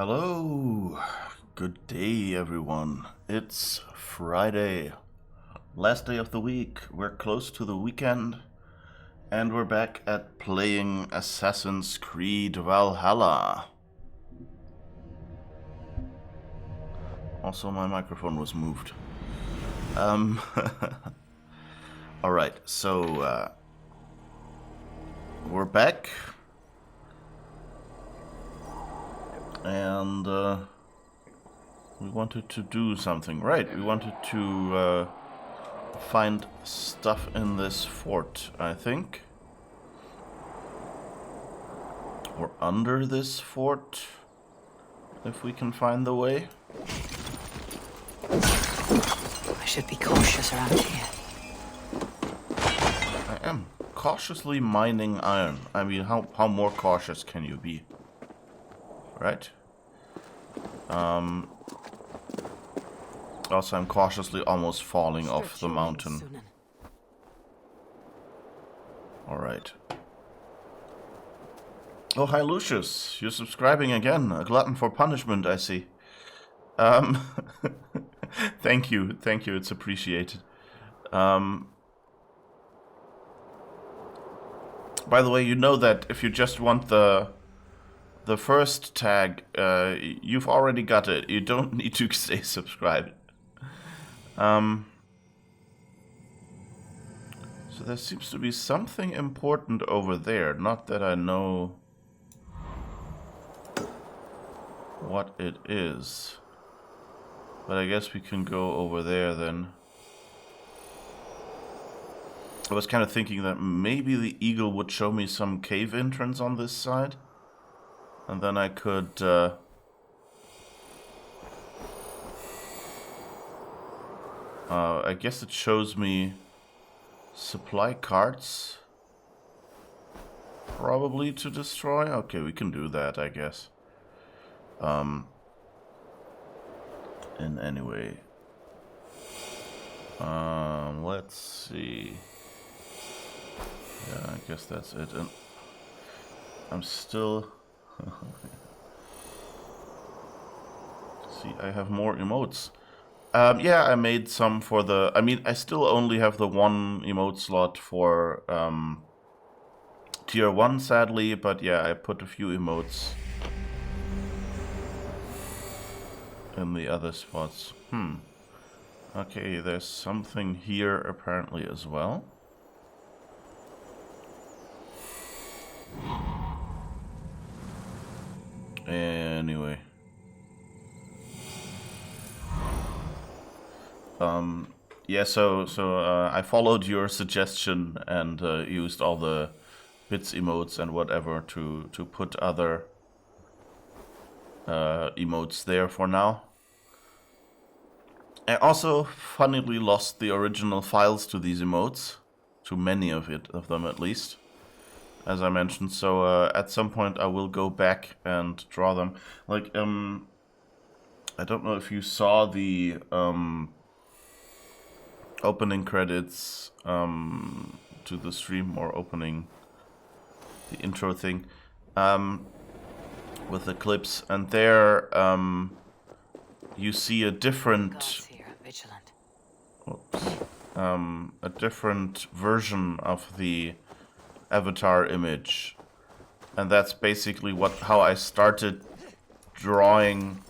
Hello, good day everyone. It's Friday, last day of the week. We're close to the weekend, and we're back at playing Assassin's Creed Valhalla. Also, my microphone was moved. Alright, so we're back. And we wanted to do something. Right, we wanted to find stuff in this fort, I think. Or under this fort, if we can find the way. I should be cautious around here. I am cautiously mining iron. I mean, how more cautious can you be? Right? Also, I'm cautiously almost falling off the mountain. Alright. Oh, hi Lucius. You're subscribing again. A glutton for punishment, I see. Thank you. Thank you. It's appreciated. By the way, you know that if you just want the first tag, you've already got it. You don't need to stay subscribed. So there seems to be something important over there. Not that I know what it is. But I guess we can go over there then. I was kind of thinking that maybe the eagle would show me some cave entrance on this side. And then I could I guess it shows me supply carts probably to destroy. Okay, we can do that, I guess. In any way. Let's see. Yeah, I guess that's it. And I'm still see, I have more emotes. Yeah, I made some for the... I mean, I still only have the one emote slot for tier 1, sadly, but yeah, I put a few emotes in the other spots. Okay, there's something here apparently as well. Anyway. Yeah, so I followed your suggestion and used all the bits emotes and whatever to put other emotes there for now. I also funnily lost the original files to these emotes, to many of them at least, as I mentioned. So at some point I will go back and draw them. Like I don't know if you saw the opening credits to the stream, or opening the intro thing with the clips, and there you see a different a different version of the avatar image, and that's basically how I started drawing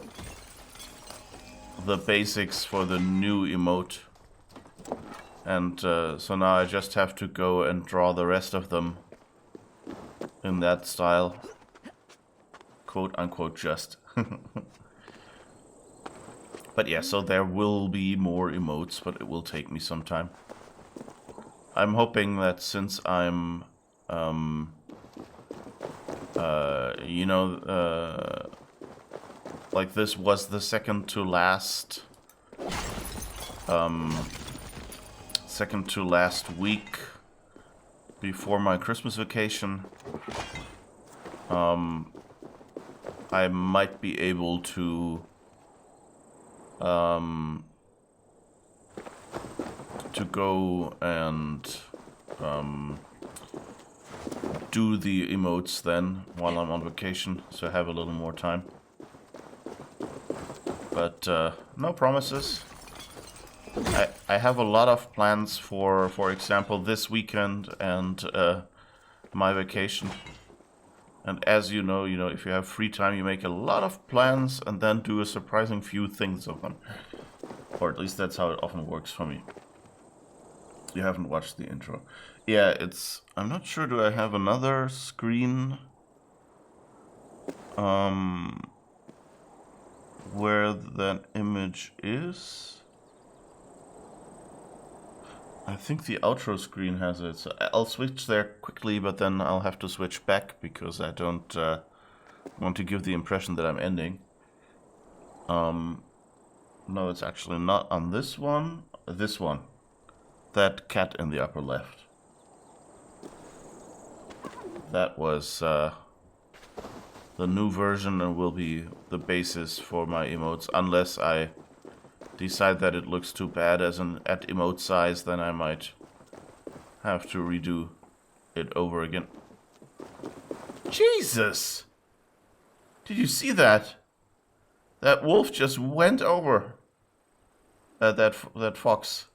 the basics for the new emote. And so now I just have to go and draw the rest of them in that style. Quote unquote just. But yeah, so there will be more emotes, but it will take me some time. I'm hoping that since I'm, you know, like this was the second to last week before my Christmas vacation, I might be able to go and do the emotes then while I'm on vacation, so I have a little more time. But no promises. I have a lot of plans for example, this weekend and my vacation. And as you know, if you have free time, you make a lot of plans and then do a surprising few things of them. Or at least that's how it often works for me. You haven't watched the intro. Yeah, I'm not sure, do I have another screen? Where that image is? I think the outro screen has it, so I'll switch there quickly, but then I'll have to switch back because I don't want to give the impression that I'm ending. No, it's actually not on this one. This one. That cat in the upper left. That was the new version and will be the basis for my emotes, unless I decide that it looks too bad at emote size, then I might have to redo it over again. Jesus! Did you see that? That wolf just went over that fox.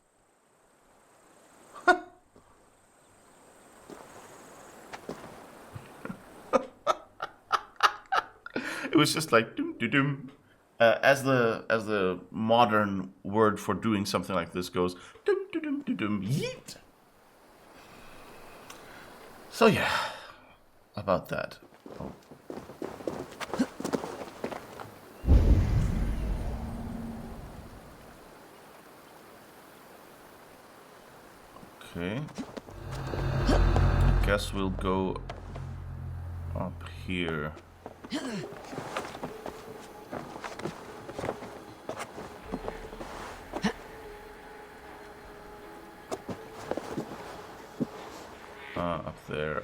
It was just like doom doom doom. As the modern word for doing something like this goes, doom doom doom doom doom yeet. So yeah, about that. Oh. Okay. I guess we'll go up here. Up there.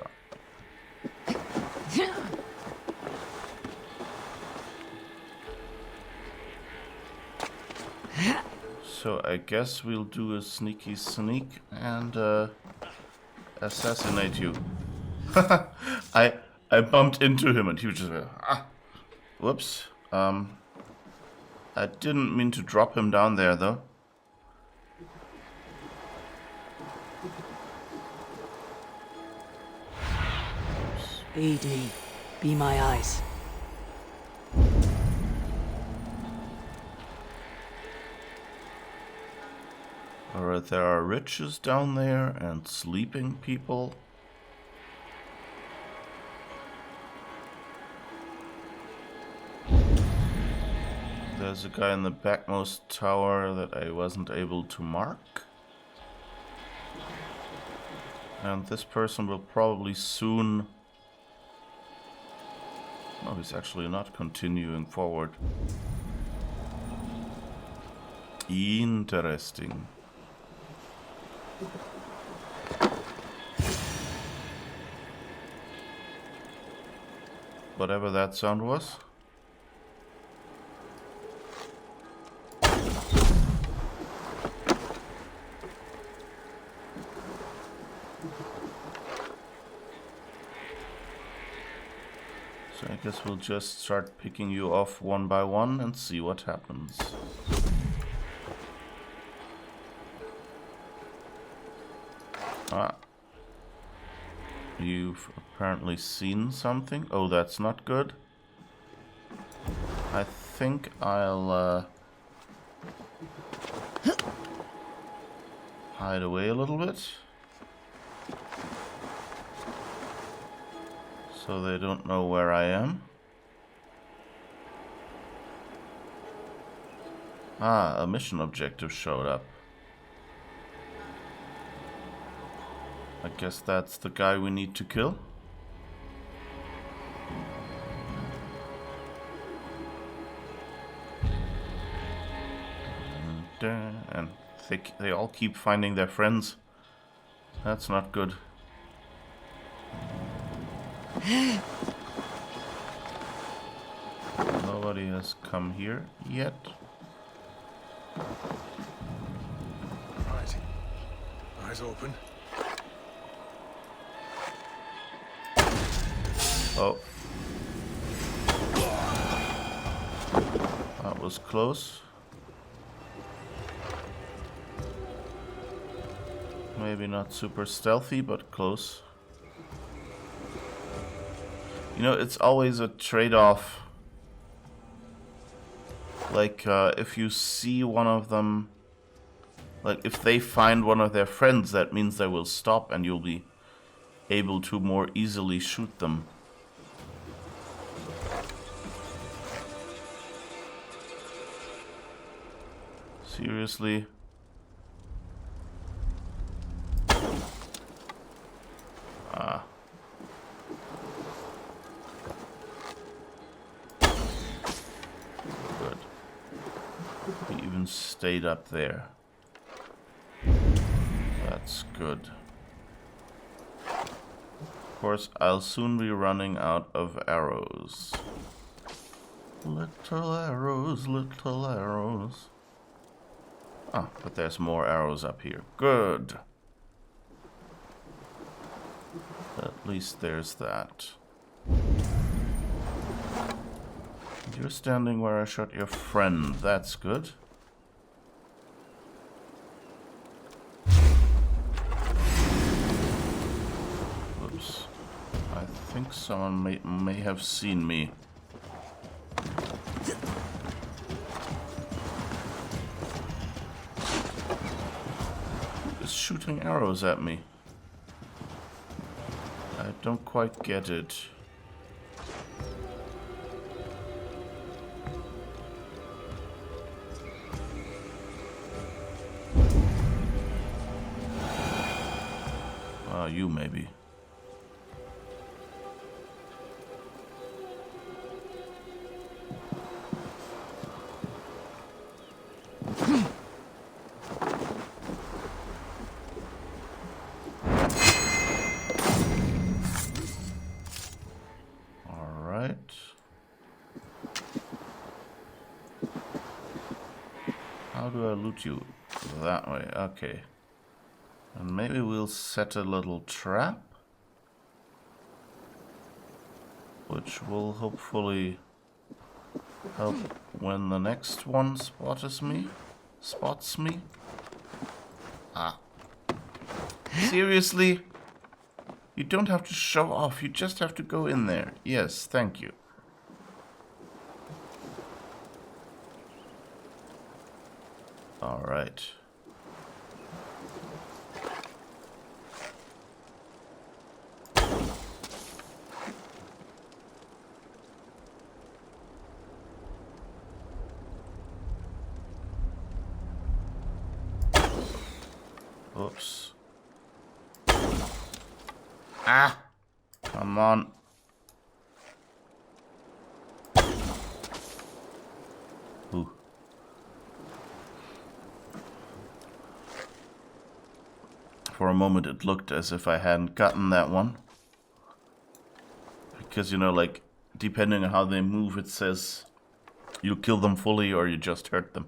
So I guess we'll do a sneaky sneak and assassinate you. I bumped into him and he was just whoops. I didn't mean to drop him down there though. Aid me. Be my eyes. Alright, there are riches down there and sleeping people. There's a guy in the backmost tower that I wasn't able to mark. And this person will probably soon... No, he's actually not continuing forward. Interesting. Whatever that sound was. So I guess we'll just start picking you off one by one and see what happens. Ah. You've apparently seen something. Oh, that's not good. I think I'll hide away a little bit. So they don't know where I am. Ah, a mission objective showed up. I guess that's the guy we need to kill. And they all keep finding their friends. That's not good. Nobody has come here yet. Right. Eyes open. Oh. That That was close. Maybe not super stealthy, but close. You know, it's always a trade-off. Like, if you see one of them... Like, if they find one of their friends, that means they will stop and you'll be able to more easily shoot them. Seriously? Ah. Good. He even stayed up there. That's good. Of course, I'll soon be running out of arrows. Little arrows, little arrows. Ah, but there's more arrows up here. Good. At least there's that. You're standing where I shot your friend. That's good. Oops. I think someone may have seen me. Who is shooting arrows at me? I don't quite get it. You maybe. All right. How do I loot you? That way. Okay. And maybe we'll set a little trap, which will hopefully help when the next one spots me. Ah. Seriously? You don't have to show off, you just have to go in there. Yes, thank you. All right. Oops. Ah! Come on. Ooh. For a moment it looked as if I hadn't gotten that one. Because, you know, like, depending on how they move, it says you kill them fully or you just hurt them.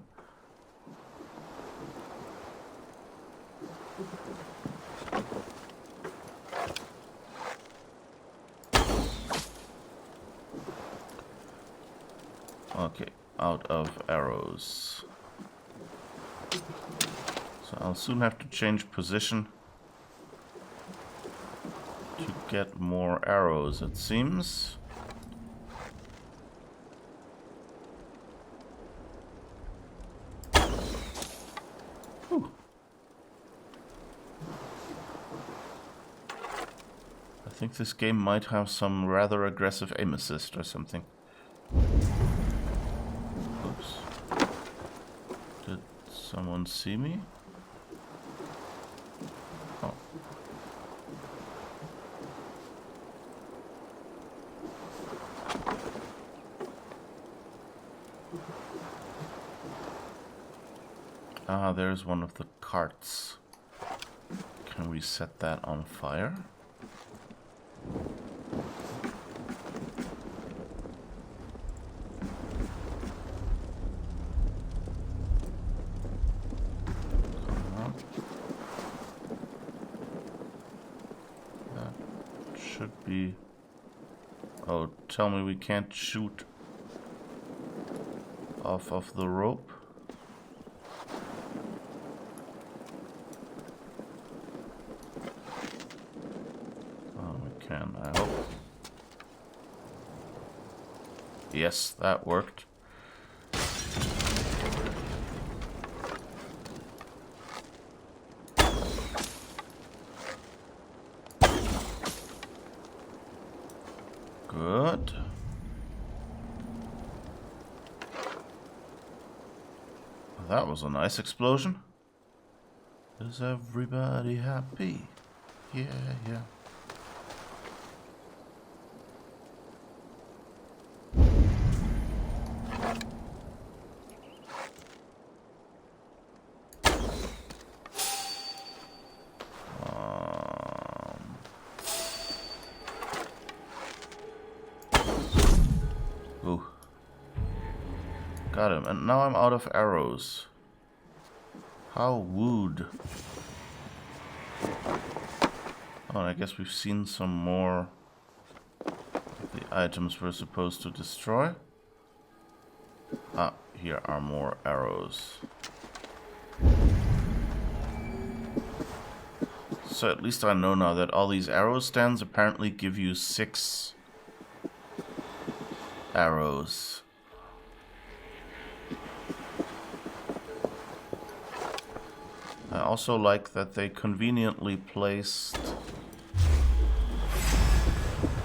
Okay, out of arrows. So I'll soon have to change position to get more arrows, it seems. Whew. I think this game might have some rather aggressive aim assist or something. Oops. Did someone see me? Oh. Ah, there's one of the carts. Can we set that on fire? Should be... Oh, tell me we can't shoot. off of the rope. Oh, we can, I hope. Yes, that worked. Good. That was a nice explosion. Is everybody happy? Yeah, yeah. Ooh. Got him. And now I'm out of arrows. How wooed. Oh, and I guess we've seen some more of the items we're supposed to destroy. Ah, here are more arrows. So at least I know now that all these arrow stands apparently give you 6 arrows. I also like that they conveniently placed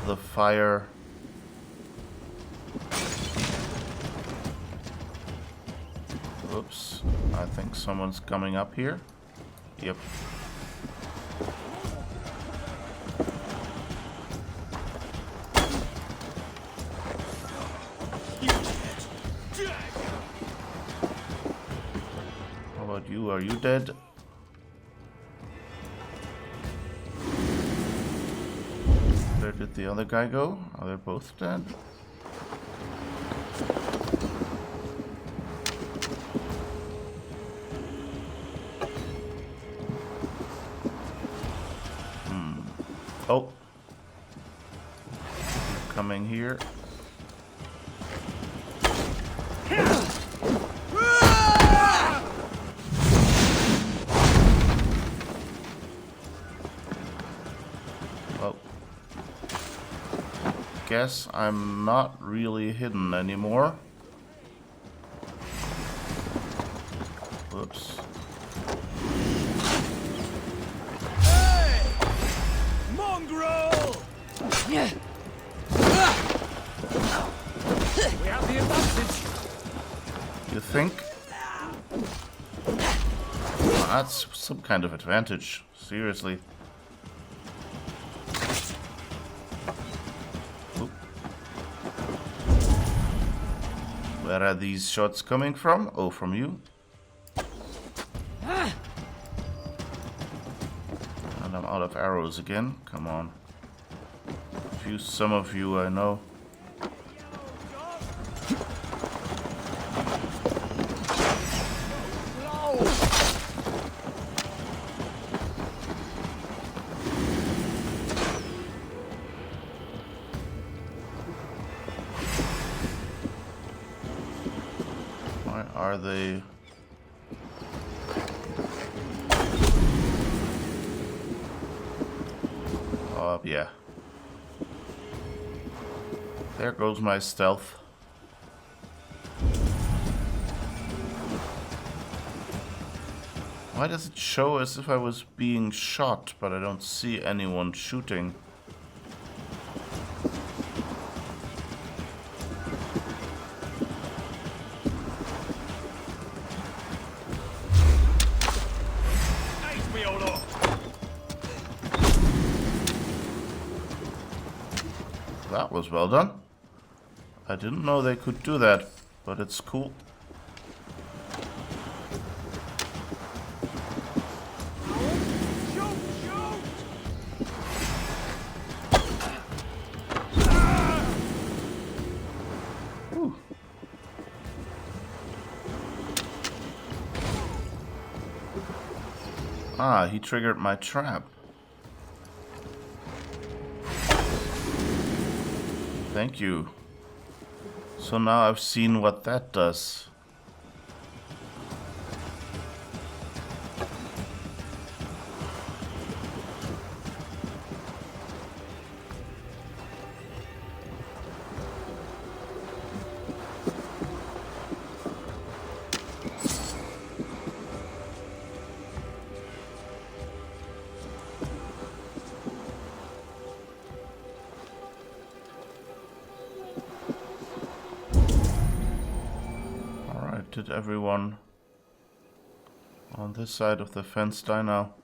the fire Oops, I think someone's coming up here. Yep. How about you? Are you dead? Where did the other guy go? Are they both dead? Oh. Coming here. Oh. Guess I'm not really hidden anymore. Whoops. Yeah. We have the advantage. You think? Well, that's some kind of advantage. Seriously. Oop. Where are these shots coming from? Oh, from you. And I'm out of arrows again. Come on. Some of you I know. Why are they? Oh, yeah. There goes my stealth. Why does it show as if I was being shot, but I don't see anyone shooting? That was well done. I didn't know they could do that, but it's cool. Whew. Ah, he triggered my trap. Thank you. So now I've seen what that does. Did everyone on this side of the fence die now?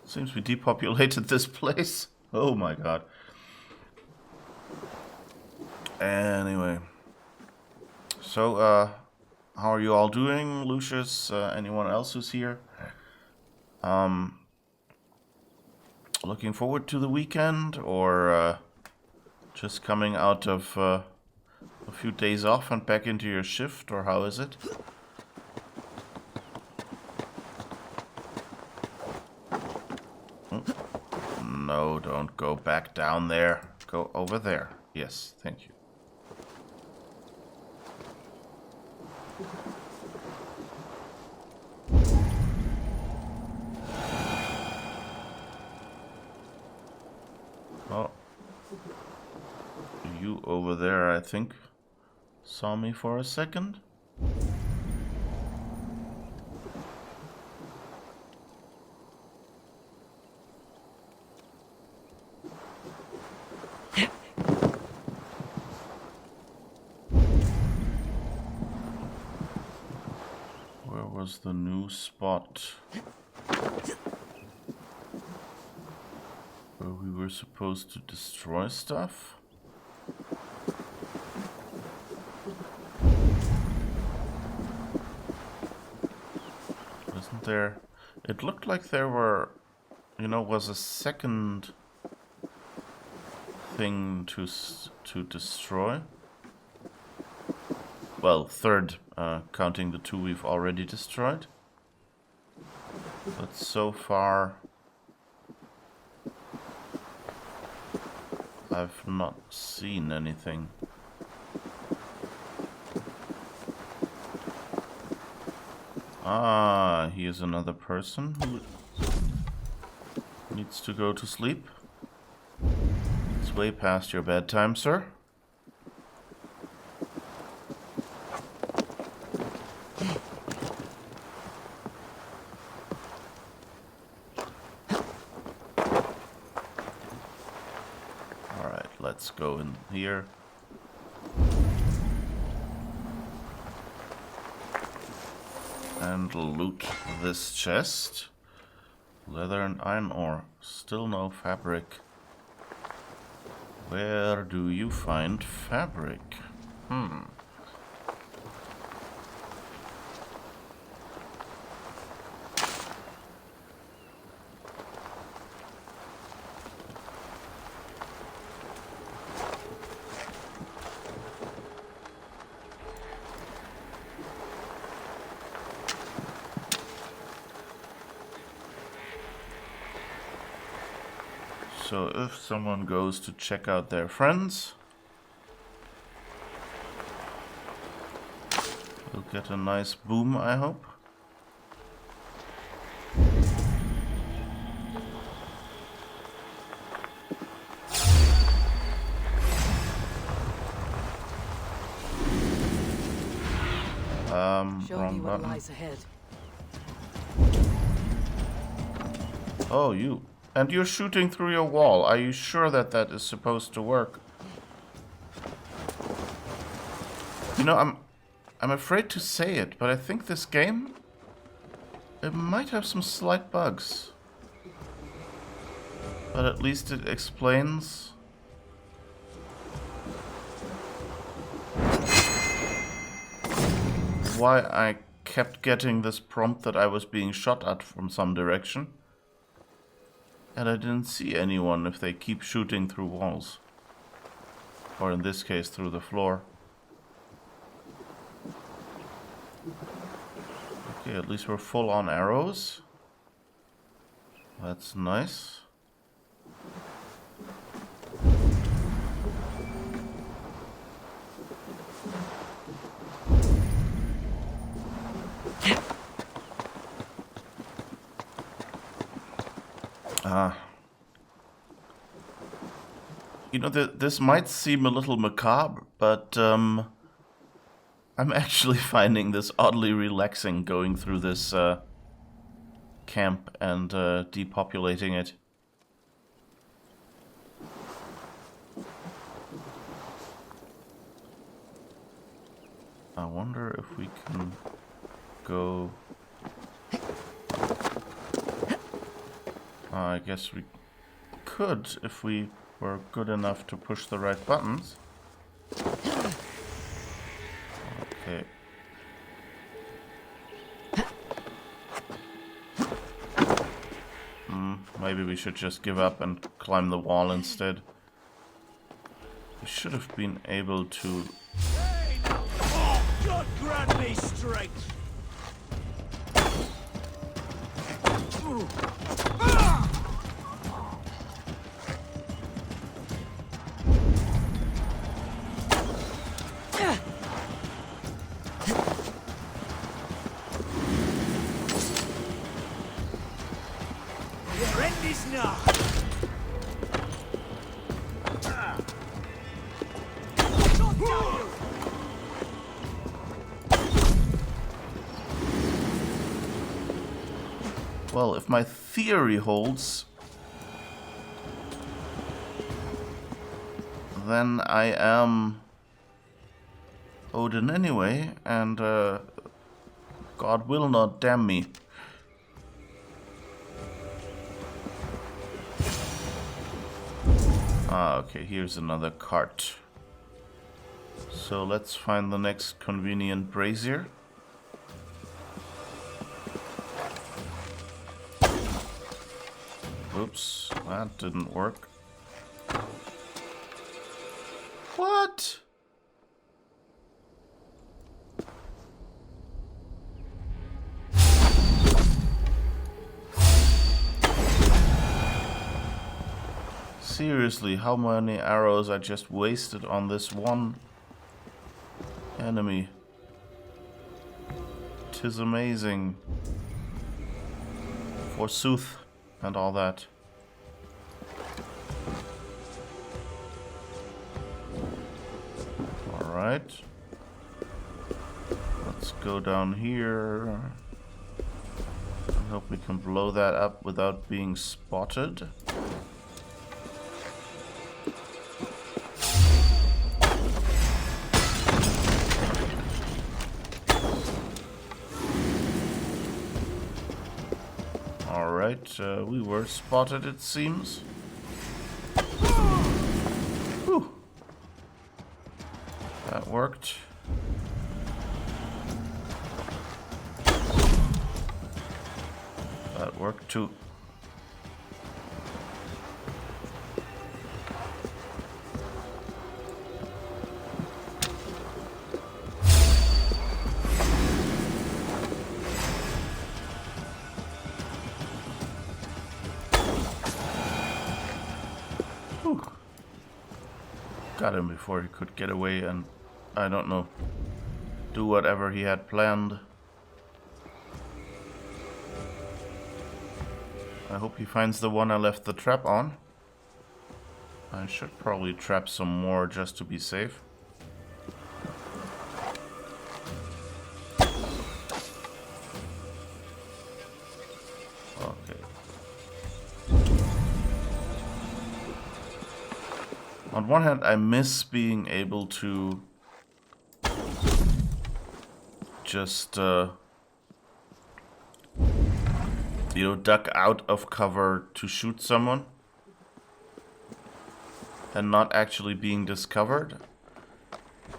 Seems we depopulated this place. Oh my god. Anyway. So, how are you all doing, Lucius? Anyone else who's here? Looking forward to the weekend, or just coming out of a few days off and back into your shift, or how is it? No, don't go back down there. Go over there. Yes, thank you. Oh. You over there, I think, saw me for a second. Where was the new spot? Where we were supposed to destroy stuff? Wasn't there? It looked like there were, was a second thing to destroy. Well, third, counting the two we've already destroyed. But so far, I've not seen anything. Ah, he is another person who needs to go to sleep. It's way past your bedtime, sir. Alright, let's go in here. And loot this chest. Leather and iron ore. Still no fabric. Where do you find fabric? So if someone goes to check out their friends, we'll get a nice boom, I hope. Show Wrong me what button. lies ahead. Oh, you. And you're shooting through your wall. Are you sure that that is supposed to work? I'm afraid to say it, but I think this game, it might have some slight bugs. But at least it explains why I kept getting this prompt that I was being shot at from some direction. And I didn't see anyone if they keep shooting through walls. Or in this case, through the floor. Okay, at least we're full on arrows. That's nice. You know, this might seem a little macabre, but I'm actually finding this oddly relaxing going through this camp and depopulating it. I wonder if we can go... I guess we could if we were good enough to push the right buttons. Okay. Maybe we should just give up and climb the wall instead. We should have been able to... Hey, now. Oh, God grant me strength. Your end is now. Well, if my theory holds, then I am Odin anyway, and God will not damn me. Ah, okay, here's another cart. So let's find the next convenient brazier. Oops, that didn't work. What? Seriously, how many arrows I just wasted on this one enemy? 'Tis amazing. Forsooth. And all that. Alright. Let's go down here. I hope we can blow that up without being spotted. Alright, we were spotted, it seems. Whew. That worked. That worked too. Got him before he could get away and, I don't know, do whatever he had planned. I hope he finds the one I left the trap on. I should probably trap some more just to be safe. Okay. On one hand, I miss being able to just, duck out of cover to shoot someone and not actually being discovered.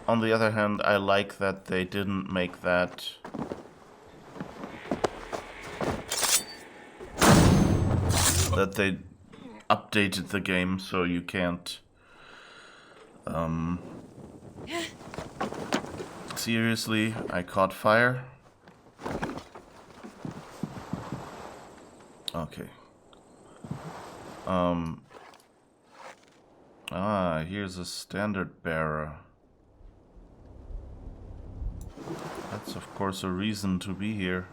On the other hand, I like that they didn't make that they updated the game so you can't seriously, I caught fire. Okay. Here's a standard bearer. That's of course a reason to be here.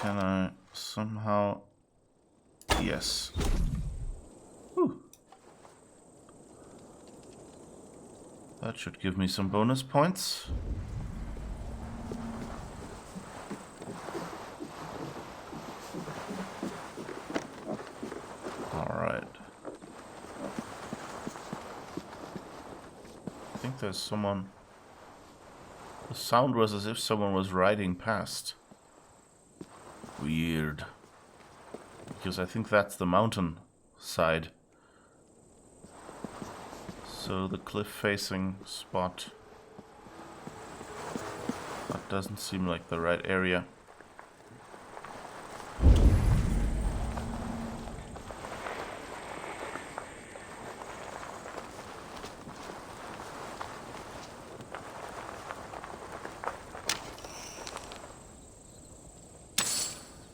Can I somehow... Yes. Whew. That should give me some bonus points. Alright. I think there's someone... The sound was as if someone was riding past. Weird. Because I think that's the mountain side. So the cliff facing spot. That doesn't seem like the right area.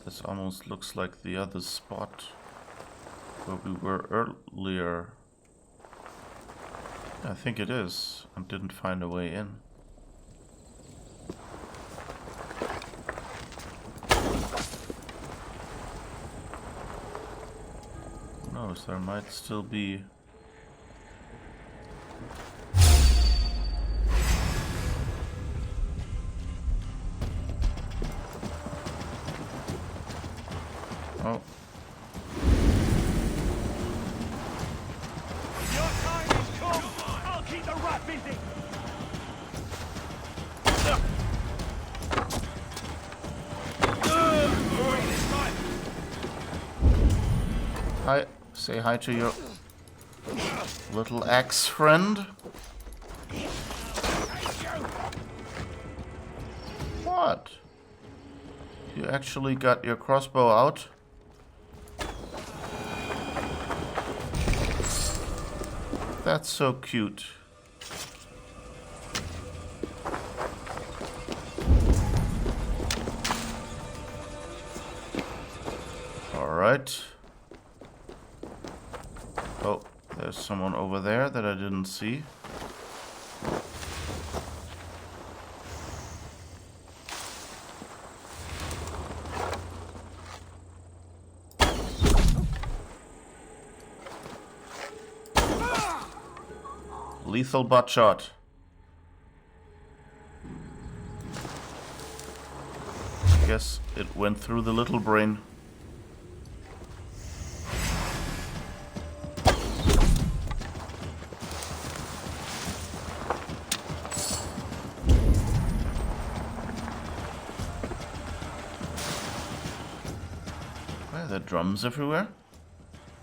This almost looks like the other spot where we were earlier. I think it is, and didn't find a way in. Who knows, there might still be... Oh. Your time is come! I'll keep the rat busy! Hi, say hi to your little axe friend. What? You actually got your crossbow out? That's so cute. Alright. Oh, there's someone over there that I didn't see. Lethal butt shot. I guess it went through the little brain. Why are there drums everywhere?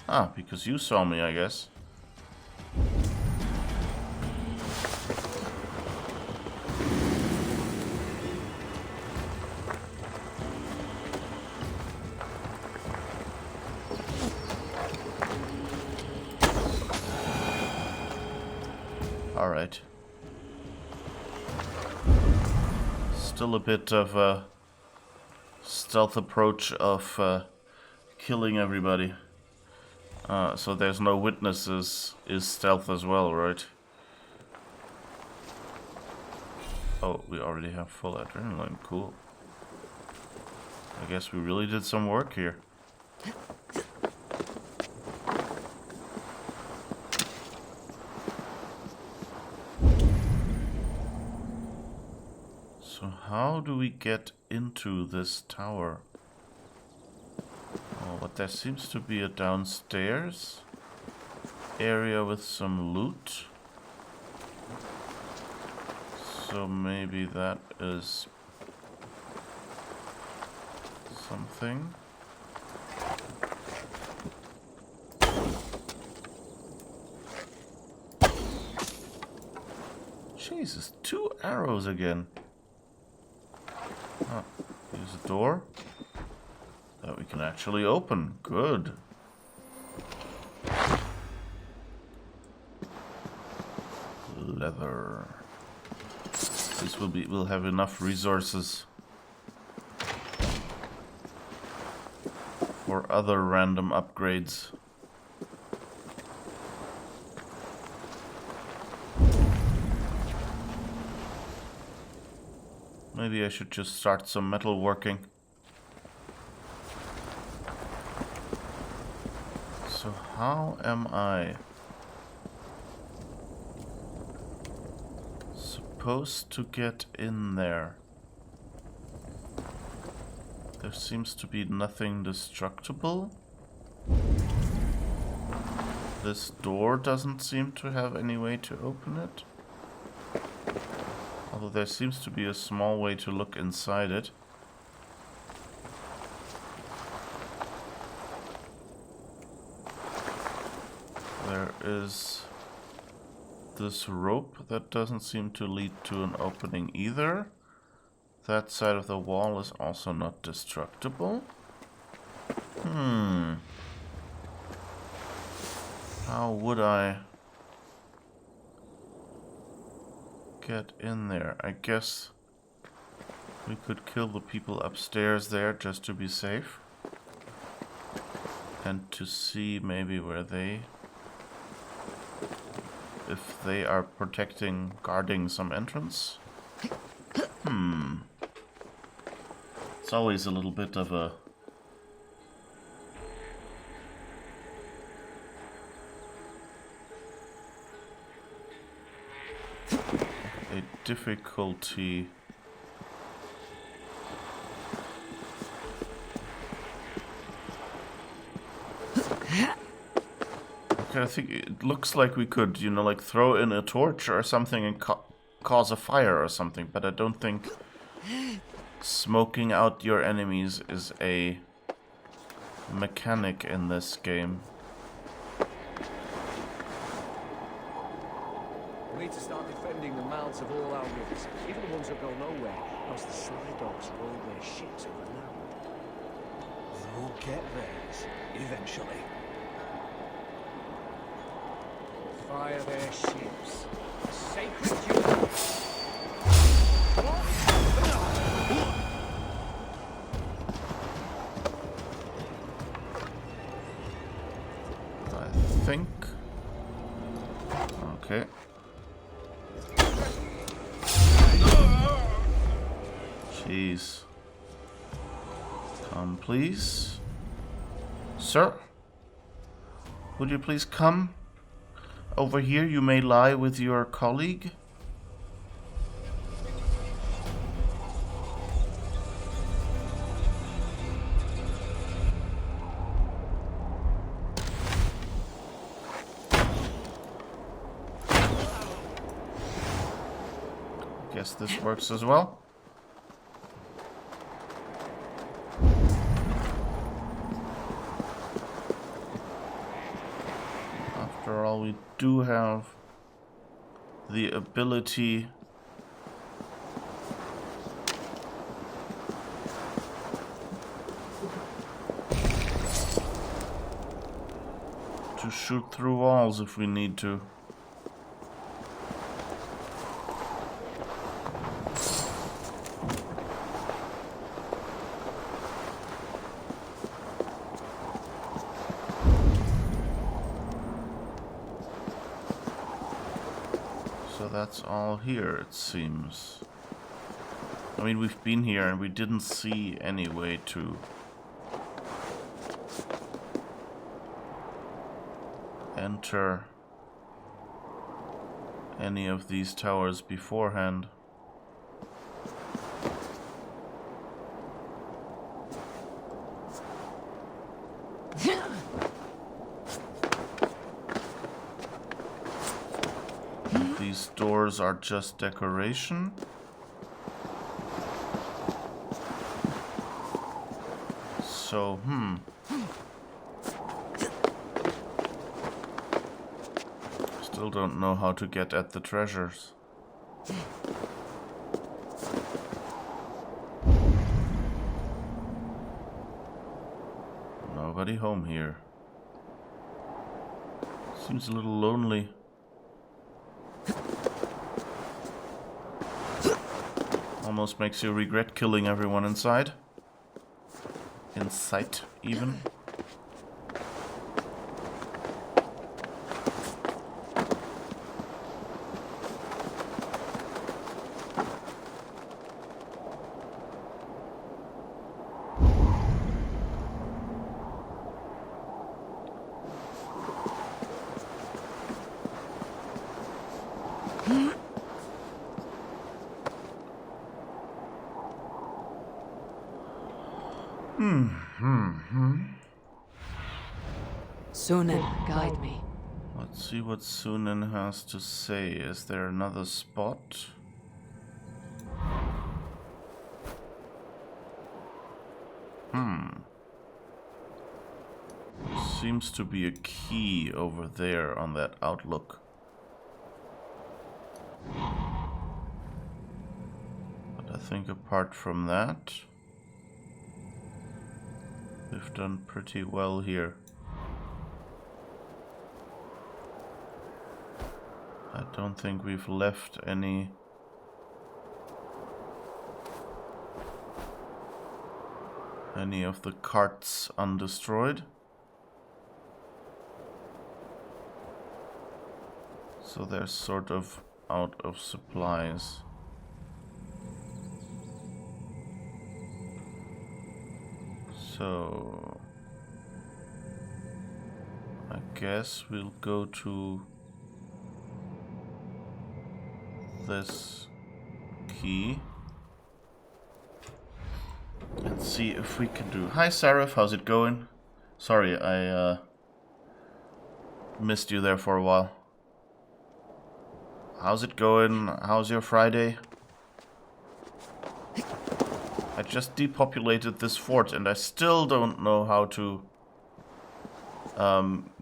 Ah, because you saw me, I guess. Alright. Still a bit of a stealth approach of killing everybody. So there's no witnesses is stealth as well, right? Oh, we already have full adrenaline. Cool. I guess we really did some work here. So how do we get into this tower? Oh, but there seems to be a downstairs area with some loot. So maybe that is something. Jesus, 2 arrows again. Oh, here's a door that we can actually open. Good. Leather. This we'll have enough resources for other random upgrades. Maybe I should just start some metal working. So how am I supposed to get in there? There seems to be nothing destructible. This door doesn't seem to have any way to open it. Although there seems to be a small way to look inside it. There is this rope that doesn't seem to lead to an opening either. That side of the wall is also not destructible. How would I get in there? I guess we could kill the people upstairs there just to be safe. And to see maybe where they... if they are protecting, guarding some entrance. It's always a little bit of a difficulty. Okay, I think it looks like we could, you know, like throw in a torch or something and cause a fire or something, but I don't think smoking out your enemies is a mechanic in this game. We need to start defending the mouths of all our rivers, even the ones that go nowhere, because the sly dogs roll their ships over land. They'll get theirs, eventually. Fire their ships. A sacred duty. I think... okay. Jeez. Come, please. Sir? Would you please come? Over here you may lie with your colleague. Guess this works as well. After all, we do have the ability to shoot through walls if we need to. That's all here, it seems. I mean, we've been here and we didn't see any way to enter any of these towers beforehand. These doors are just decoration. So, still don't know how to get at the treasures. Nobody home here. Seems a little lonely. Almost makes you regret killing everyone inside. In sight, even. Sunan, guide me. Let's see what Sunan has to say. Is there another spot? Seems to be a key over there on that outlook. But I think apart from that, we've done pretty well here. I don't think we've left any of the carts undestroyed. So they're sort of out of supplies. So I guess we'll go to this key and see if we can do. Hi Sarif, how's it going? Sorry, I missed you there for a while. How's it going? How's your Friday? I just depopulated this fort and I still don't know how to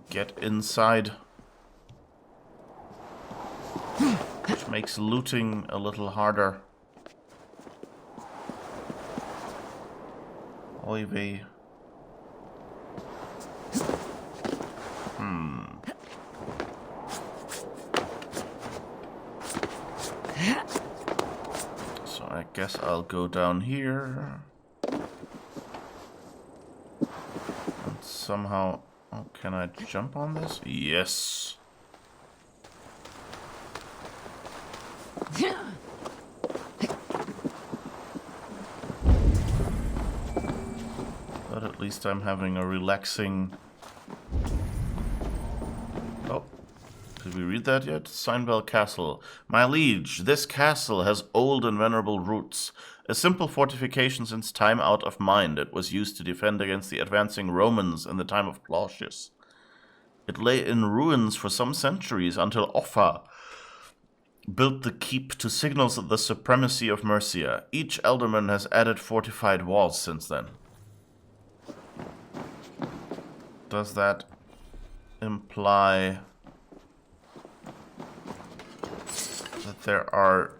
get inside. Which makes looting a little harder. Oy vey. So I guess I'll go down here. And somehow... Oh, can I jump on this? Yes. But at least I'm having a relaxing... Oh, did we read that yet? Signbell Castle. My liege, this castle has old and venerable roots. A simple fortification since time out of mind. It was used to defend against the advancing Romans in the time of Claudius. It lay in ruins for some centuries until Offa built the keep to signal the supremacy of Mercia. Each alderman has added fortified walls since then. Does that imply that there are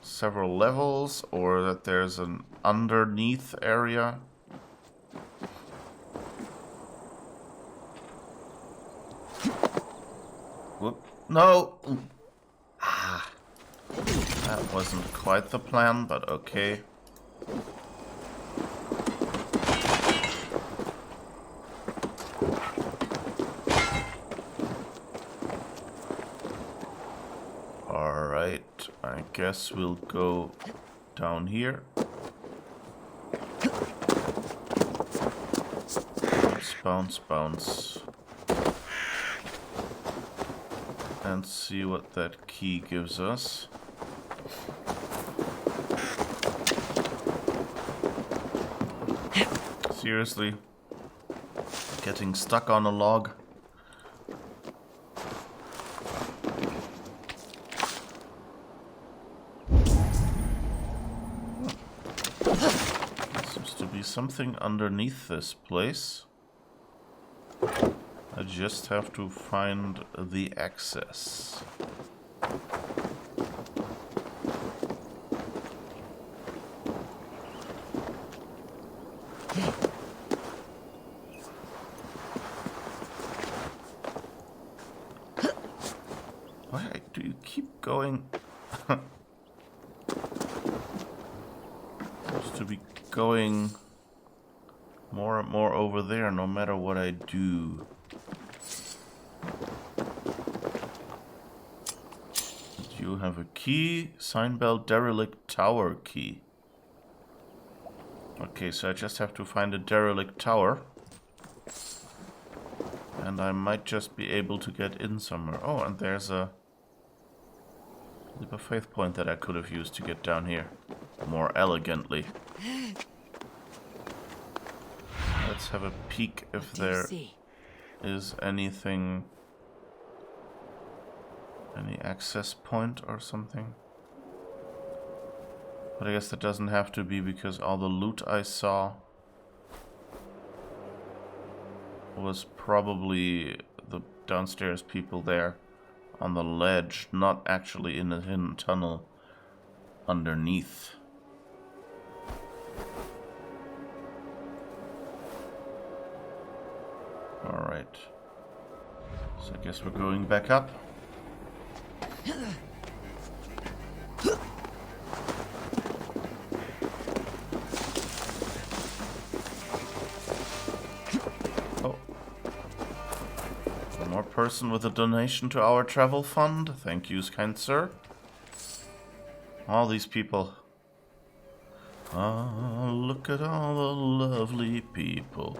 several levels or that there's an underneath area? Whoop. No! Ah. That wasn't quite the plan, but okay. Alright, I guess we'll go down here. Bounce, bounce, bounce. And see what that key gives us. Seriously? Getting stuck on a log? Seems to be something underneath this place. I just have to find the access. Why do you keep going? Supposed to be going more and more over there no matter what I do. You have a key, Signbell Derelict Tower key. Okay, so I just have to find a derelict tower. And I might just be able to get in somewhere. Oh, and there's a leap of faith point that I could have used to get down here more elegantly. Let's have a peek if there is anything... Any access point or something? But I guess that doesn't have to be because all the loot I saw was probably the downstairs people there on the ledge, not actually in a hidden tunnel underneath. Alright. So I guess we're going back up. Oh. One more person with a donation to our travel fund. Thank you, kind sir. All these people. Ah, look at all the lovely people.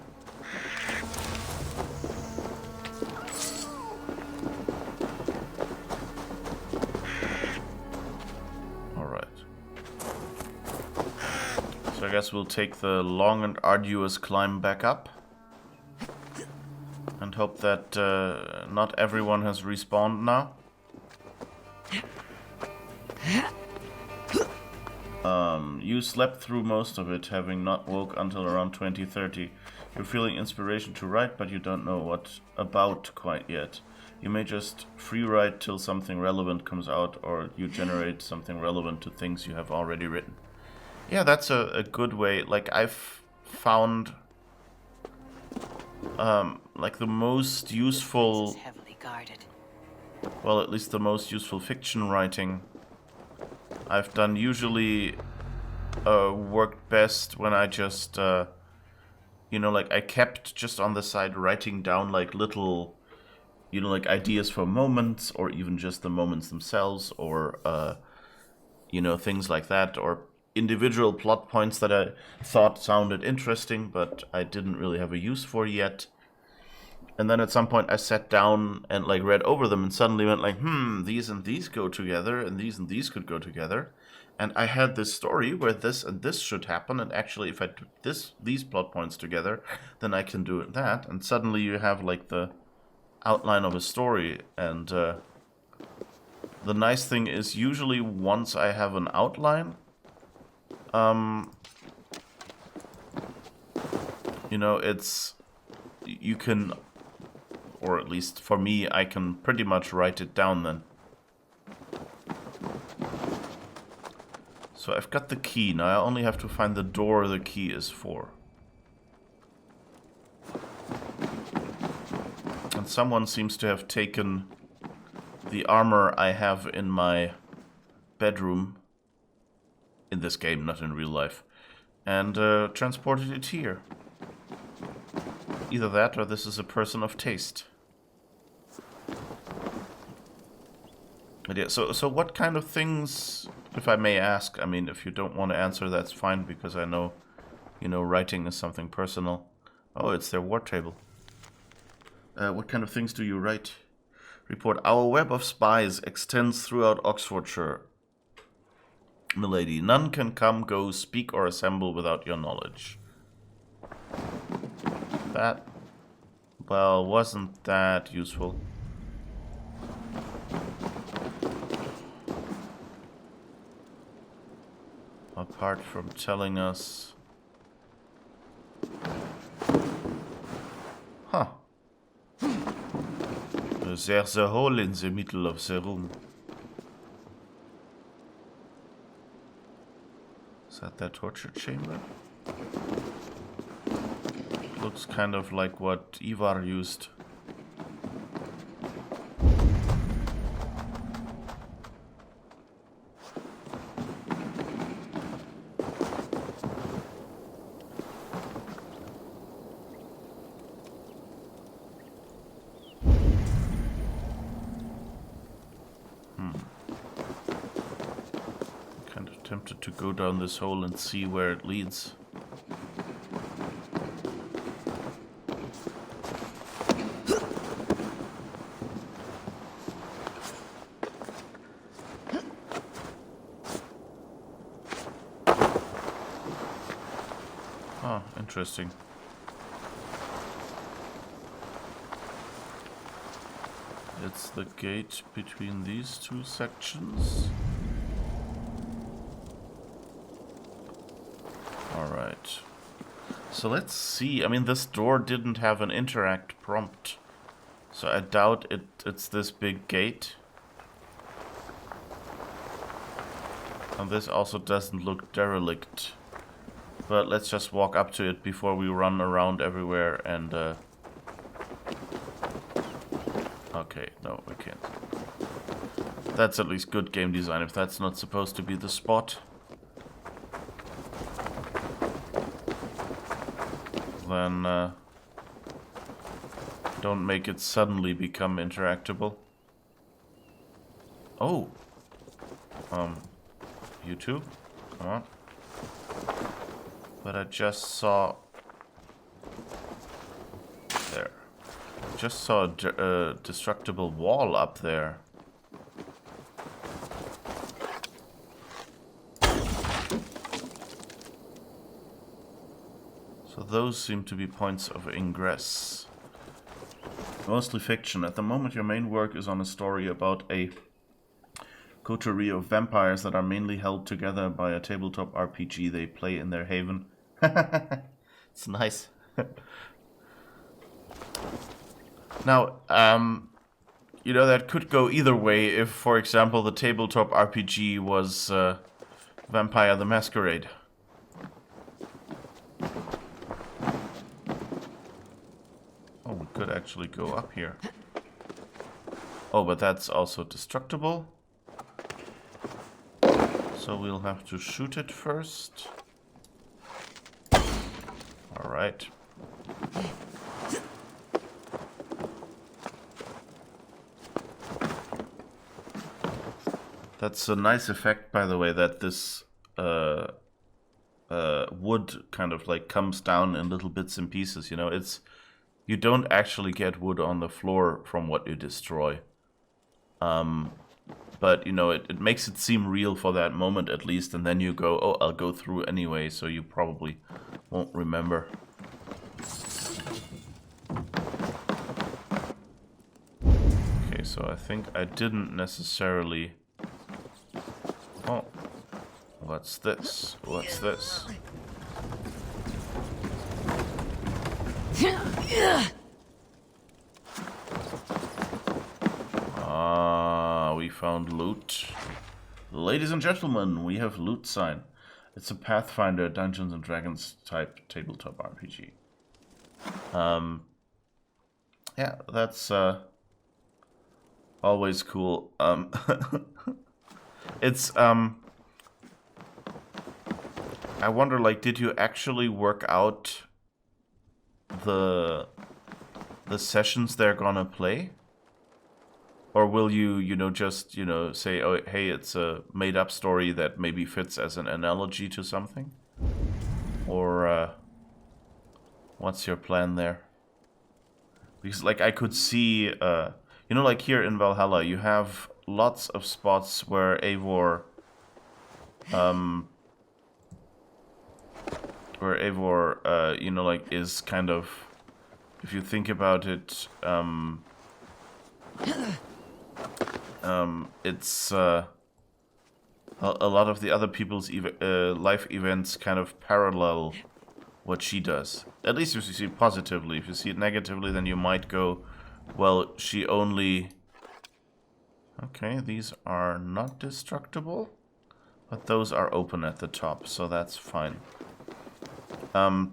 I guess we'll take the long and arduous climb back up and hope that not everyone has respawned now. You slept through most of it, having not woke until around 2030. You're feeling inspiration to write, but you don't know what about quite yet. You may just free write till something relevant comes out, or you generate something relevant to things you have already written. Yeah, that's a good way. Like, I've found like the most useful, Heavily guarded. well, at least the most useful fiction writing I've done usually worked best when I just you know, like I kept just on the side writing down like little, you know, like ideas for moments, or even just the moments themselves, or you know, things like that, or individual plot points that I thought sounded interesting, but I didn't really have a use for yet. And then at some point I sat down and like read over them and suddenly went like, these and these go together, and these could go together. And I had this story where this and this should happen, and actually if I took these plot points together, then I can do that. And suddenly you have like the outline of a story. And the nice thing is usually once I have an outline, you know, you can, or at least for me, I can pretty much write it down then. So I've got the key, now I only have to find the door the key is for. And someone seems to have taken the armor I have in my bedroom, in this game, not in real life, and transported it here. Either that, or this is a person of taste. But yeah, so what kind of things, if I may ask, I mean, if you don't want to answer, that's fine, because I know, you know, writing is something personal. Oh, it's their war table. What kind of things do you write? Report, our web of spies extends throughout Oxfordshire. Milady, none can come, go, speak, or assemble without your knowledge. That, well, wasn't that useful. Apart from telling us... Huh. There's a hole in the middle of the room. Is that their torture chamber? Looks kind of like what Ivar used. Kind of tempted to go down this hole and see where it leads. Oh, interesting. It's the gate between these two sections. Alright. So let's see. I mean, this door didn't have an interact prompt. So I doubt it's this big gate. And this also doesn't look derelict. But let's just walk up to it before we run around everywhere and... Okay, no, we can't. That's at least good game design if that's not supposed to be the spot. Then don't make it suddenly become interactable. Oh. You two? Come on. But I just saw... There. Just saw a destructible wall up there. So those seem to be points of ingress. Mostly fiction. At the moment your main work is on a story about a coterie of vampires that are mainly held together by a tabletop RPG they play in their haven. It's nice. Now, you know, that could go either way if, for example, the tabletop RPG was Vampire the Masquerade. Oh, we could actually go up here. Oh, but that's also destructible. So we'll have to shoot it first. Alright. That's a nice effect, by the way, that this wood kind of like comes down in little bits and pieces, you know. It's... You don't actually get wood on the floor from what you destroy. But, you know, it makes it seem real for that moment at least, and then you go, oh, I'll go through anyway, so you probably won't remember. Okay, so I think I didn't necessarily... Oh, what's this? What's this? Ah, we found loot. Ladies and gentlemen, we have loot sign. It's a Pathfinder Dungeons and Dragons type tabletop RPG. Yeah, that's always cool. It's I wonder, like, did you actually work out the sessions they're gonna play? Or will you, you know, just, you know, say, oh, hey, it's a made-up story that maybe fits as an analogy to something? Or, what's your plan there? Because, like, I could see, you know, like here in Valhalla, you have lots of spots where Eivor, you know, like, is kind of, if you think about it, it's a lot of the other people's life events kind of parallel what she does. At least if you see it positively. If you see it negatively, then you might go, well, she only... Okay, these are not destructible, but those are open at the top, so that's fine. And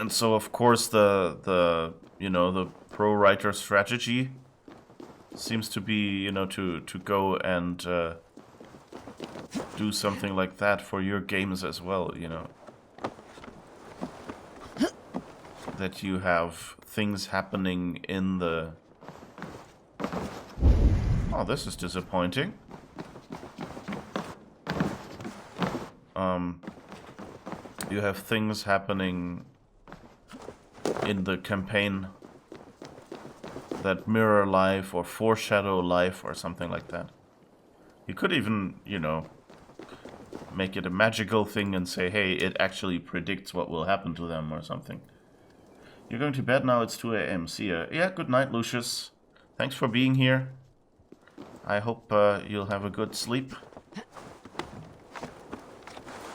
so, of course, the you know, the pro writer strategy seems to be, you know, to go and do something like that for your games as well, you know. That you have things happening in the... Oh, this is disappointing. You have things happening in the campaign that mirror life or foreshadow life or something like that. You could even, you know, make it a magical thing and say, hey, it actually predicts what will happen to them or something. You're going to bed now, it's 2 AM. See ya. Yeah, good night, Lucius. thanks for being here. I hope you'll have a good sleep.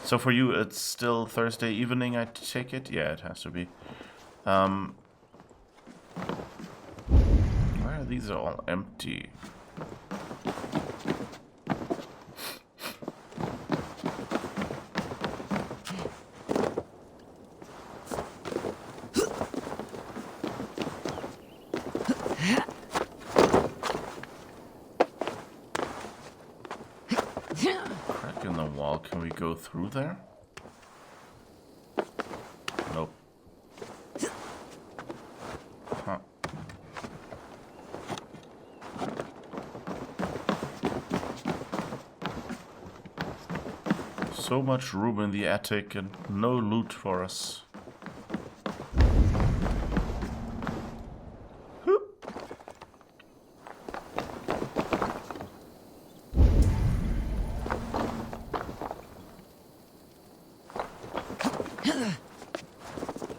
So for you, it's still Thursday evening, I take it? Yeah, it has to be. Why are these all empty? Crack in the wall. Can we go through there? Nope. Huh. So much room in the attic and no loot for us.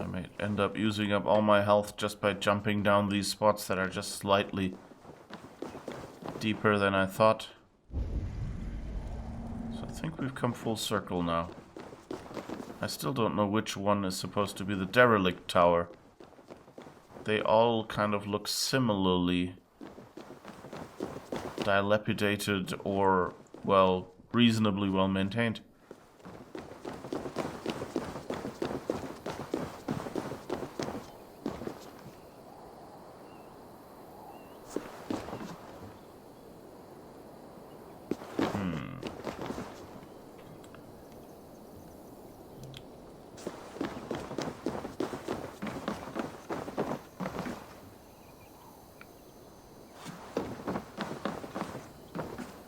I may end up using up all my health just by jumping down these spots that are just slightly deeper than I thought. So I think we've come full circle now. I still don't know which one is supposed to be the derelict tower. They all kind of look similarly dilapidated or, well, reasonably well maintained.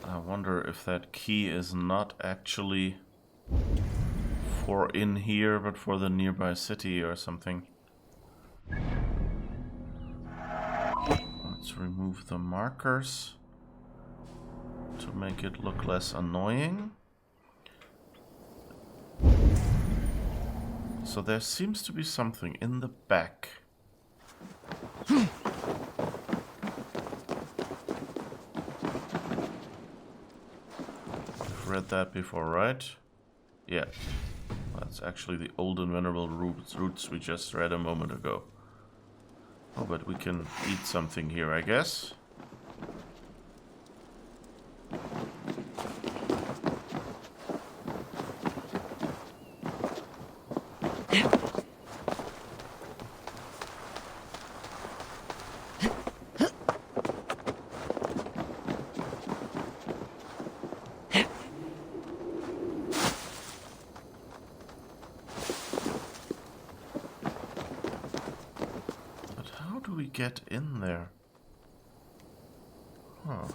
I wonder if that key is not actually for in here, but for the nearby city or something. Let's remove the markers to make it look less annoying. So there seems to be something in the back. Read that before, right? Yeah. That's actually the old and venerable roots we just read a moment ago. Oh, but we can eat something here, I guess. Get in there. Huh.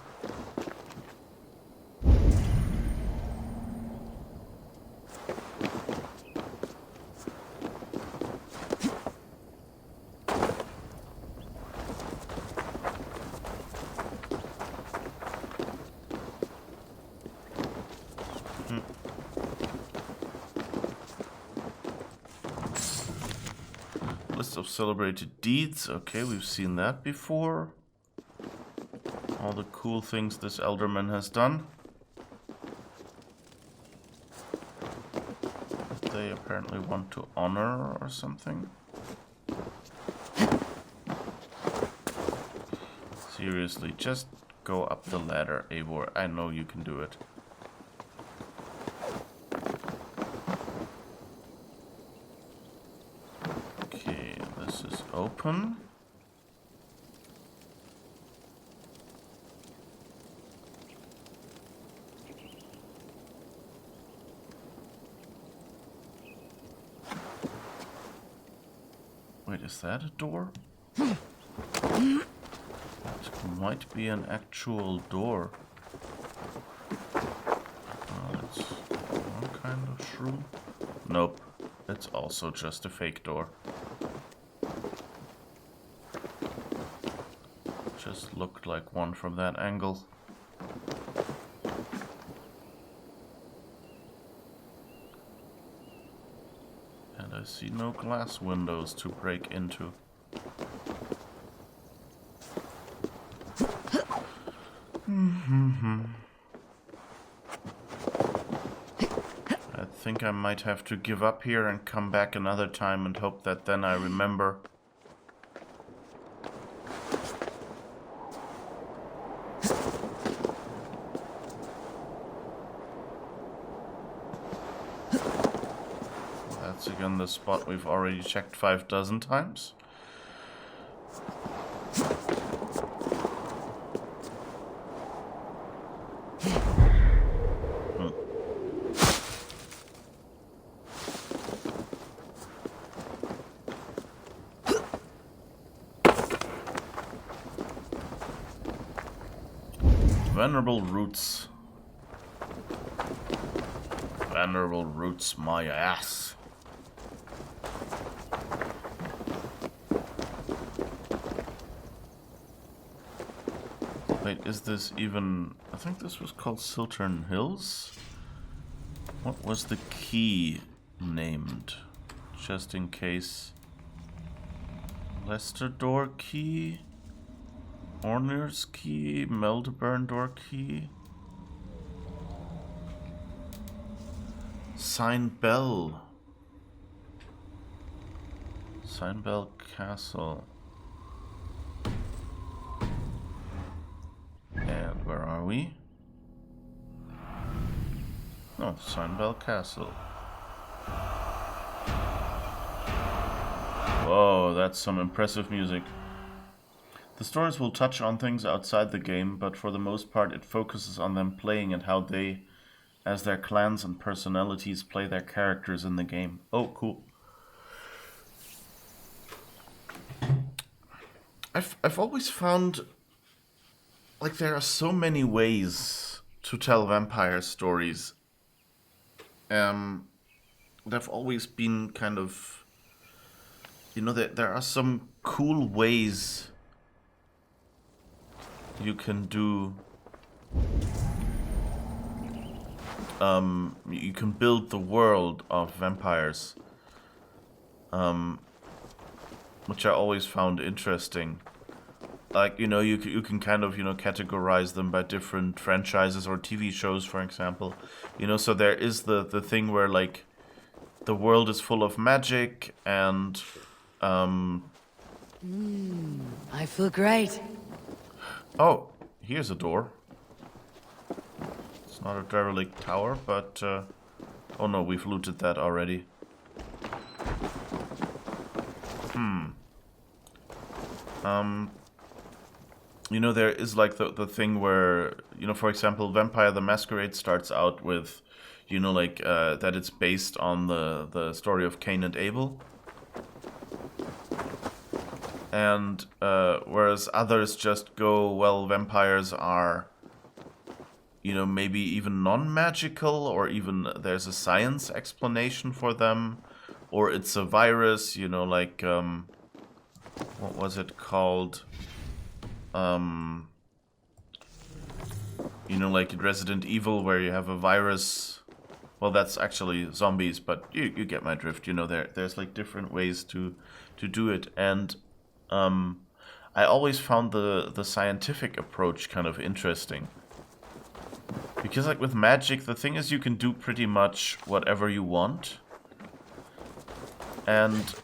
List of celebrated deeds. Okay, we've seen that before. All the cool things this elderman has done. They apparently want to honor or something. Seriously, just go up the ladder, Eivor. I know you can do it. Open. Wait, is that a door? It might be an actual door. It's one kind of shroom. Nope, it's also just a fake door. Just looked like one from that angle. And I see no glass windows to break into. I think I might have to give up here and come back another time and hope that then I remember. That's again the spot we've already checked 5 dozen times. Venerable roots. Venerable roots, my ass. Wait, is this even... I think this was called Siltern Hills? What was the key named? Just in case. Leicester door key? Horner's key? Melbourne door key? Sign Bell. Sign Bell Castle. And where are we? Oh, Sign Bell Castle. Whoa, that's some impressive music. The stories will touch on things outside the game, but for the most part it focuses on them playing and how they, as their clans and personalities, play their characters in the game. Oh, cool. I've always found, like, there are so many ways to tell vampire stories. They've always been kind of, you know, there are some cool ways you can do. You can build the world of vampires, which I always found interesting. Like, you know, you can kind of, you know, categorize them by different franchises or TV shows, for example. You know, so there is the thing where, like, the world is full of magic and, I feel great. Oh, here's a door. It's not a derelict tower, but, oh no, we've looted that already. You know, there is like the thing where, you know, for example, Vampire the Masquerade starts out with, you know, like, that it's based on the story of Cain and Abel. And, whereas others just go, well, vampires are, you know, maybe even non-magical, or even there's a science explanation for them, or it's a virus, you know, like, what was it called? You know, like in Resident Evil, where you have a virus. Well, that's actually zombies, but you get my drift. You know, there's like different ways to do it, and I always found the scientific approach kind of interesting, because like with magic, the thing is you can do pretty much whatever you want, and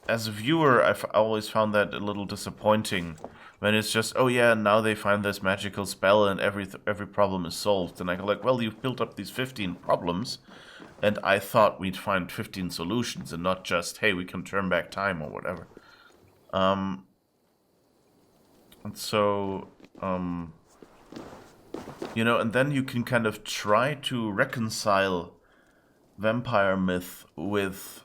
as a viewer, I've always found that a little disappointing when it's just, oh yeah, now they find this magical spell and every problem is solved. And I go like, well, you've built up these 15 problems, and I thought we'd find 15 solutions and not just, hey, we can turn back time or whatever. And so, you know, and then you can kind of try to reconcile vampire myth with,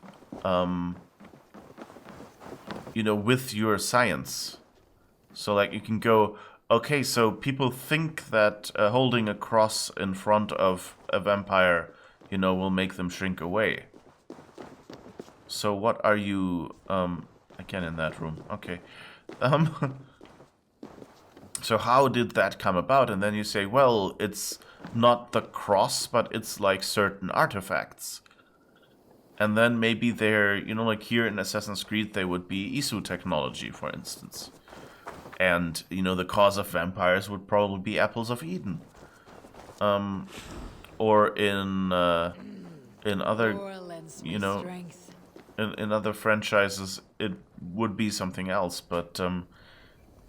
you know, with your science. So, like, you can go, okay, so people think that holding a cross in front of a vampire, you know, will make them shrink away. So what are you, again in that room, okay. So how did that come about? And then you say, well, it's not the cross, but it's like certain artifacts. And then maybe they're, you know, like here in Assassin's Creed, they would be ISU technology, for instance. And, you know, the cause of vampires would probably be apples of Eden. Or in other, More lends you me know, strength. in other franchises, it would be something else. But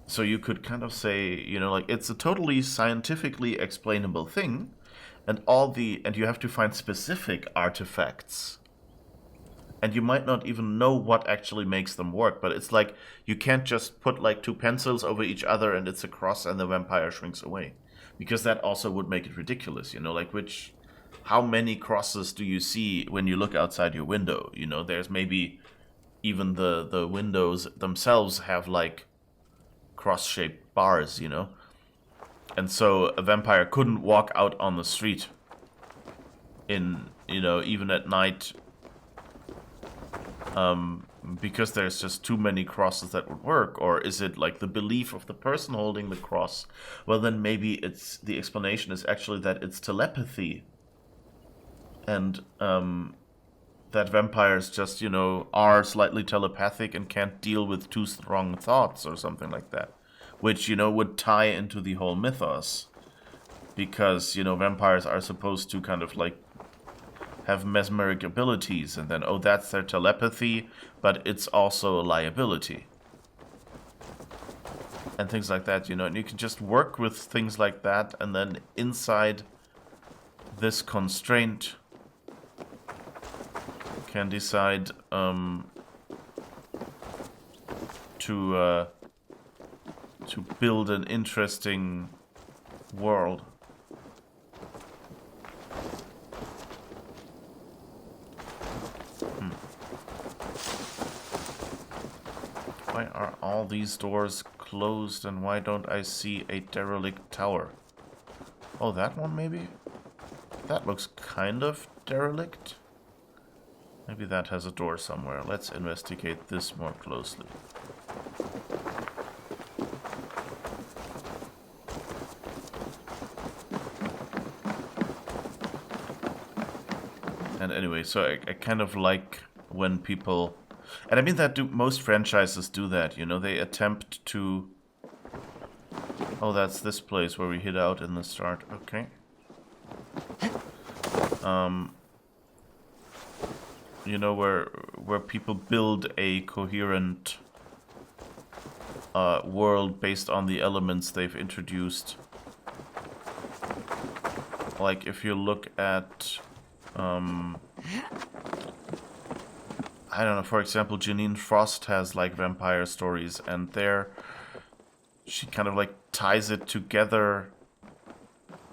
so you could kind of say, you know, like it's a totally scientifically explainable thing, and you have to find specific artifacts, and you might not even know what actually makes them work. But it's like you can't just put like two pencils over each other and it's a cross and the vampire shrinks away, because that also would make it ridiculous. You know, like how many crosses do you see when you look outside your window? You know, there's maybe even the windows themselves have like cross-shaped bars, you know? And so a vampire couldn't walk out on the street in, you know, even at night, because there's just too many crosses that would work. Or is it like the belief of the person holding the cross? Well, then maybe the explanation is actually that it's telepathy. And that vampires just, you know, are slightly telepathic and can't deal with too strong thoughts or something like that. Which, you know, would tie into the whole mythos. Because, you know, vampires are supposed to kind of like have mesmeric abilities. And then, oh, that's their telepathy, but it's also a liability. And things like that, you know. And you can just work with things like that. And then inside this constraint, can decide to build an interesting world. Why are all these doors closed and why don't I see a derelict tower? Oh, that one maybe? That looks kind of derelict. Maybe that has a door somewhere. Let's investigate this more closely. And anyway, so I kind of like when people... And I mean that most franchises do that, you know? They attempt to... Oh, that's this place where we hid out in the start. Okay. You know, where people build a coherent world based on the elements they've introduced. Like if you look at I don't know, for example, Janine Frost has like vampire stories, and there she kind of like ties it together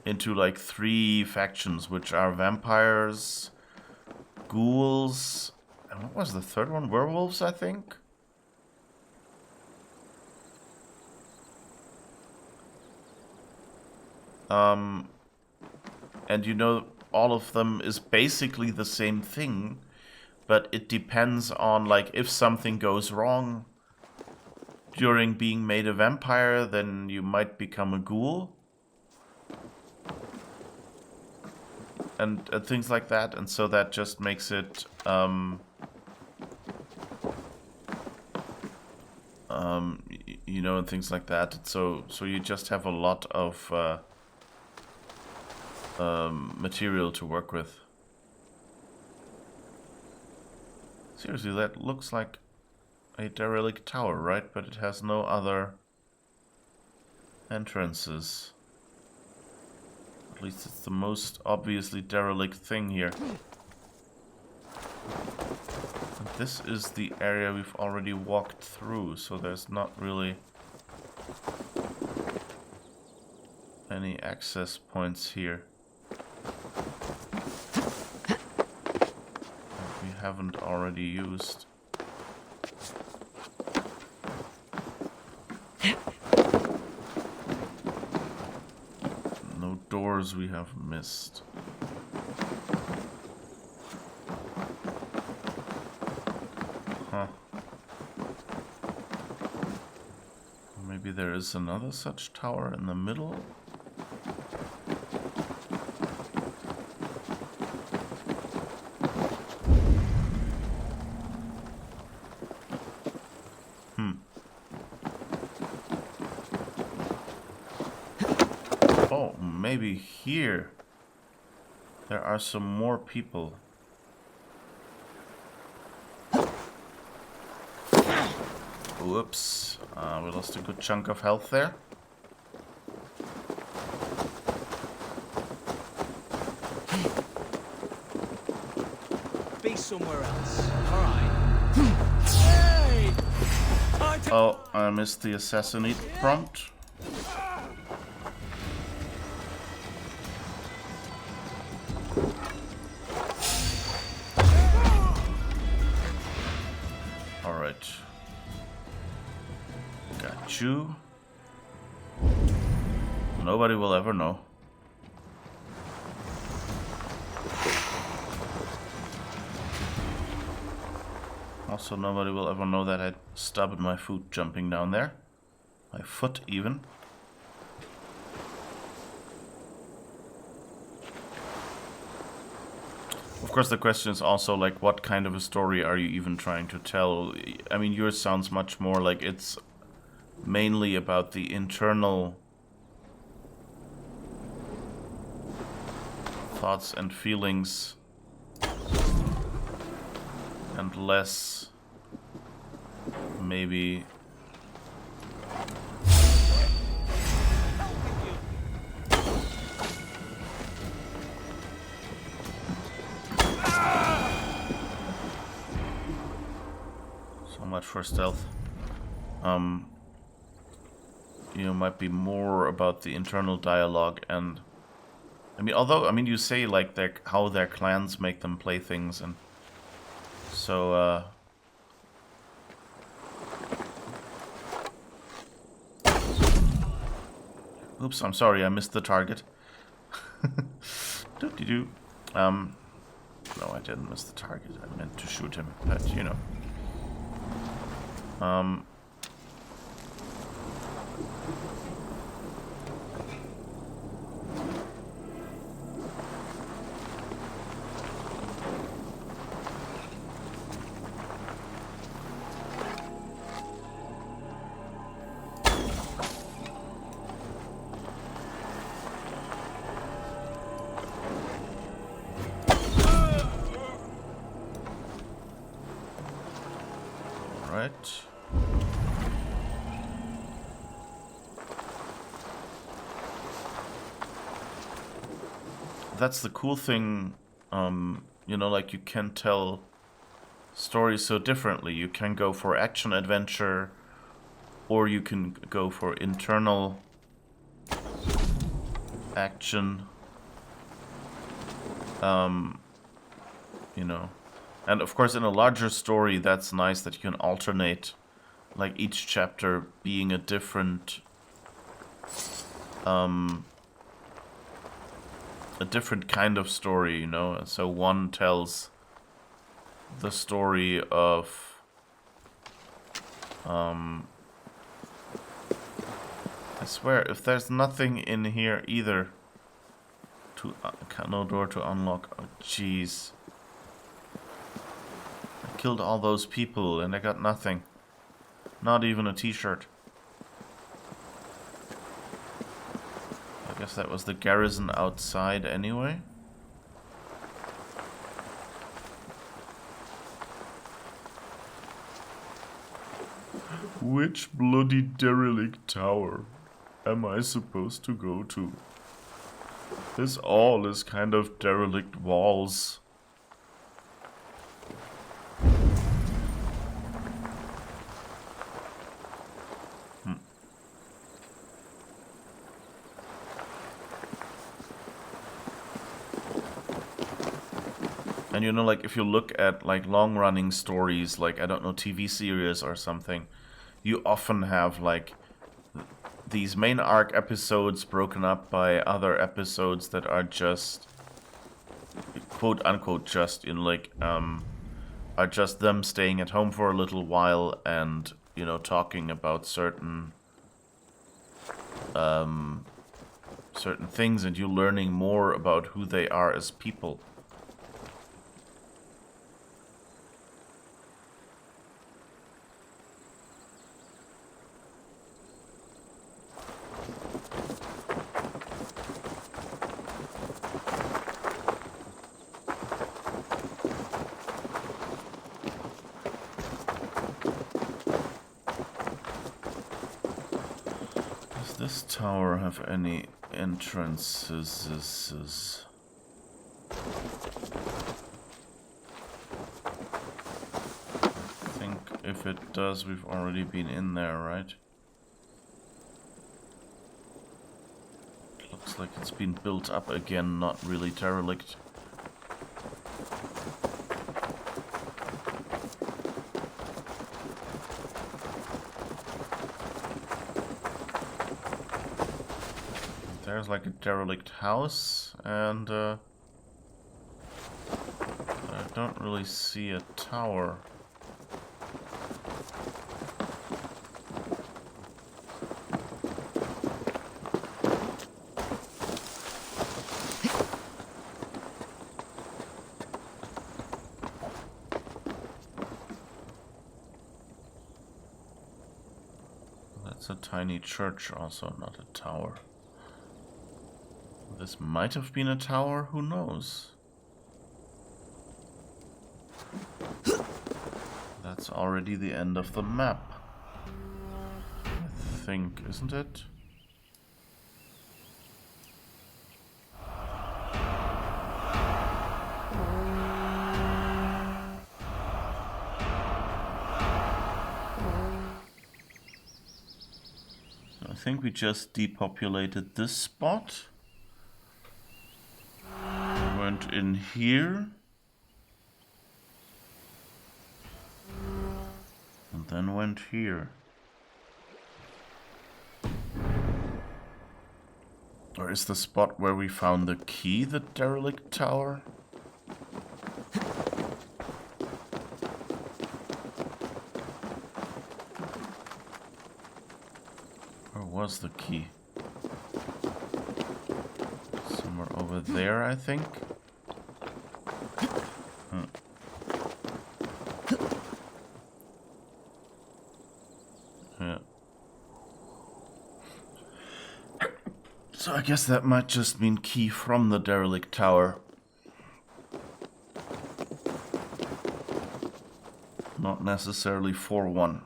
into like 3 factions, which are vampires, ghouls, and what was the third one? Werewolves, I think? And you know, all of them is basically the same thing, but it depends on, like, if something goes wrong during being made a vampire, then you might become a ghoul. And things like that, and so that just makes it, you know, and things like that. So you just have a lot of material to work with. Seriously, that looks like a derelict tower, right? But it has no other entrances. At least it's the most obviously derelict thing here. And this is the area we've already walked through, so there's not really any access points here that we haven't already used. No doors we have missed. Huh. Maybe there is another such tower in the middle? Oh, maybe here there are some more people. Whoops. We lost a good chunk of health there. Be somewhere else. Alright. Hey! Oh, I missed the assassinate prompt. Alright. Got you. Nobody will ever know. Also, nobody will ever know that I stubbed my foot jumping down there. My foot, even. Of course, the question is also, like, what kind of a story are you even trying to tell? I mean, yours sounds much more like it's mainly about the internal thoughts and feelings, and less maybe so much for stealth. You know, might be more about the internal dialogue. And I mean, although, I mean, you say like how their clans make them play things, and so oops, I'm sorry, I missed the target. Doo-dee-doo. No, I didn't miss the target. I meant to shoot him, but you know. Right. That's the cool thing, you know, like you can tell stories so differently. You can go for action adventure, or you can go for internal action. You know. And of course, in a larger story, that's nice that you can alternate, like each chapter being a different kind of story, you know. So one tells the story of I swear, if there's nothing in here either to no door to unlock. Oh jeez. Killed all those people and I got nothing. Not even a t-shirt. I guess that was the garrison outside anyway. Which bloody derelict tower am I supposed to go to? This all is kind of derelict walls. And you know, like, if you look at, like, long-running stories, like, I don't know, TV series or something, you often have, like, these main arc episodes broken up by other episodes that are just, quote-unquote, just, in, like, are just them staying at home for a little while and, you know, talking about certain things, and you learning more about who they are as people. Does this tower have any entrances? I think if it does, we've already been in there, right? Looks like it's been built up again, not really derelict. There's like a derelict house, and I don't really see a tower. That's a tiny church also, not a tower. This might have been a tower, who knows? That's already the end of the map, I think, isn't it? I think we just depopulated this spot. Went in here. And then went here. Or is the spot where we found the key the derelict tower? Where was the key? Somewhere over there, I think. Yeah. So I guess that might just mean key from the derelict tower. Not necessarily for one.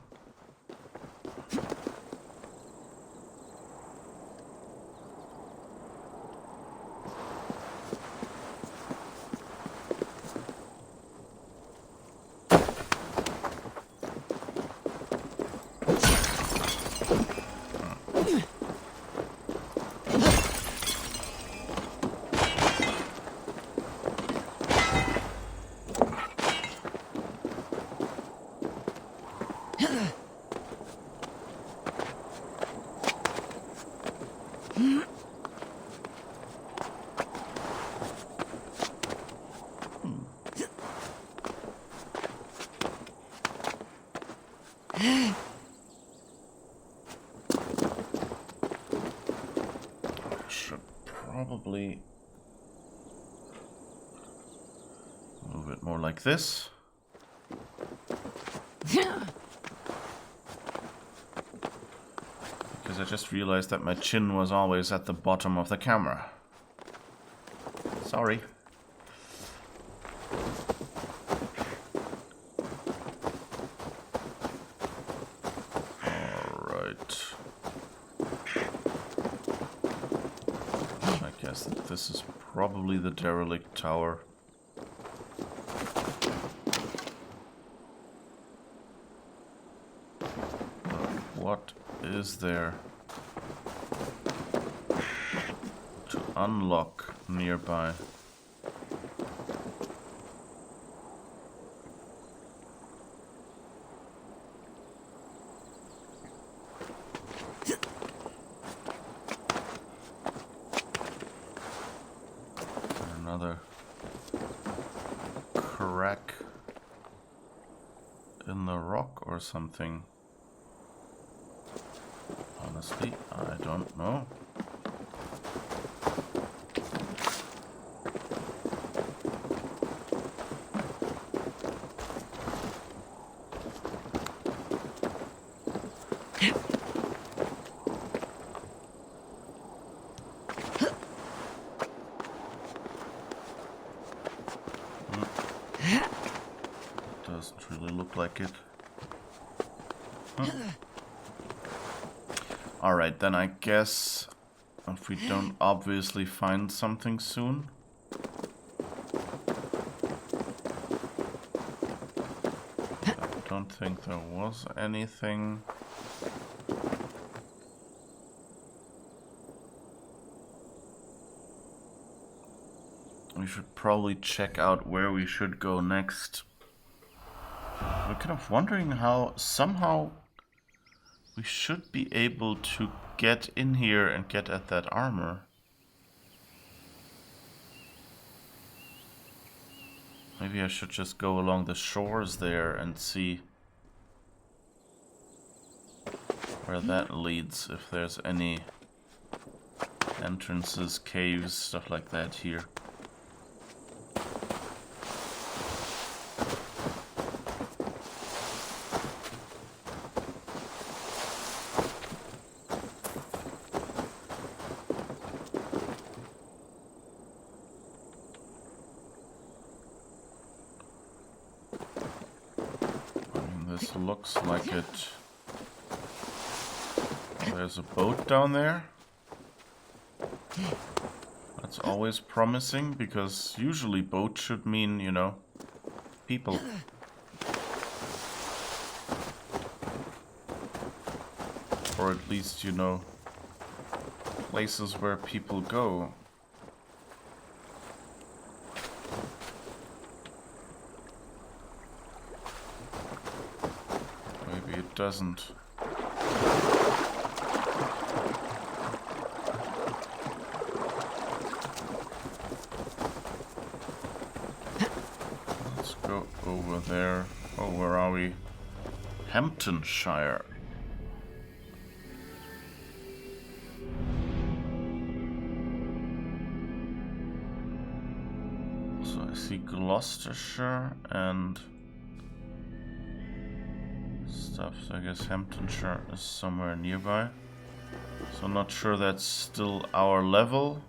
Should probably move it more like this. Because I just realized that my chin was always at the bottom of the camera. Sorry. Alright. I guess that this is probably the derelict tower. What is there to unlock nearby? Another crack in the rock or something. Honestly, I don't know. Doesn't really look like it. Alright, then I guess if we don't obviously find something soon. I don't think there was anything. We should probably check out where we should go next. We're kind of wondering how somehow we should be able to get in here and get at that armor. Maybe I should just go along the shores there and see where that leads, if there's any entrances, caves, stuff like that here. This looks like it. There's a boat down there. That's always promising, because usually boat should mean, you know, people. Or at least, you know, places where people go. Maybe it doesn't. Let's go over there. Oh, where are we? Hamptonshire. So I see Gloucestershire and stuff. So I guess Hamptonshire is somewhere nearby. So I'm not sure that's still our level.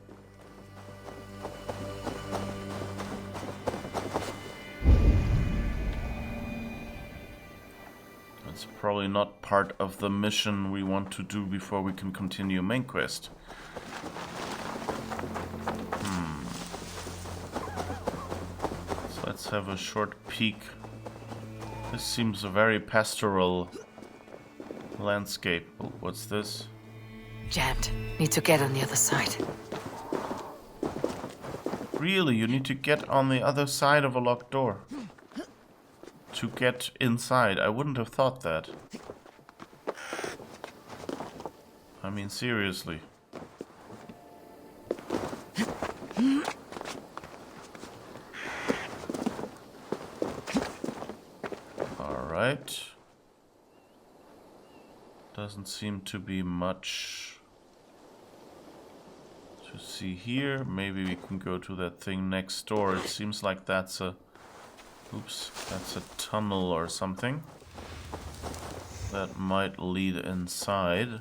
That's probably not part of the mission we want to do before we can continue main quest. So let's have a short peek. This seems a very pastoral landscape. Oh, what's this? Jammed. Need to get on the other side. Really? You need to get on the other side of a locked door to get inside? I wouldn't have thought that. I mean, seriously. Alright. Doesn't seem to be much to see here. Maybe we can go to that thing next door. It seems like that's a... Oops, that's a tunnel or something. That might lead inside.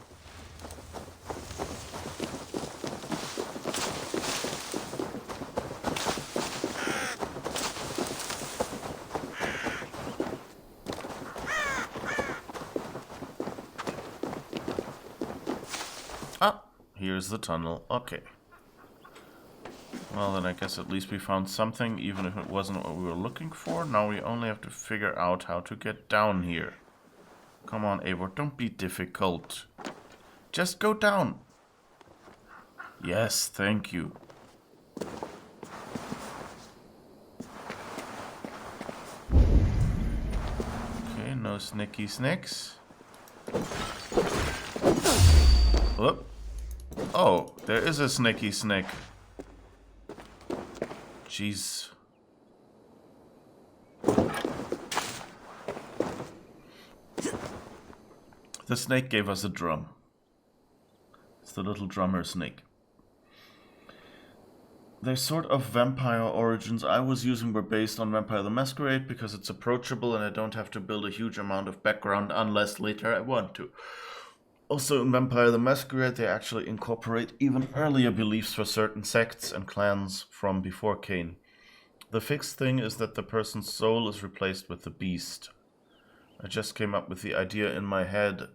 Ah, here's the tunnel. Okay. Well, then I guess at least we found something, even if it wasn't what we were looking for. Now we only have to figure out how to get down here. Come on, Eivor, don't be difficult. Just go down. Yes, thank you. Okay, no snicky snicks. Whoop. Oh, there is a snicky snick. Jeez. The snake gave us a drum. It's the little drummer snake. The sort of vampire origins I was using were based on Vampire the Masquerade because it's approachable and I don't have to build a huge amount of background unless later I want to. Also in Vampire the Masquerade they actually incorporate even earlier beliefs for certain sects and clans from before Cain. The fixed thing is that the person's soul is replaced with the beast. I just came up with the idea in my head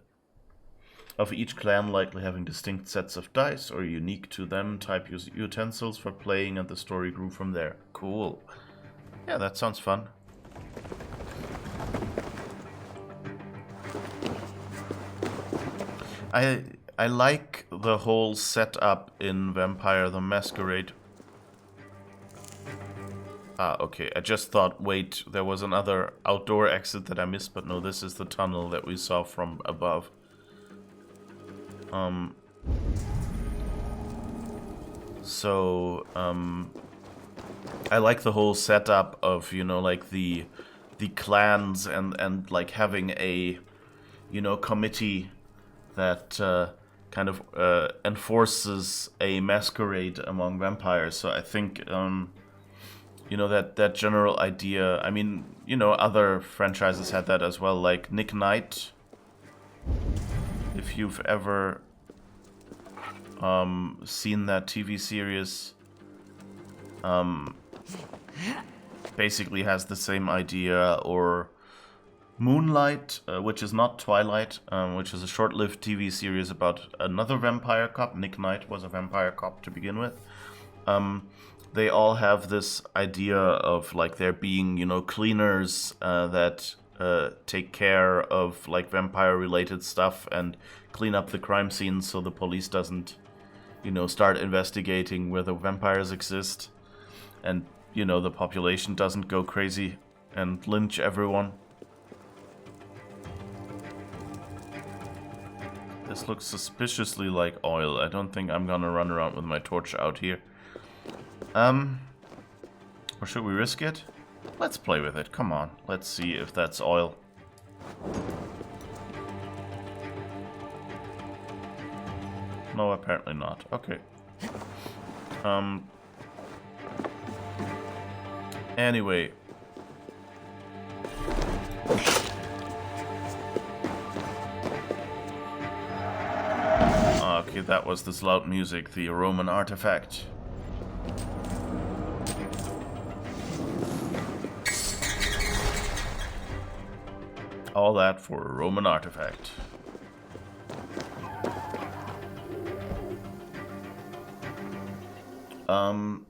of each clan likely having distinct sets of dice or unique to them type utensils for playing, and the story grew from there. Cool. Yeah, that sounds fun. I like the whole setup in Vampire the Masquerade. Ah, okay. I just thought, wait, there was another outdoor exit that I missed, but no, this is the tunnel that we saw from above. I like the whole setup of, you know, like the clans and like having a, you know, committee that kind of enforces a masquerade among vampires. So I think, you know, that general idea. I mean, you know, other franchises had that as well, like Nick Knight. If you've ever seen that TV series, basically has the same idea. Or Moonlight, which is not Twilight, which is a short-lived TV series about another vampire cop. Nick Knight was a vampire cop to begin with. They all have this idea of like there being, you know, cleaners that take care of like vampire-related stuff and clean up the crime scenes so the police doesn't, you know, start investigating where the vampires exist, and, you know, the population doesn't go crazy and lynch everyone. This looks suspiciously like oil. I don't think I'm gonna run around with my torch out here. Or should we risk it? Let's play with it. Come on. Let's see if that's oil. No, apparently not. Okay. Anyway. Okay, that was this loud music, the Roman artifact. All that for a Roman artifact. And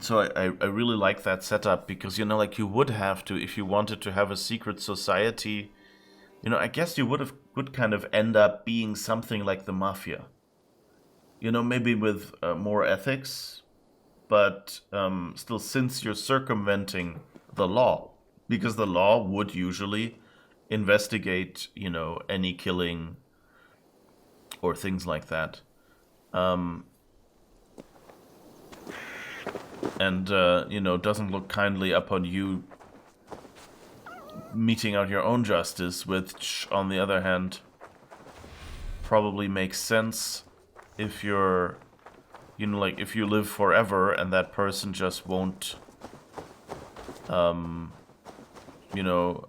so I really like that setup, because, you know, like you would have to, if you wanted to have a secret society, you know, I guess you would kind of end up being something like the mafia. You know, maybe with more ethics, but still, since you're circumventing the law, because the law would usually investigate, you know, any killing or things like that. And, you know, doesn't look kindly upon you meting out your own justice, which, on the other hand, probably makes sense if you're, you know, like, if you live forever and that person just won't, you know,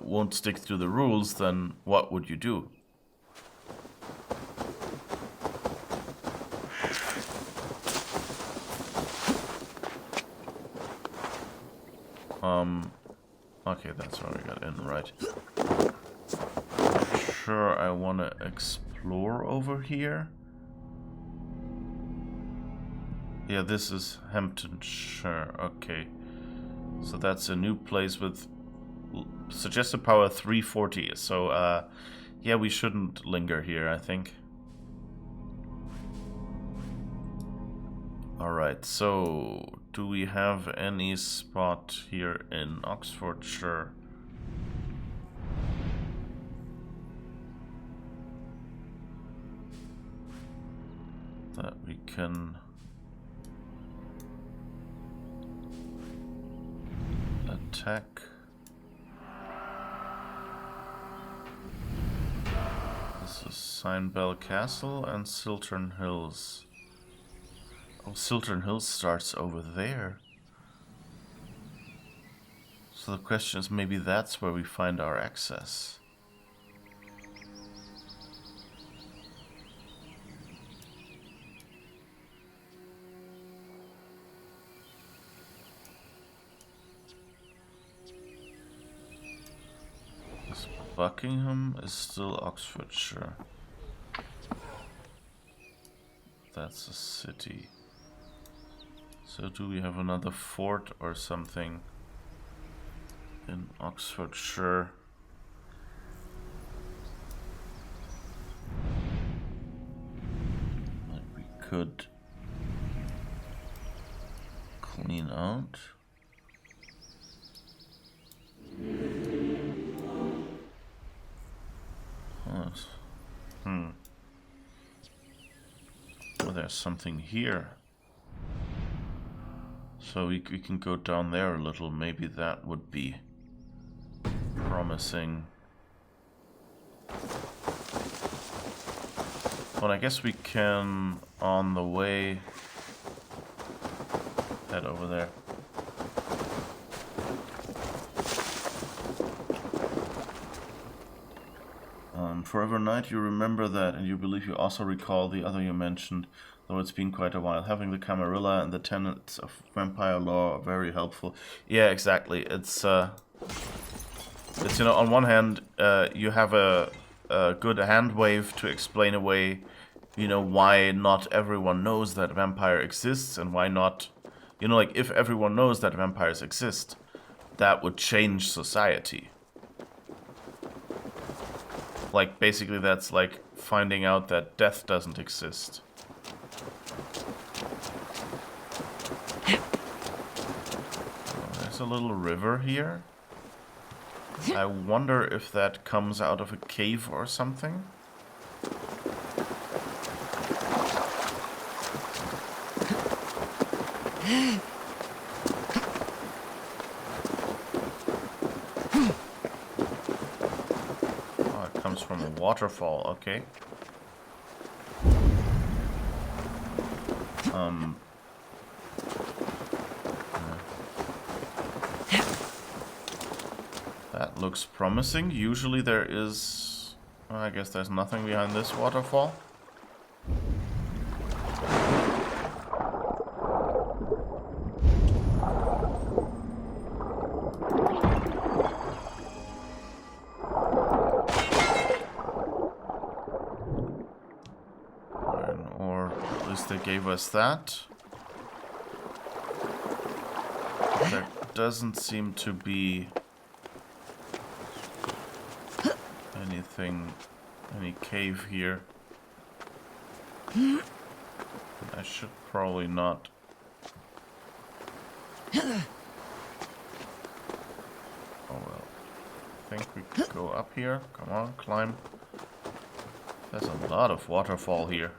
won't stick to the rules, then what would you do? Okay, that's where we got in, right. Sure, I want to explore over here. Yeah, this is Hamptonshire, okay. So that's a new place with suggested power 340, so, yeah, we shouldn't linger here, I think. Alright, so do we have any spot here in Oxfordshire? That we can attack? This is Sinebell Castle and Siltern Hills. Oh, Siltern Hills starts over there. So the question is, maybe that's where we find our access. This Buckingham is still Oxfordshire. That's a city. So do we have another fort or something in Oxfordshire? That we could clean out. Oh, there's something here. So we can go down there a little. Maybe that would be promising. Well, I guess we can, on the way, head over there. Forever Night, you remember that, and you believe you also recall the other you mentioned, though it's been quite a while. Having the Camarilla and the tenets of vampire law are very helpful. Yeah, exactly. It's you know, on one hand, you have a good hand wave to explain away, you know, why not everyone knows that vampire exists, and why not, you know, like, if everyone knows that vampires exist, that would change society. Like, basically that's like finding out that death doesn't exist. Oh, there's a little river here. I wonder if that comes out of a cave or something. From a waterfall, okay. That looks promising. Usually there is... well, I guess there's nothing behind this waterfall. They gave us that. There doesn't seem to be anything, any cave here. I should probably not. Oh well. I think we could go up here. Come on, climb. There's a lot of waterfall here.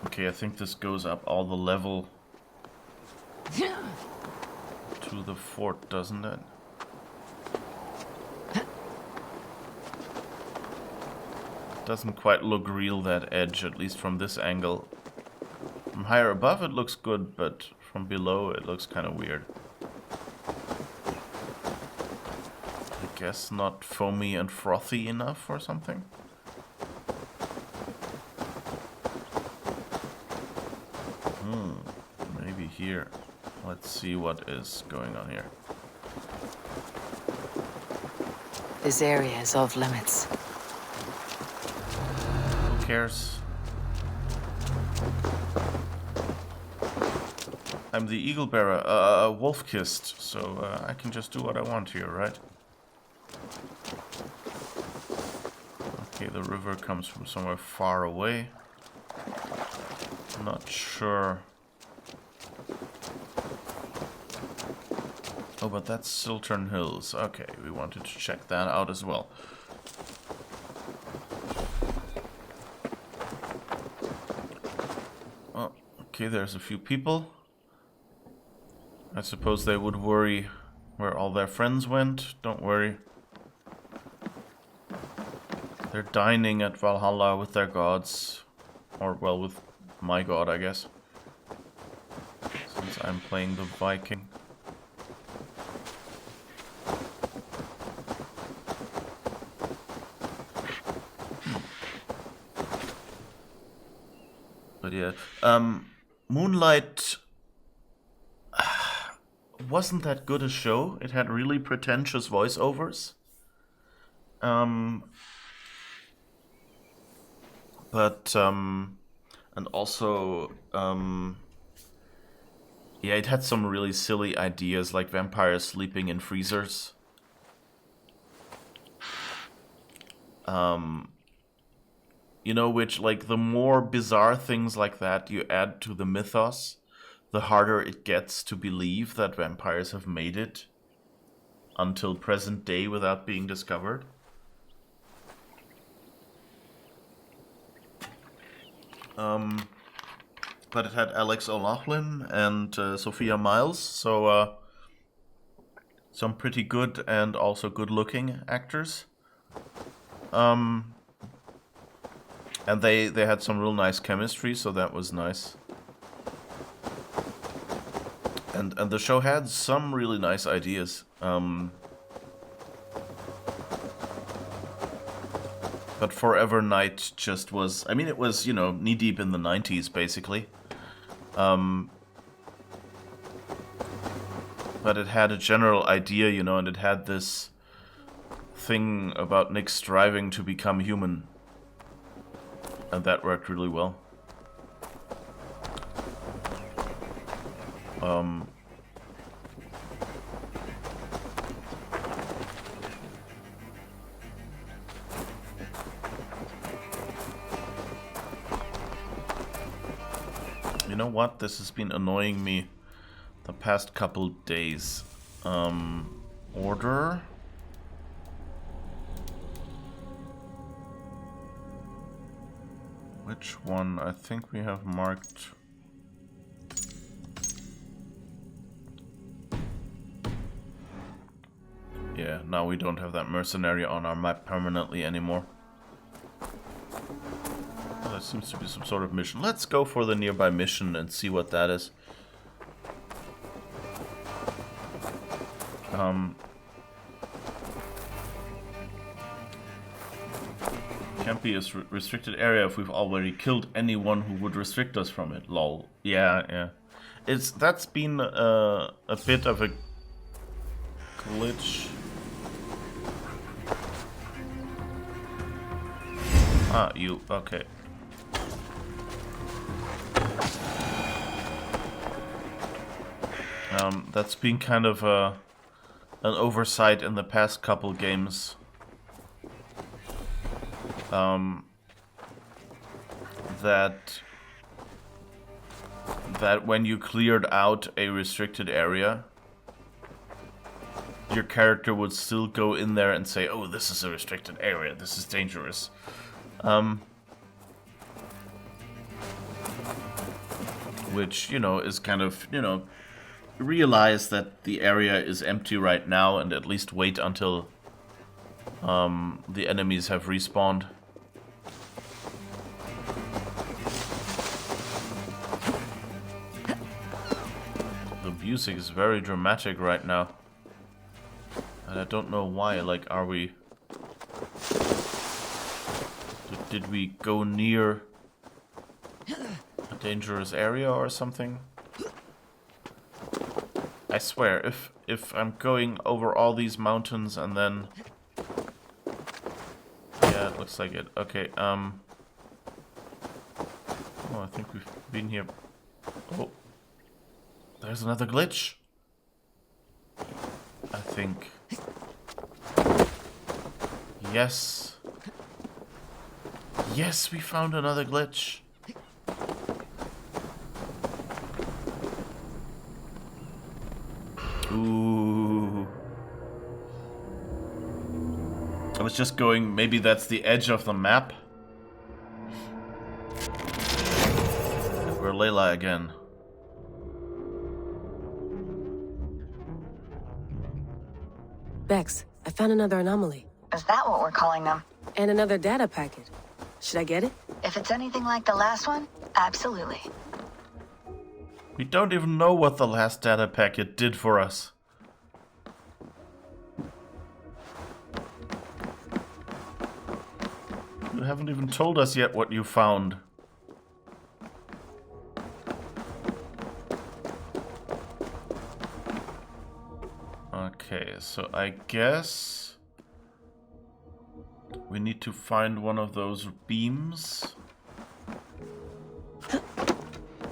Okay, I think this goes up all the level to the fort, doesn't it? Doesn't quite look real, that edge, at least from this angle. From higher above it looks good, but from below it looks kind of weird. I guess not foamy and frothy enough or something. Maybe here. Let's see what is going on here. This area is off limits. Who cares? I'm the Eagle Bearer, wolf-kissed, so I can just do what I want here, right? Okay, the river comes from somewhere far away. I'm not sure. Oh, but that's Siltern Hills. Okay, we wanted to check that out as well. Oh, okay, there's a few people. I suppose they would worry where all their friends went. Don't worry. They're dining at Valhalla with their gods. Or, well, with my god, I guess. Since I'm playing the Viking. But yeah, Moonlight, wasn't that good a show. It had really pretentious voiceovers. And also, yeah, it had some really silly ideas, like vampires sleeping in freezers. You know, which, like, the more bizarre things like that you add to the mythos, the harder it gets to believe that vampires have made it until present day without being discovered. But it had Alex O'Loughlin and Sophia Myles, so some pretty good and also good-looking actors. And they had some real nice chemistry, so that was nice. And the show had some really nice ideas. But Forever Night just was... I mean, it was, you know, knee-deep in the 90s, basically. But it had a general idea, you know, and it had this thing about Nick striving to become human. And that worked really well. You know what? This has been annoying me the past couple days. Order. Which one? I think we have marked. Yeah, now we don't have that mercenary on our map permanently anymore. Well, that seems to be some sort of mission. Let's go for the nearby mission and see what that is. Can't be a restricted area if we've already killed anyone who would restrict us from it. Lol. Yeah. That's been a bit of a glitch. Ah, you. Okay. That's been kind of an oversight in the past couple games. That when you cleared out a restricted area, your character would still go in there and say, "Oh, this is a restricted area. This is dangerous." Which, you know, is kind of, you know, realize that the area is empty right now and at least wait until the enemies have respawned. The music is very dramatic right now. And I don't know why. Like, are we... Did we go near a dangerous area or something? I swear, if I'm going over all these mountains and then... Yeah, it looks like it. Okay, oh, I think we've been here. Oh. There's another glitch. I think. Yes. Yes, we found another glitch. Ooh. I was just going, maybe that's the edge of the map. We're Layla again. Bex, I found another anomaly. Is that what we're calling them? And another data packet. Should I get it? If it's anything like the last one, absolutely. We don't even know what the last data packet did for us. You haven't even told us yet what you found. so I guess we need to find one of those beams.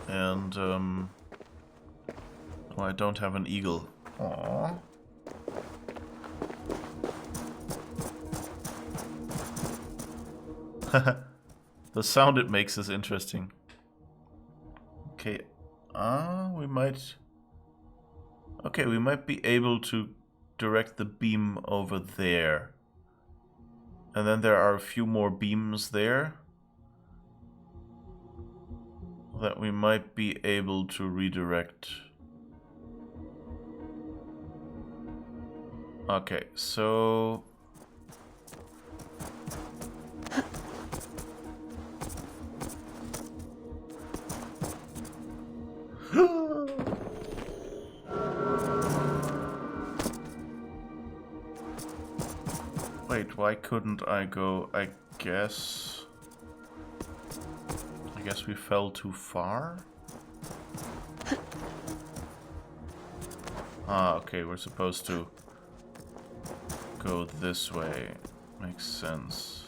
And, oh, I don't have an eagle. Aww. The sound it makes is interesting. Okay, we might... Okay, we might be able to direct the beam over there. And then there are a few more beams there that we might be able to redirect. Okay, so... Wait, why couldn't I go? I guess we fell too far? Ah, okay, we're supposed to go this way. Makes sense.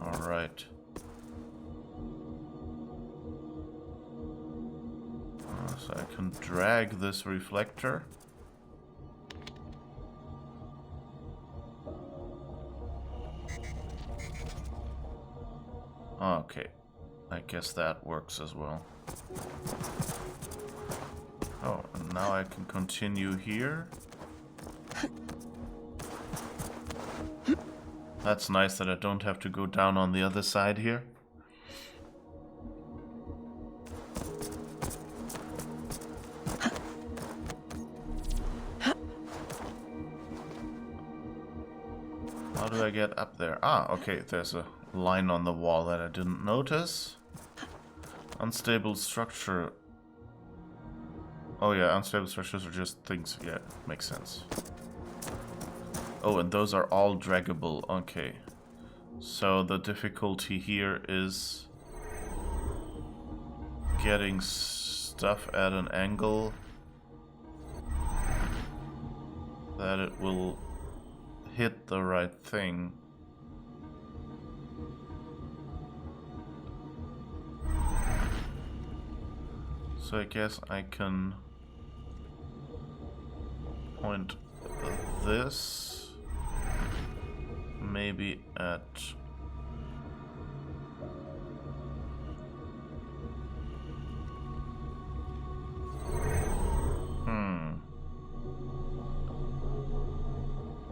Alright. So I can drag this reflector. Okay, I guess that works as well. Oh, and now I can continue here. That's nice that I don't have to go down on the other side here. How do I get up there? Ah, okay, there's a line on the wall that I didn't notice. Unstable structure. Oh yeah, unstable structures are just things. Yeah, makes sense. Oh, and those are all draggable. Okay. So the difficulty here is getting stuff at an angle that it will hit the right thing. So I guess I can point this maybe at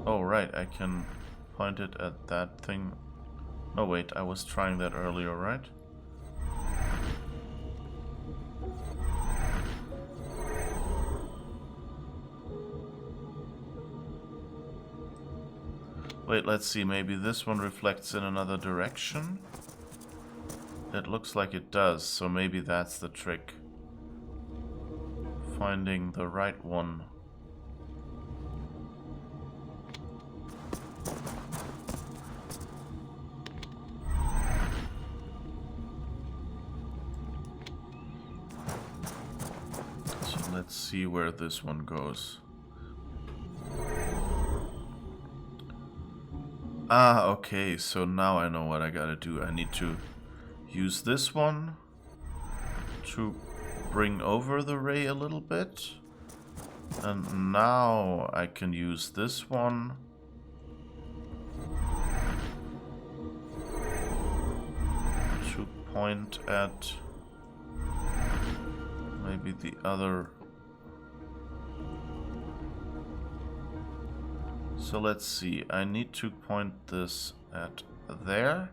oh right, I can point it at that thing. Oh wait, I was trying that earlier, right? Wait, let's see, maybe this one reflects in another direction? It looks like it does, so maybe that's the trick. Finding the right one. So let's see where this one goes. Ah, okay, so now I know what I gotta do. I need to use this one to bring over the ray a little bit. And now I can use this one to point at maybe the other. So let's see, I need to point this at there.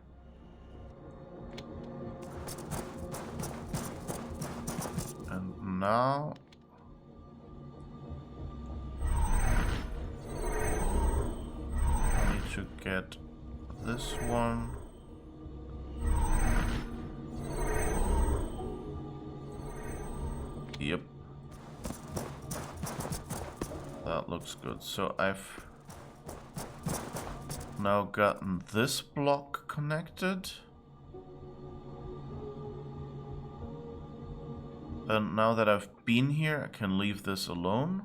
And now I need to get this one. Yep. That looks good. So I've now gotten this block connected. And now that I've been here, I can leave this alone.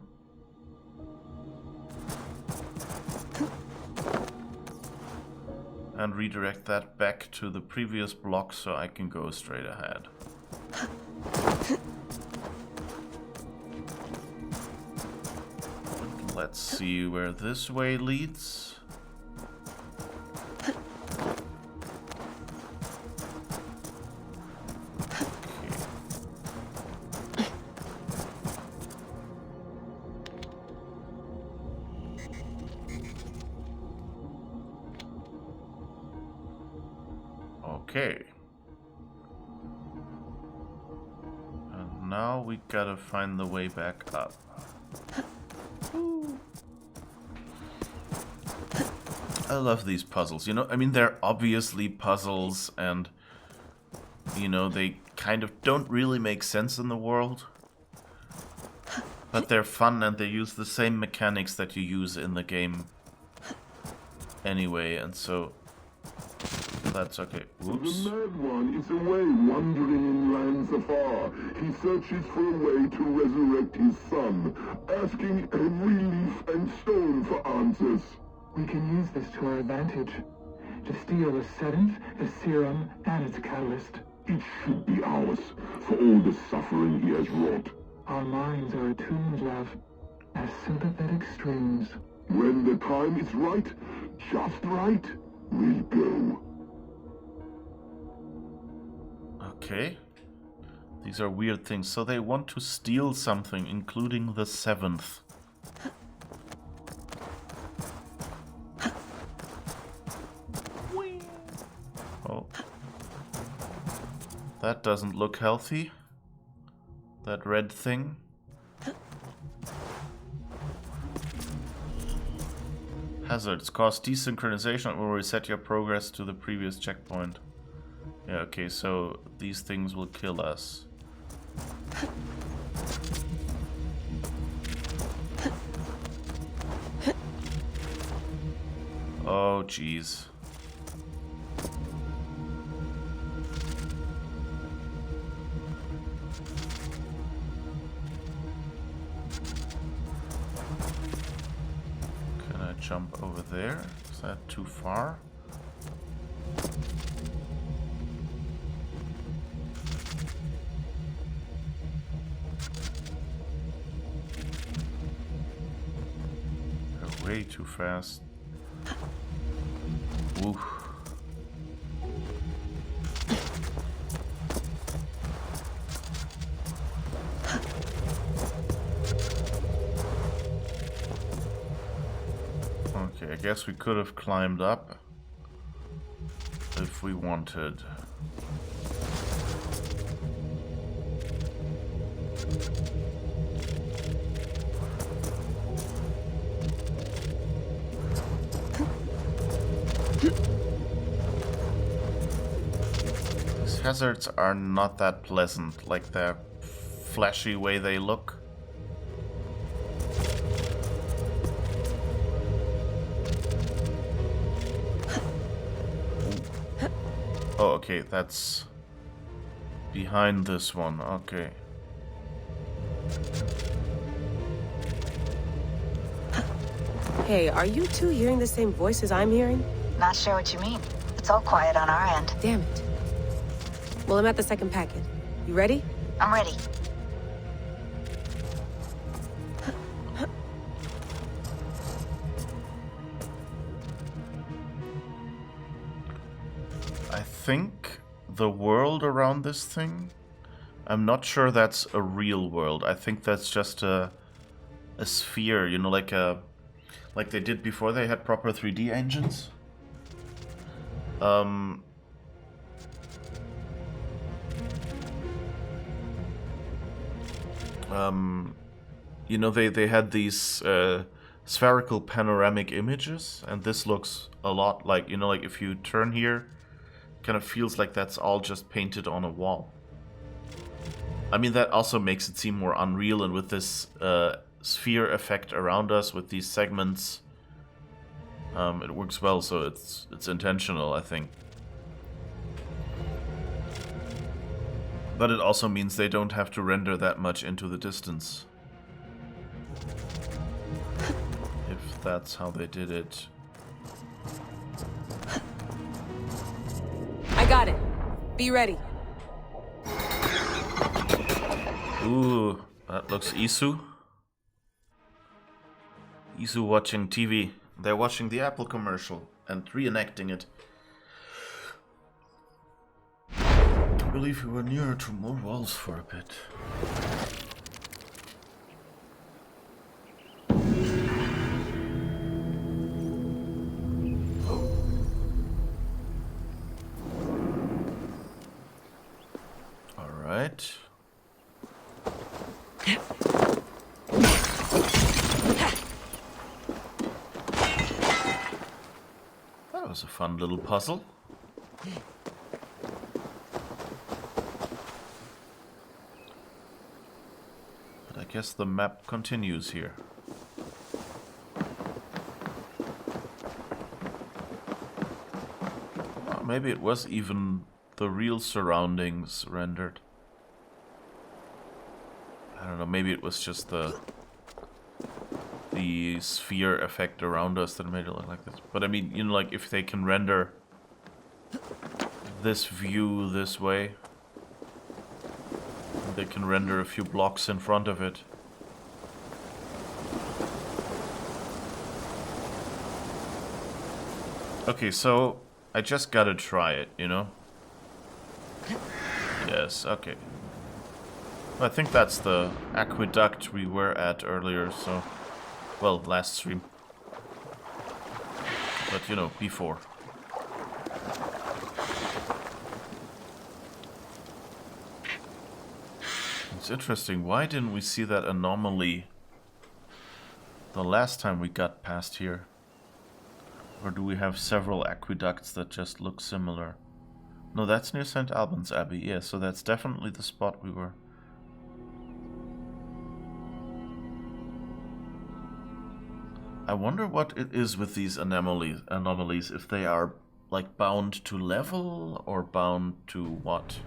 And redirect that back to the previous block so I can go straight ahead. Let's see where this way leads. Okay. And now we gotta find the way back up. I love these puzzles, you know, I mean, they're obviously puzzles and, you know, they kind of don't really make sense in the world. But they're fun and they use the same mechanics that you use in the game anyway, and so that's okay. Whoops. The mad one is away wandering in lands afar. He searches for a way to resurrect his son, asking every leaf and stone for answers. We can use this to our advantage. To steal the seventh, the serum, and its catalyst. It should be ours, for all the suffering he has wrought. Our minds are attuned, love, as sympathetic strings. When the time is right, just right, we'll go. Okay. These are weird things. So they want to steal something, including the seventh. Oh. That doesn't look healthy. That red thing. Hazards cause desynchronization and will reset your progress to the previous checkpoint. Yeah, okay, so these things will kill us. Oh, jeez. Can I jump over there? Is that too far? Way too fast. Oof. Okay, I guess we could have climbed up if we wanted. These hazards are not that pleasant, like the flashy way they look. Oh, okay, that's behind this one, okay. Hey, are you two hearing the same voices I'm hearing? Not sure what you mean. It's all quiet on our end. Damn it. Well, I'm at the second packet. You ready? I'm ready. I think the world around this thing, I'm not sure that's a real world. I think that's just a sphere, you know, like they did before they had proper 3D engines. You know, they had these spherical panoramic images, and this looks a lot like, you know, like if you turn here, kind of feels like that's all just painted on a wall. I mean, that also makes it seem more unreal, and with this sphere effect around us, with these segments, it works well, so it's intentional, I think. But it also means they don't have to render that much into the distance. If that's how they did it. I got it. Be ready. Ooh, that looks Isu. Isu watching TV. They're watching the Apple commercial and reenacting it. I believe we were nearer to more walls for a bit. Alright. That was a fun little puzzle. But I guess the map continues here. Well, maybe it was even the real surroundings rendered. I don't know, maybe it was just the sphere effect around us that made it look like this. But I mean, you know, like if they can render this view this way, they can render a few blocks in front of it. Okay, so I just gotta try it, you know? Yes, okay. I think that's the aqueduct we were at earlier, so... Well, last stream. But, you know, before. It's interesting, why didn't we see that anomaly the last time we got past here? Or do we have several aqueducts that just look similar? No, that's near St. Albans Abbey, yeah, so that's definitely the spot we were. I wonder what it is with these anomalies, if they are like bound to level or bound to what?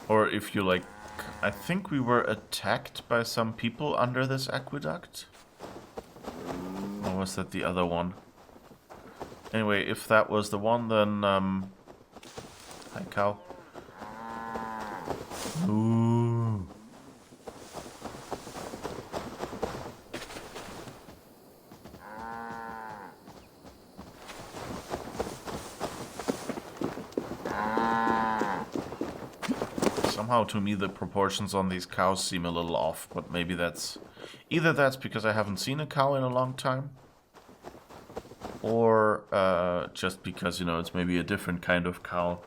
Or if you like, I think we were attacked by some people under this aqueduct? Or was that the other one? Anyway, if that was the one, then, hi cow. Ooh. Somehow to me the proportions on these cows seem a little off, but maybe that's... Either that's because I haven't seen a cow in a long time, or just because, you know, it's maybe a different kind of cow.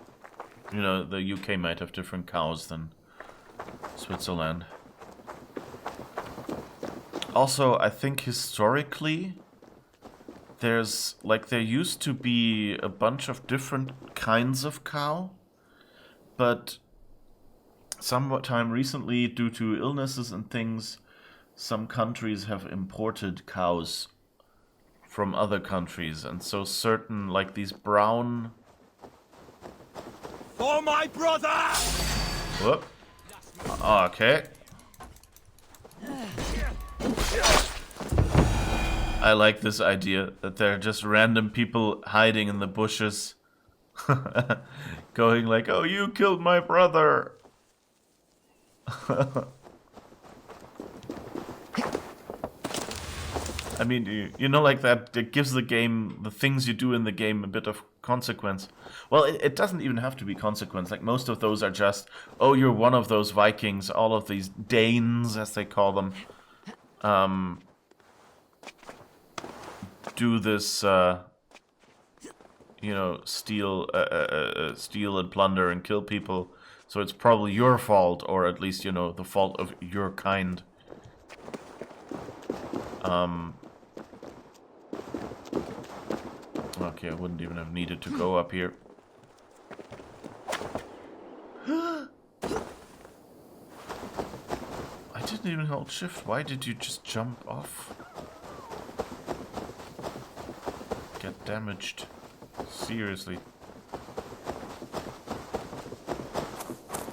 You know, the UK might have different cows than Switzerland. Also, I think historically, there used to be a bunch of different kinds of cow, but sometime recently, due to illnesses and things, some countries have imported cows from other countries, and so certain, like these brown... For my brother! Whoop. Okay. I like this idea that there are just random people hiding in the bushes, going like, "Oh, you killed my brother." I mean, you know, like that, it gives the game, the things you do in the game, a bit of consequence. Well, it doesn't even have to be consequence. Like, most of those are just, oh, you're one of those Vikings, all of these Danes, as they call them, do this, you know, steal and plunder and kill people. So it's probably your fault, or at least, you know, the fault of your kind. Okay, I wouldn't even have needed to go up here. I didn't even hold shift. Why did you just jump off? damaged. Seriously.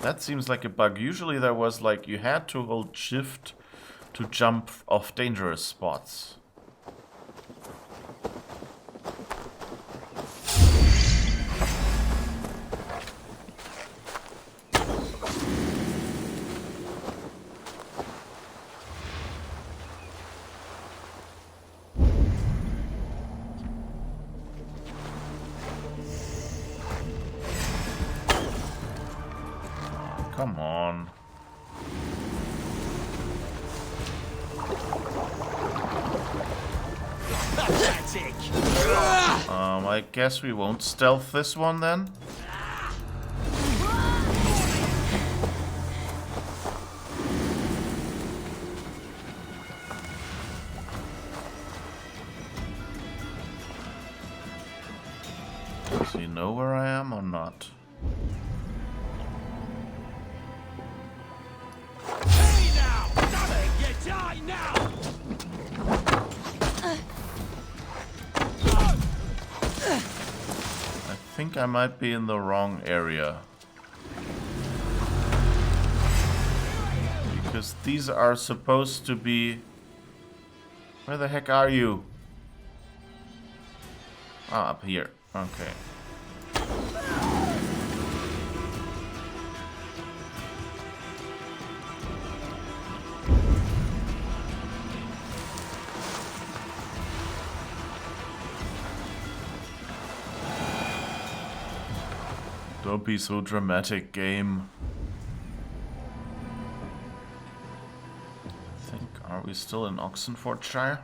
That seems like a bug. Usually there was like you had to hold shift to jump off dangerous spots. Come on. Pathetic. I guess we won't stealth this one then. Does he know where I am or not? Hey now! Damn it! You die now! I think I might be in the wrong area. Because these are supposed to be... Where the heck are you? Ah, up here. Okay. Don't be so dramatic, game. I think, are we still in Oxenfordshire?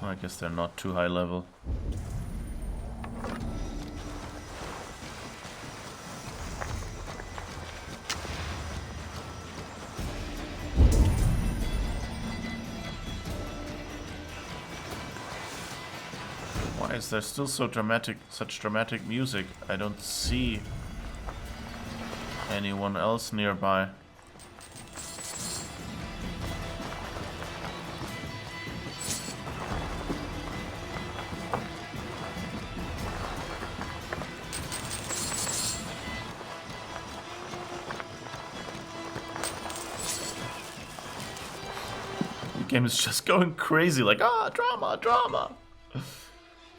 I guess they're not too high level. Why is there still so dramatic, such dramatic music? I don't see anyone else nearby. The game is just going crazy, like, ah, drama, drama.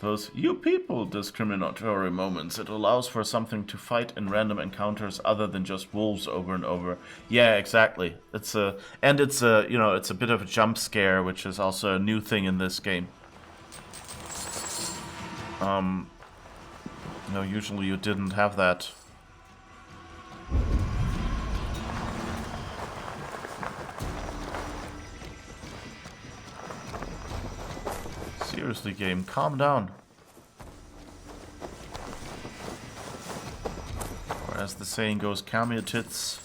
Those "you people" discriminatory moments. It allows for something to fight in random encounters other than just wolves over and over. Yeah, exactly. It's a you know, it's a bit of a jump scare, which is also a new thing in this game. You know, usually you didn't have that. Seriously, game, calm down. Or as the saying goes, calm your tits.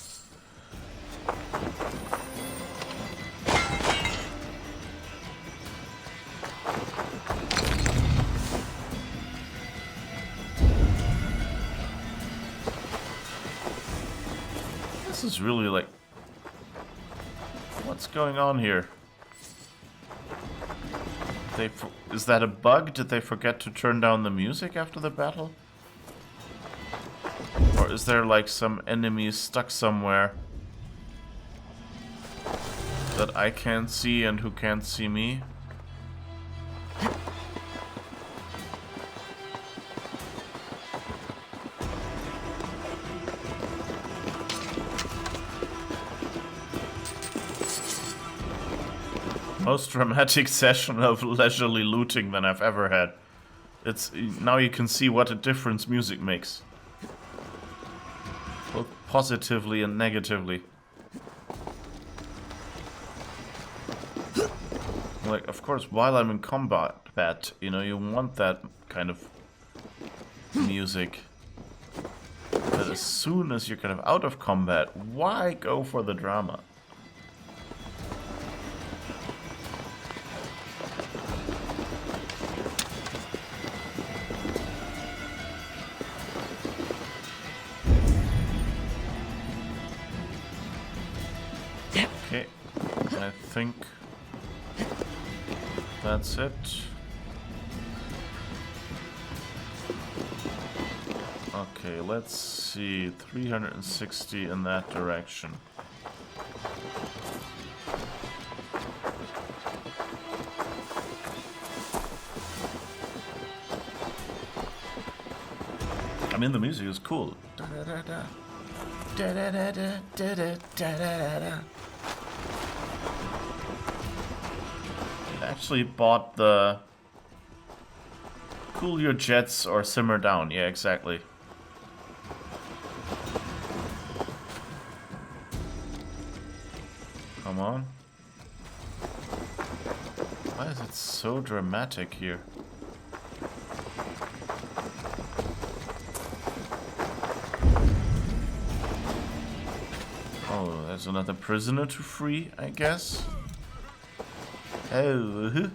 This is really like... What's going on here? Is that a bug? Did they forget to turn down the music after the battle? Or is there like some enemy stuck somewhere that I can't see and who can't see me? Most dramatic session of leisurely looting than I've ever had. It's now you can see what a difference music makes. Both positively and negatively. Like, of course, while I'm in combat, you know, you want that kind of music. But as soon as you're kind of out of combat, why go for the drama? I think that's it. Okay, let's see. 360 in that direction. I mean, the music is cool. I actually bought the cool your jets or simmer down. Yeah, exactly. Come on. Why is it so dramatic here? Oh, there's another prisoner to free, I guess. Oh.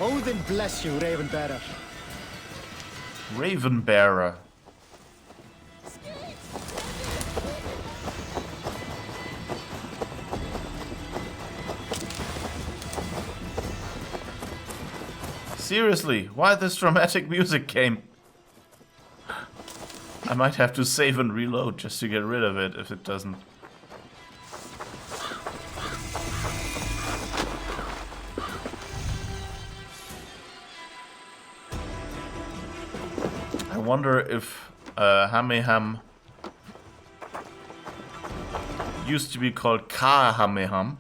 Odin bless you, Ravenbearer. Ravenbearer. Seriously, why this dramatic music came? I might have to save and reload just to get rid of it if it doesn't. I wonder if Hameham used to be called Kahameham.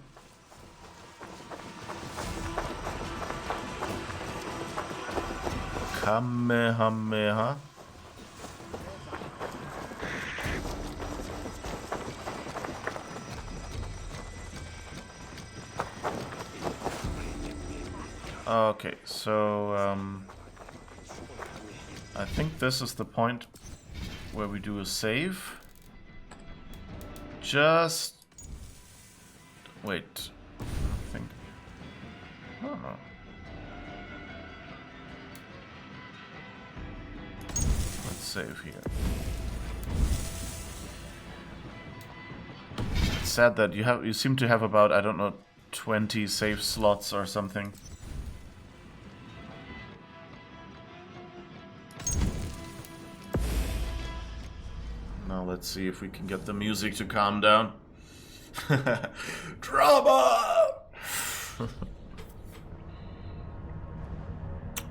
Kamehameha. Okay, so I think this is the point where we do a save. Just wait. I think. I don't know. Let's save here. It's sad that you seem to have about, I don't know, 20 save slots or something. Now let's see if we can get the music to calm down. Drama!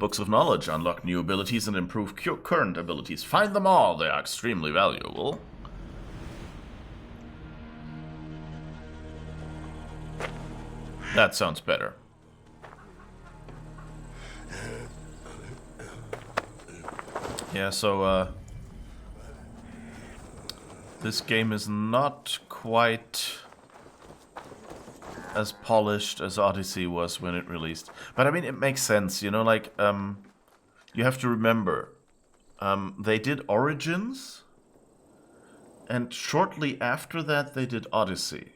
Books of knowledge unlock new abilities and improve current abilities. Find them all, they are extremely valuable. That sounds better. Yeah, so this game is not quite as polished as Odyssey was when it released. But I mean, it makes sense, you know, like, you have to remember, they did Origins, and shortly after that they did Odyssey.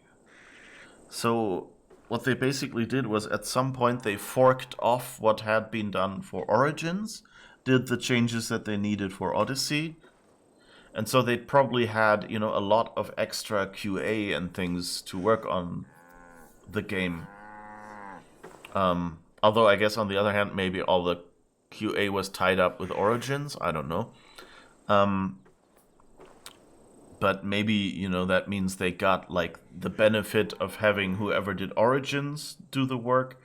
So what they basically did was, at some point they forked off what had been done for Origins, did the changes that they needed for Odyssey, and so they probably had, you know, a lot of extra QA and things to work on the game. Although I guess on the other hand, maybe all the QA was tied up with Origins, I don't know. But maybe, you know, that means they got like the benefit of having whoever did Origins do the work,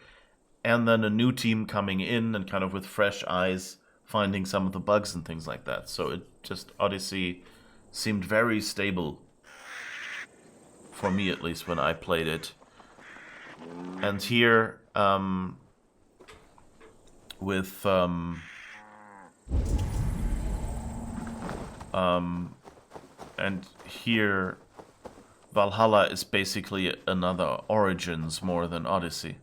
and then a new team coming in and kind of with fresh eyes finding some of the bugs and things like that. So it just, Odyssey seemed very stable, for me at least, when I played it. And here, with and here, Valhalla is basically another Origins more than Odyssey.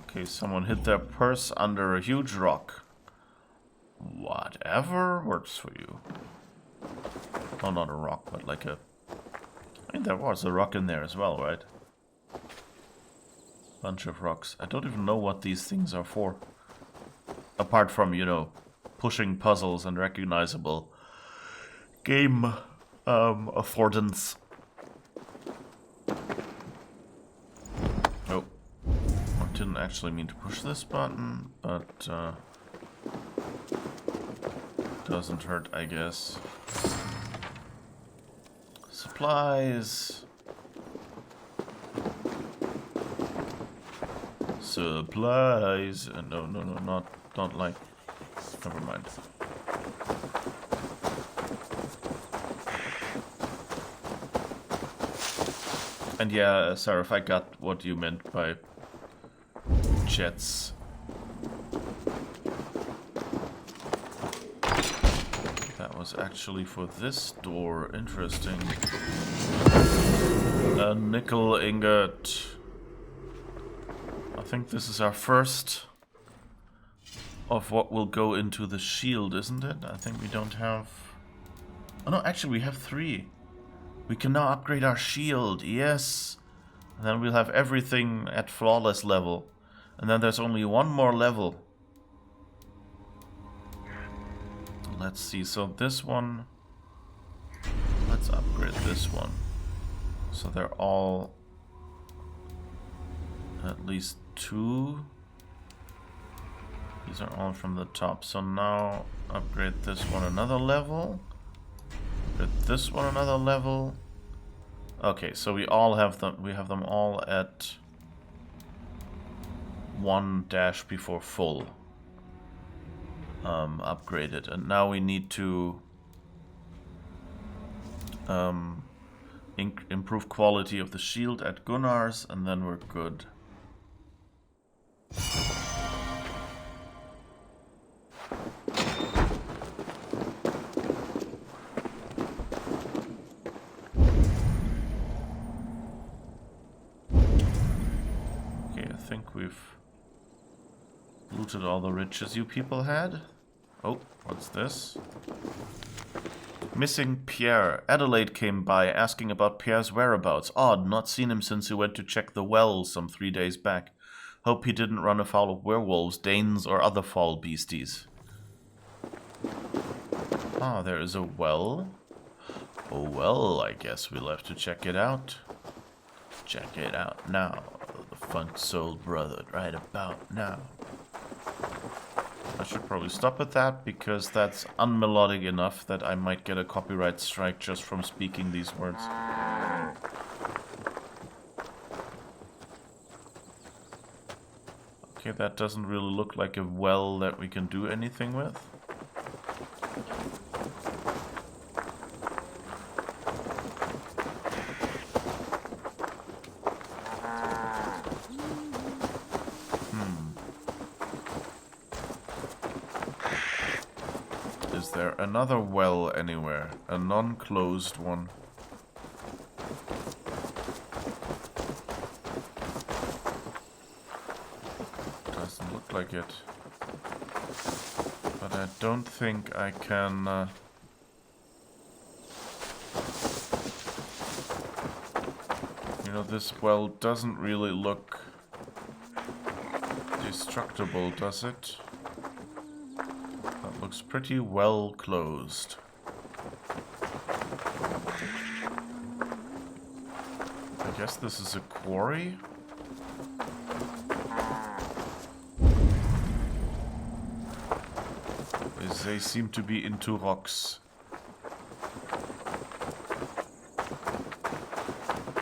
Okay, someone hid their purse under a huge rock. Whatever works for you. Oh, not a rock, but like a... I mean, there was a rock in there as well, right? Bunch of rocks. I don't even know what these things are for. Apart from, you know, pushing puzzles and recognizable game affordance. Oh. I didn't actually mean to push this button, but doesn't hurt, I guess. Supplies. Supplies. No, not like. Never mind. And yeah, Sarah, I got what you meant by jets. That was actually for this door. Interesting. A nickel ingot. I think this is our first of what will go into the shield, isn't it? I think we don't have... Oh no, actually we have 3. We can now upgrade our shield, yes! And then we'll have everything at flawless level. And then there's only one more level. Let's see, so this one... Let's upgrade this one. So they're all... At least 2. These are all from the top. So now upgrade this one another level. Upgrade this one another level. Okay, so we all have them. We have them all at 1 dash before full. Upgraded, and now we need to improve quality of the shield at Gunnar's, and then we're good. I think we've looted all the riches you people had. Oh, what's this? Missing Pierre. Adelaide came by asking about Pierre's whereabouts. Odd, not seen him since he went to check the well some 3 days back. Hope he didn't run afoul of werewolves, Danes, or other foul beasties. Ah, there is a well. Oh well, I guess we'll have to check it out. Check it out now. The Funk Soul Brother, right about now. I should probably stop at that, because that's unmelodic enough that I might get a copyright strike just from speaking these words. Okay, that doesn't really look like a well that we can do anything with. Is there another well anywhere? A non-closed one? Doesn't look like it. But I don't think I can... You know, this well doesn't really look destructible, does it? That looks pretty well closed. I guess this is a quarry? They seem to be into rocks.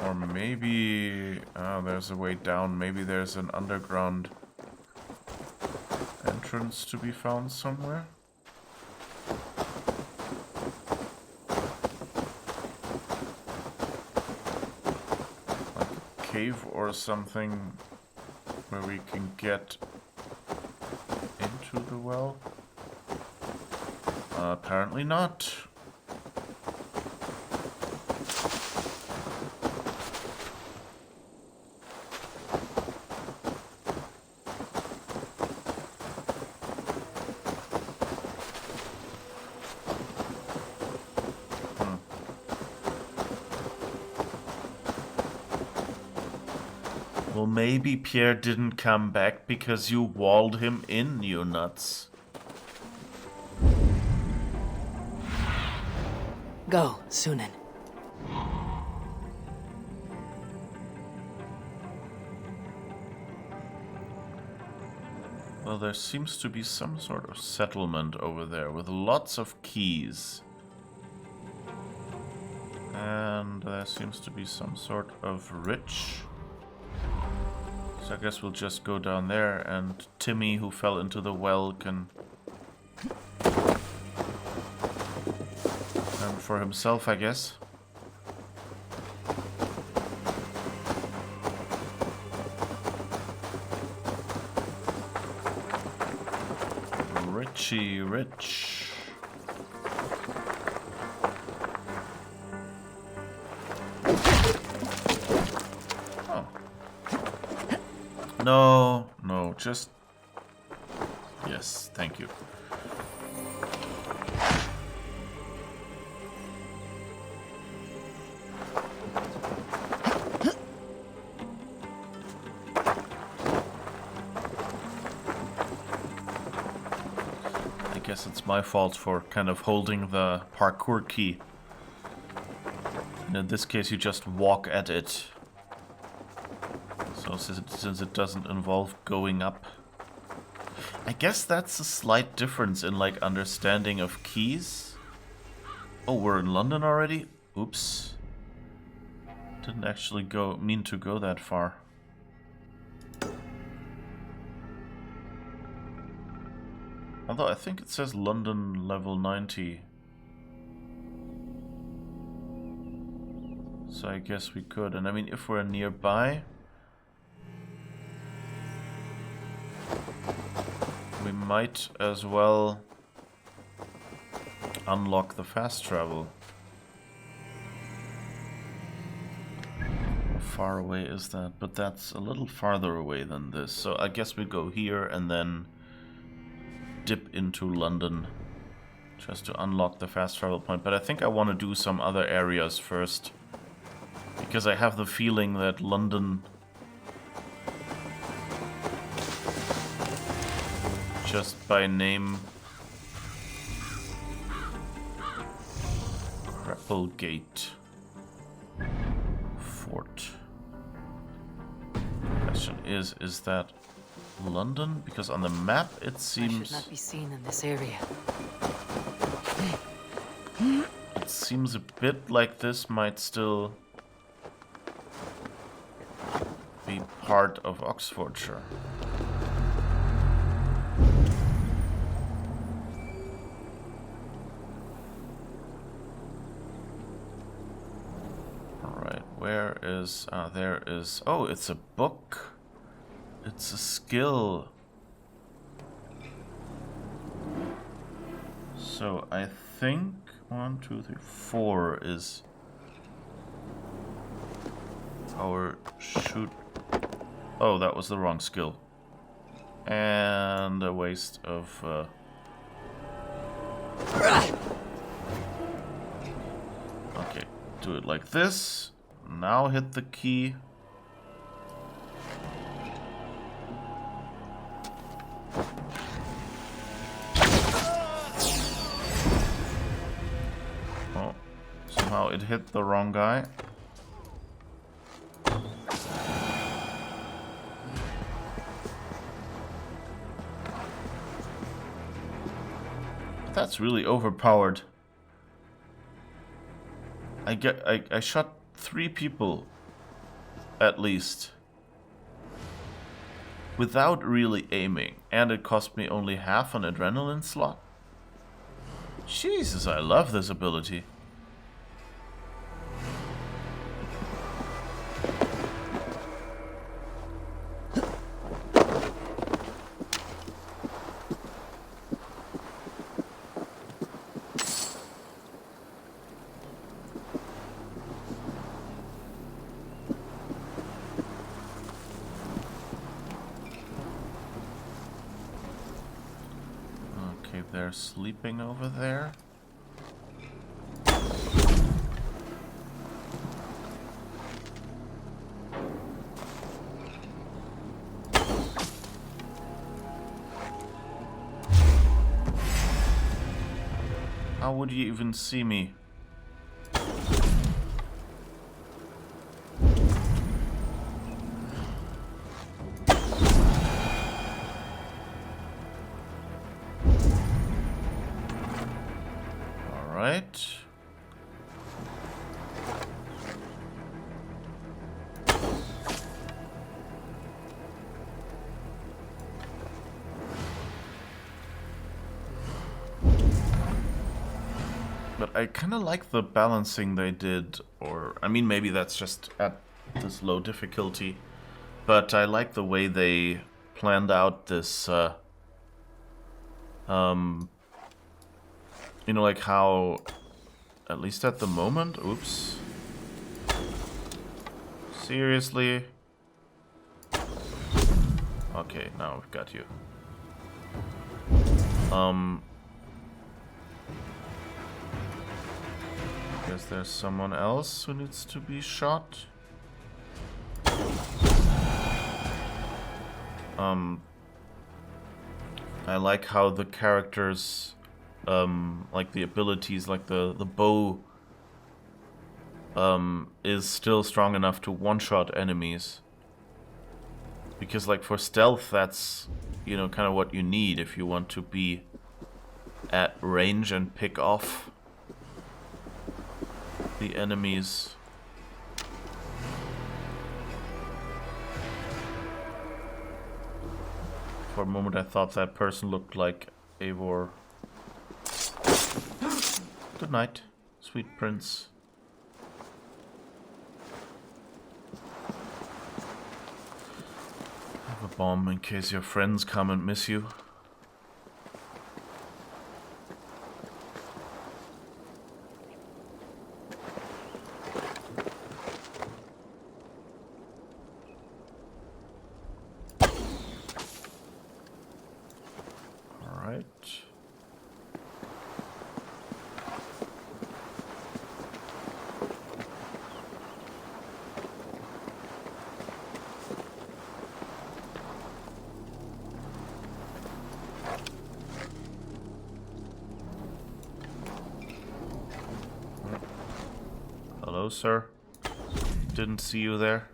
Or maybe... there's a way down. Maybe there's an underground entrance to be found somewhere. Like a cave or something where we can get into the well. Apparently not. So maybe Pierre didn't come back because you walled him in, you nuts. Go, Sunan. Well, there seems to be some sort of settlement over there with lots of keys. And there seems to be some sort of rich. So I guess we'll just go down there and Timmy, who fell into the well, can fend for himself, I guess. Richie Rich. Oh. No, no, just... Yes, thank you. I guess it's my fault for kind of holding the parkour key. And in this case, you just walk at it. So since it doesn't involve going up. I guess that's a slight difference in like understanding of keys. Oh, we're in London already? Oops. Didn't actually mean to go that far. Although I think it says London level 90. So I guess we could. And I mean, if we're nearby, we might as well unlock the fast travel. How far away is that? But that's a little farther away than this. So I guess we go here and then dip into London just to unlock the fast travel point. But I think I want to do some other areas first, because I have the feeling that London just by name, Cripplegate Fort. Question is that London? Because on the map it I seems... should not be seen in this area. It seems a bit like this might still be part of Oxfordshire. Alright, where is... there is... Oh, it's a book. It's a skill. So I think 1, 2, 3, 4 is our shoot. Oh, that was the wrong skill. And a waste of okay, do it like this. Now hit the key. Somehow it hit the wrong guy. That's really overpowered. I shot 3 people at least without really aiming, and it cost me only half an adrenaline slot. Jesus, I love this ability. They're sleeping over there. How would you even see me? Alright. But I kind of like the balancing they did, or I mean maybe that's just at this low difficulty, but I like the way they planned out this, you know, like how, at least at the moment, oops. Seriously? Okay, now we've got you. Guess there's someone else who needs to be shot. I like how the characters, like the abilities, like the bow, is still strong enough to one-shot enemies. Because like for stealth, that's, you know, kind of what you need if you want to be at range and pick off the enemies. For a moment I thought that person looked like Eivor. Good night, sweet prince. Have a bomb in case your friends come and miss you. Hello, sir. Didn't see you there.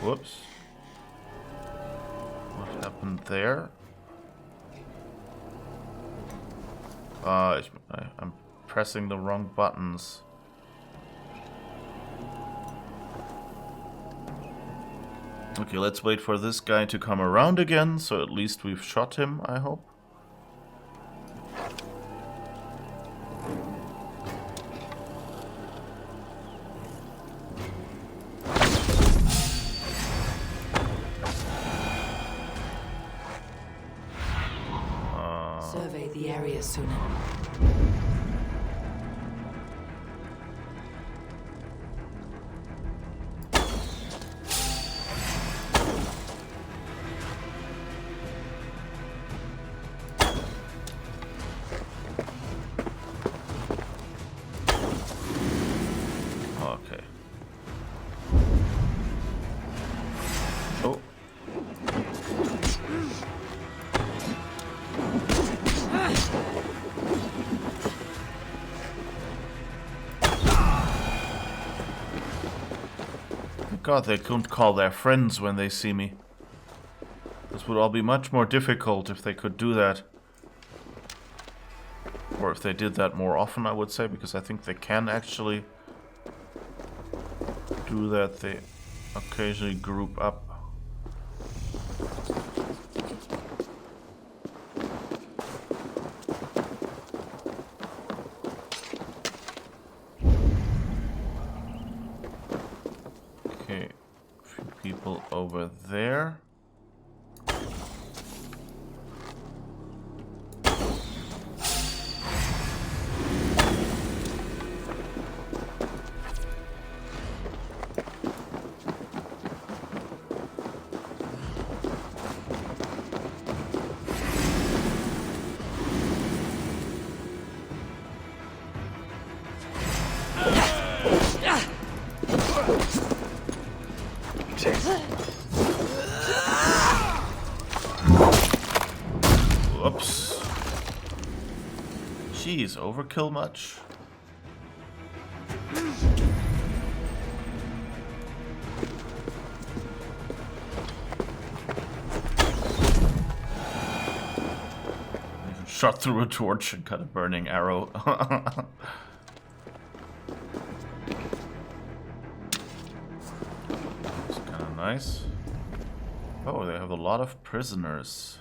Whoops. What happened there? I'm pressing the wrong buttons. Okay, let's wait for this guy to come around again, so at least we've shot him, I hope. Survey the area sooner. Okay. Oh. God, they couldn't call their friends when they see me. This would all be much more difficult if they could do that. Or if they did that more often, I would say, because I think they can actually do that. They occasionally group up. Okay, a few people over there. Jeez, overkill much? Even shot through a torch and got a burning arrow. It's kind of nice. Oh, they have a lot of prisoners.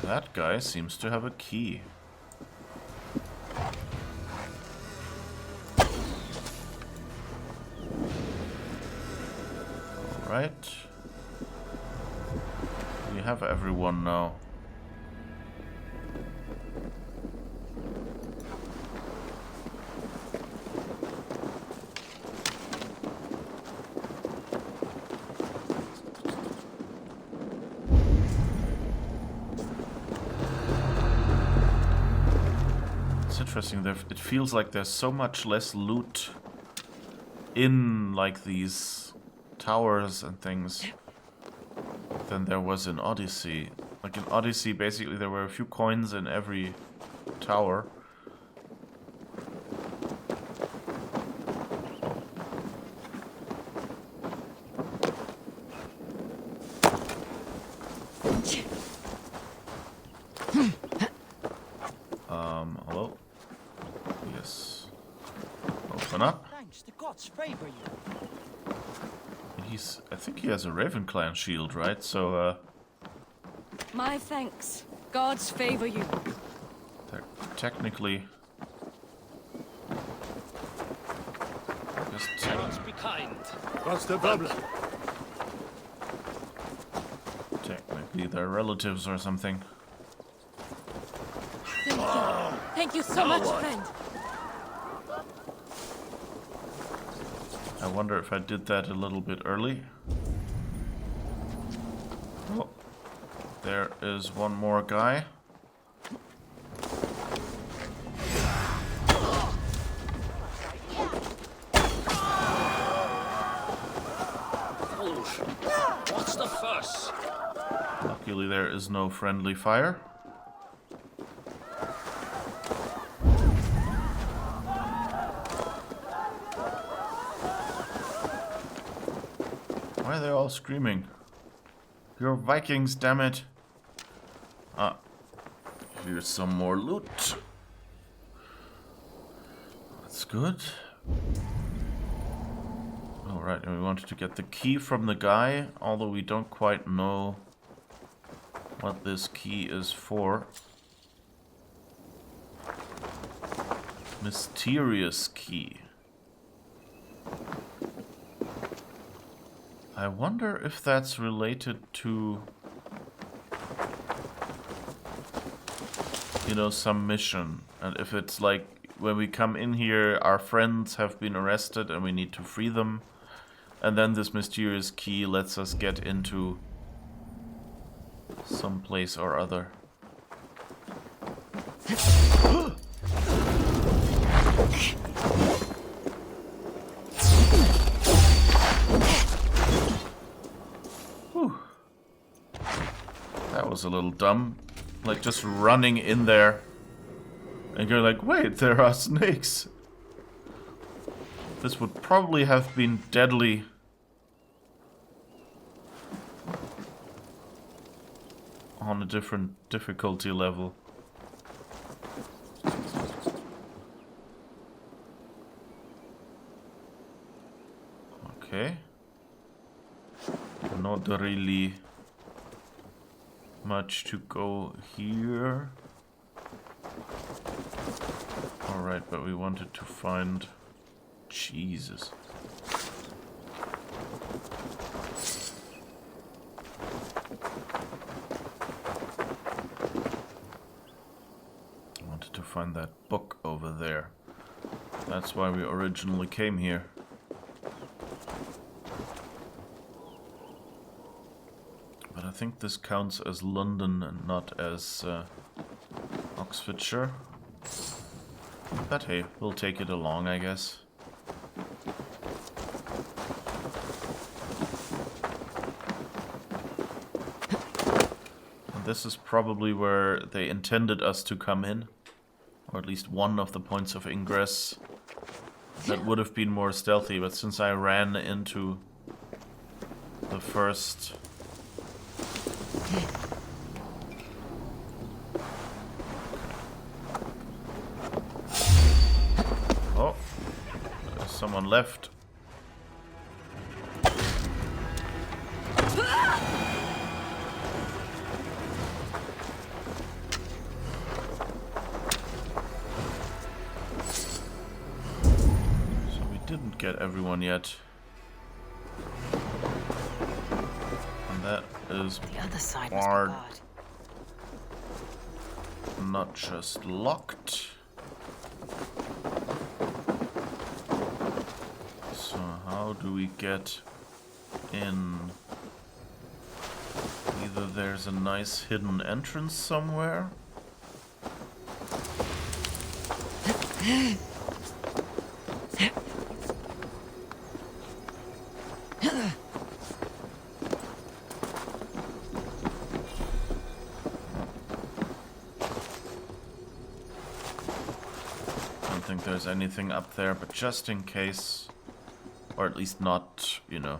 That guy seems to have a key. Alright. We have everyone now. Interesting. It feels like there's so much less loot in like these towers and things than there was in Odyssey. Like in Odyssey, basically there were a few coins in every tower. Hello? Yes. Open up. Thanks, the gods favor you. I think he has a Ravenclan shield, right? So, My thanks. Gods favor you. technically... Gods be kind. What's the problem? Technically they're relatives or something. Thank you. Thank you so much, friend. I wonder if I did that a little bit early. Oh, there is one more guy. What's the fuss? Luckily there is no friendly fire. Why are they all screaming? You're Vikings, damn it. Ah, here's some more loot. That's good. Alright, and we wanted to get the key from the guy, although we don't quite know what this key is for. Mysterious key. I wonder if that's related to, you know, some mission. And if it's like, when we come in here, our friends have been arrested and we need to free them. And then this mysterious key lets us get into some place or other. Whew. That was a little dumb. Like just running in there and you're like, wait, there are snakes. This would probably have been deadly. On a different difficulty level. Okay. Not really much to go here. Alright, but we wanted to find... Jesus. I wanted to find that book over there. That's why we originally came here. But I think this counts as London and not as Oxfordshire. But hey, we'll take it along, I guess. And this is probably where they intended us to come in. Or at least one of the points of ingress that would have been more stealthy, but since I ran into the first... Oh, there's someone left. Didn't get everyone yet. And that is The other side must be barred, barred. not just locked. So how do we get in? Either there's a nice hidden entrance somewhere. There's anything up there, but just in case, or at least not, you know,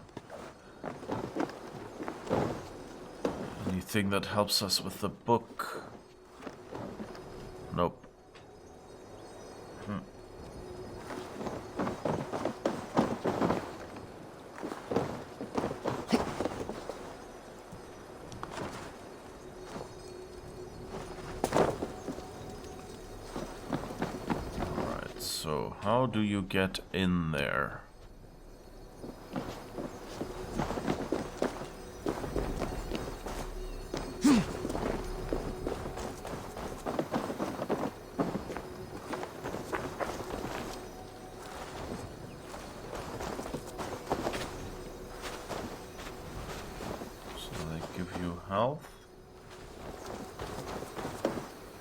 anything that helps us with the book. Nope. So, how do you get in there? So they give you health.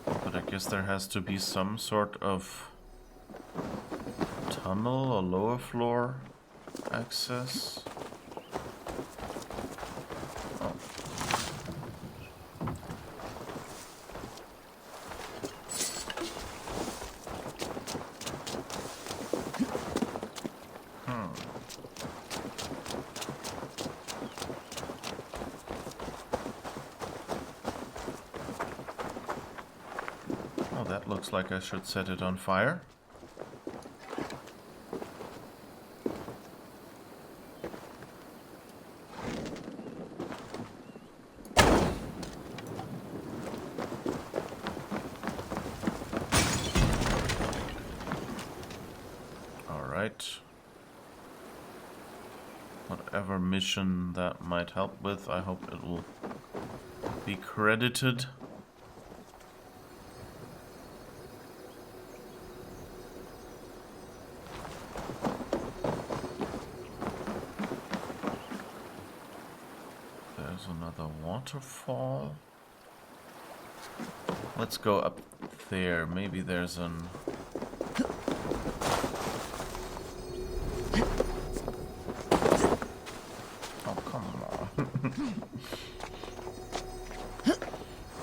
But I guess there has to be some sort of tunnel or lower floor access. Oh. Oh, that looks like I should set it on fire. Whatever mission that might help with, I hope it will be credited. There's another waterfall. Let's go up there. Maybe there's an...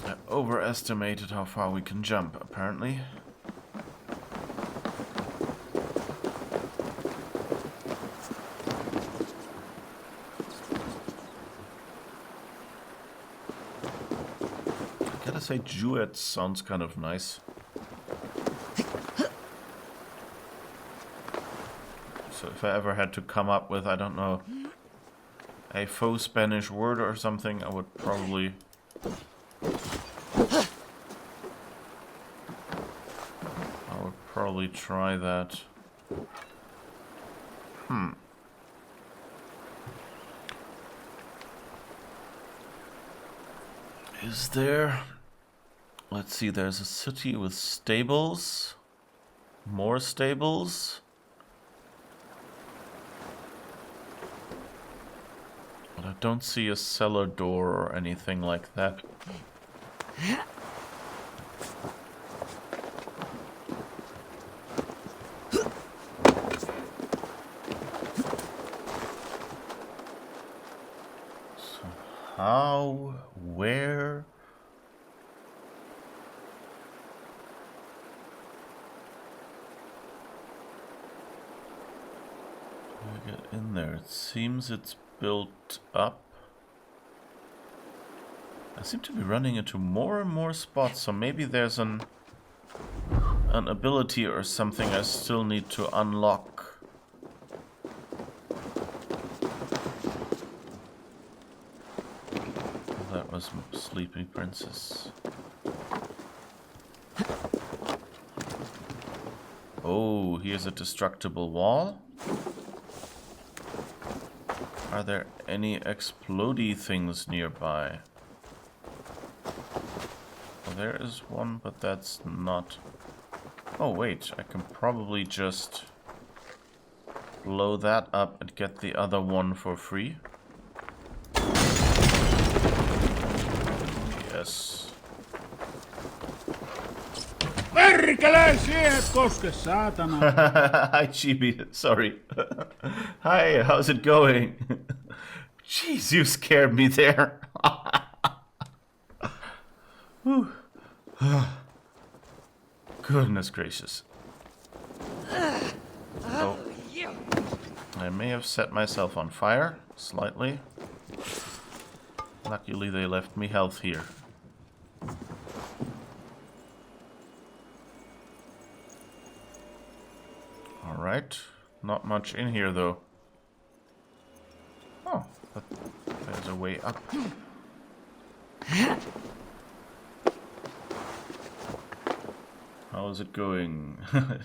I overestimated how far we can jump, apparently. I gotta say, duet sounds kind of nice. So if I ever had to come up with, I don't know, a faux Spanish word or something, I would probably... try that. Is there... Let's see, there's a city with stables. More stables. But I don't see a cellar door or anything like that. How? Where? get in there? It seems it's built up. I seem to be running into more and more spots, so maybe there's an ability or something I still need to unlock. That was Sleeping Princess. Oh, here's a destructible wall. Are there any explodey things nearby? Well, there is one, but that's not... Oh wait, I can probably just blow that up and get the other one for free. Yes. Perkele, siihen koske, saatana! Hi, Chibi. Sorry. Hi, how's it going? Jeez, you scared me there. Goodness gracious. Oh. I may have set myself on fire, slightly. Luckily they left me health here. Alright, not much in here though. Oh, but there's a way up. How is it going?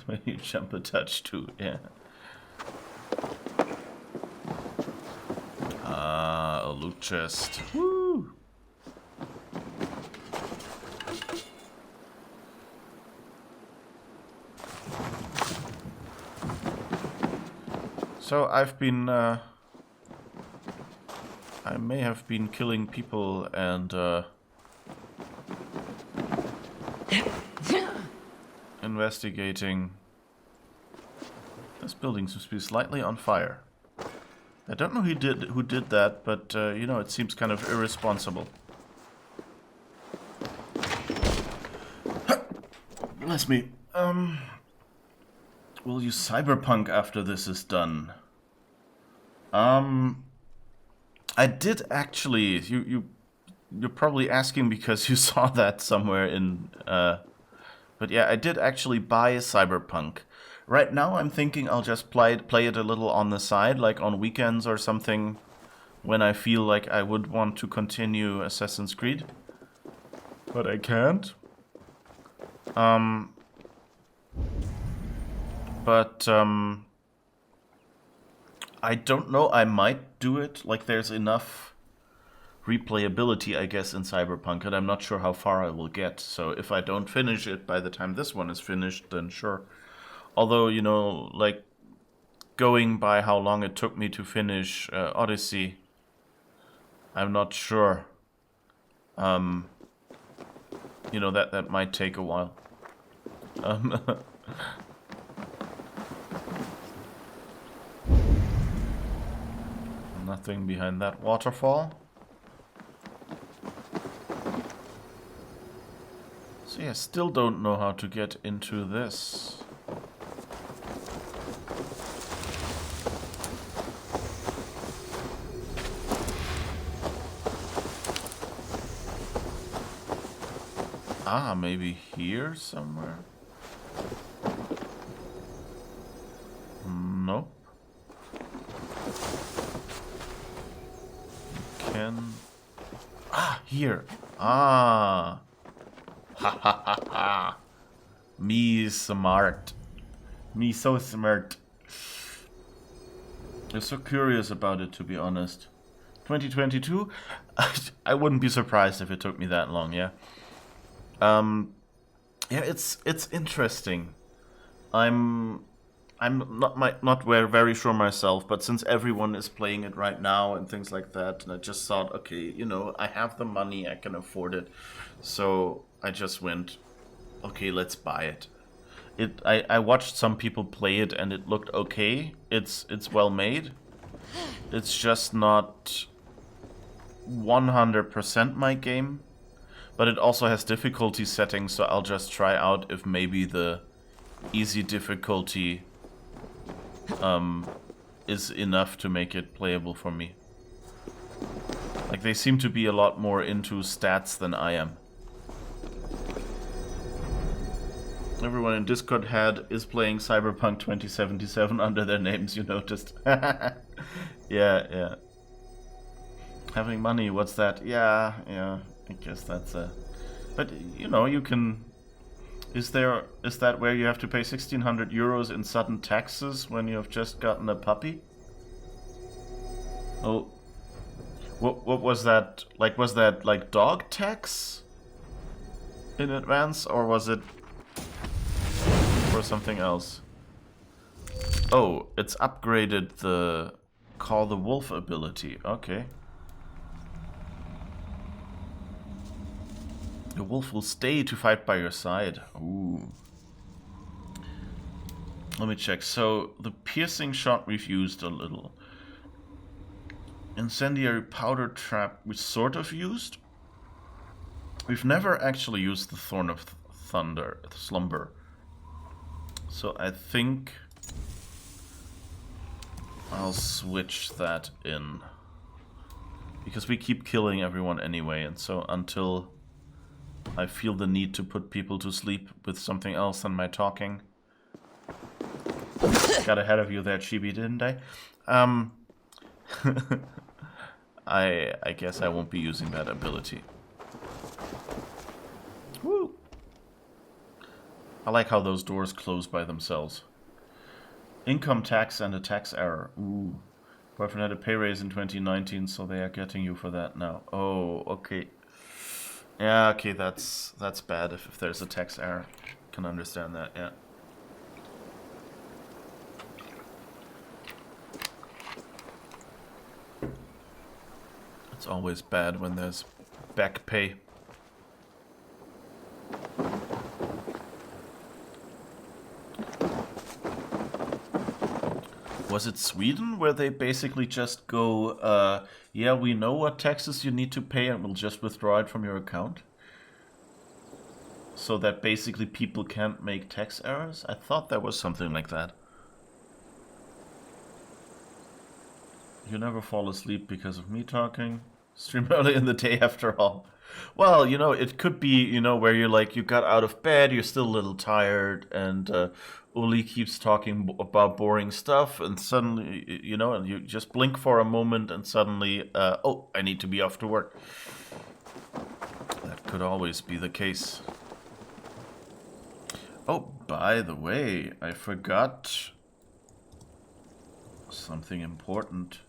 Maybe jump a touch too, yeah. Ah, a loot chest. Woo! So I've been, I may have been killing people and, investigating. This building seems to be slightly on fire. I don't know who did that, but, you know, it seems kind of irresponsible. Bless me. We'll use Cyberpunk after this is done. I did actually. You're probably asking because you saw that somewhere in. But yeah, I did actually buy Cyberpunk. Right now, I'm thinking I'll just play it a little on the side, like on weekends or something, when I feel like I would want to continue Assassin's Creed. But I can't. But I don't know, I might do it. Like, there's enough replayability, I guess, in Cyberpunk, and I'm not sure how far I will get. So if I don't finish it by the time this one is finished, then sure. Although, you know, like, going by how long it took me to finish Odyssey, I'm not sure. You know, that might take a while. Nothing behind that waterfall. See, I still don't know how to get into this. Ah, maybe here somewhere? Nope. Ah, here. Ah. Ha ha ha ha. Me smart. Me so smart. I'm so curious about it, to be honest. 2022? I wouldn't be surprised if it took me that long, yeah. Yeah, it's interesting. I'm not very sure myself, but since everyone is playing it right now and things like that, and I just thought, okay, you know, I have the money, I can afford it, so I just went, okay, let's buy it. I watched some people play it and it looked okay. It's well made. It's just not 100% my game, but it also has difficulty settings, so I'll just try out if maybe the easy difficulty is enough to make it playable for me. Like, they seem to be a lot more into stats than I am. Everyone in Discord is playing Cyberpunk 2077 under their names, you noticed. Yeah. Having money, what's that? Yeah, I guess that's a... But, you know, you can... Is that where you have to pay 1,600 euros in sudden taxes when you have just gotten a puppy? Oh. What was that? Like, was that, like, dog tax in advance? Or was it for something else? Oh, it's upgraded the Call the Wolf ability. Okay. The wolf will stay to fight by your side. Ooh. Let me check. So, the piercing shot we've used a little. Incendiary powder trap we sort of used. We've never actually used the Thorn of Slumber. So I think I'll switch that in. Because we keep killing everyone anyway, and so until I feel the need to put people to sleep with something else than my talking. Got ahead of you there, Chibi, didn't I? I guess I won't be using that ability. Woo! I like how those doors close by themselves. Income tax and a tax error. Ooh. Boyfriend had a pay raise in 2019, so they are getting you for that now. Oh, okay. Yeah, okay, that's bad if there's a tax error. Can understand that, yeah. It's always bad when there's back pay. Was it Sweden where they basically just go, yeah, we know what taxes you need to pay and we'll just withdraw it from your account? So that basically people can't make tax errors? I thought there was something like that. You never fall asleep because of me talking. Stream early in the day after all. Well, you know, it could be, you know, where you're like, you got out of bed, you're still a little tired, and Uli keeps talking about boring stuff, and suddenly, you know, and you just blink for a moment, and suddenly, oh, I need to be off to work. That could always be the case. Oh, by the way, I forgot something important.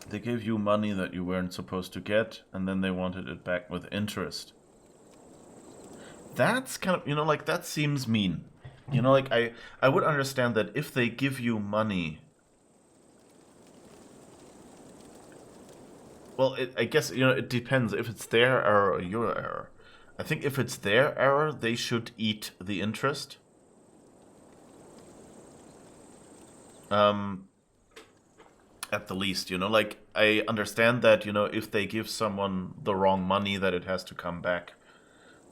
They gave you money that you weren't supposed to get, and then they wanted it back with interest. That's kind of, you know, like, that seems mean. You know, like, I would understand that if they give you money... Well, I guess, you know, it depends if it's their error or your error. I think if it's their error, they should eat the interest. At the least, you know, like, I understand that, you know, if they give someone the wrong money, that it has to come back.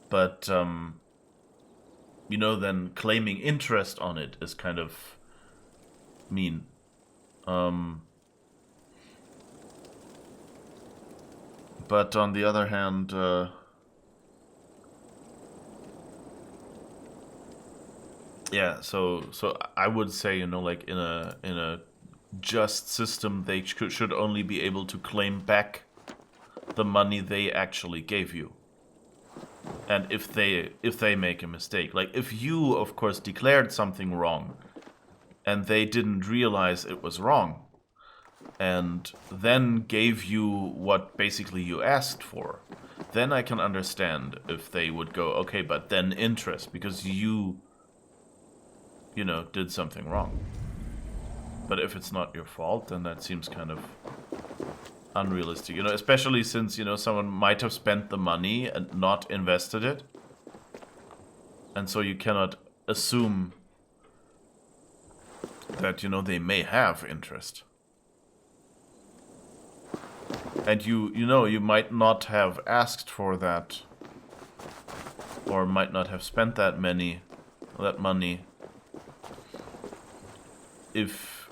But, you know, then claiming interest on it is kind of mean. But on the other hand, yeah, so I would say, you know, like, in a just system, they should only be able to claim back the money they actually gave you. And if they make a mistake, like, if you, of course, declared something wrong and they didn't realize it was wrong and then gave you what basically you asked for, then I can understand if they would go, okay, but then interest, because you know, did something wrong. But if it's not your fault, then that seems kind of unrealistic, you know, especially since, you know, someone might have spent the money and not invested it. And so you cannot assume that, you know, they may have interest. And you know, you might not have asked for that, or might not have spent that money. if,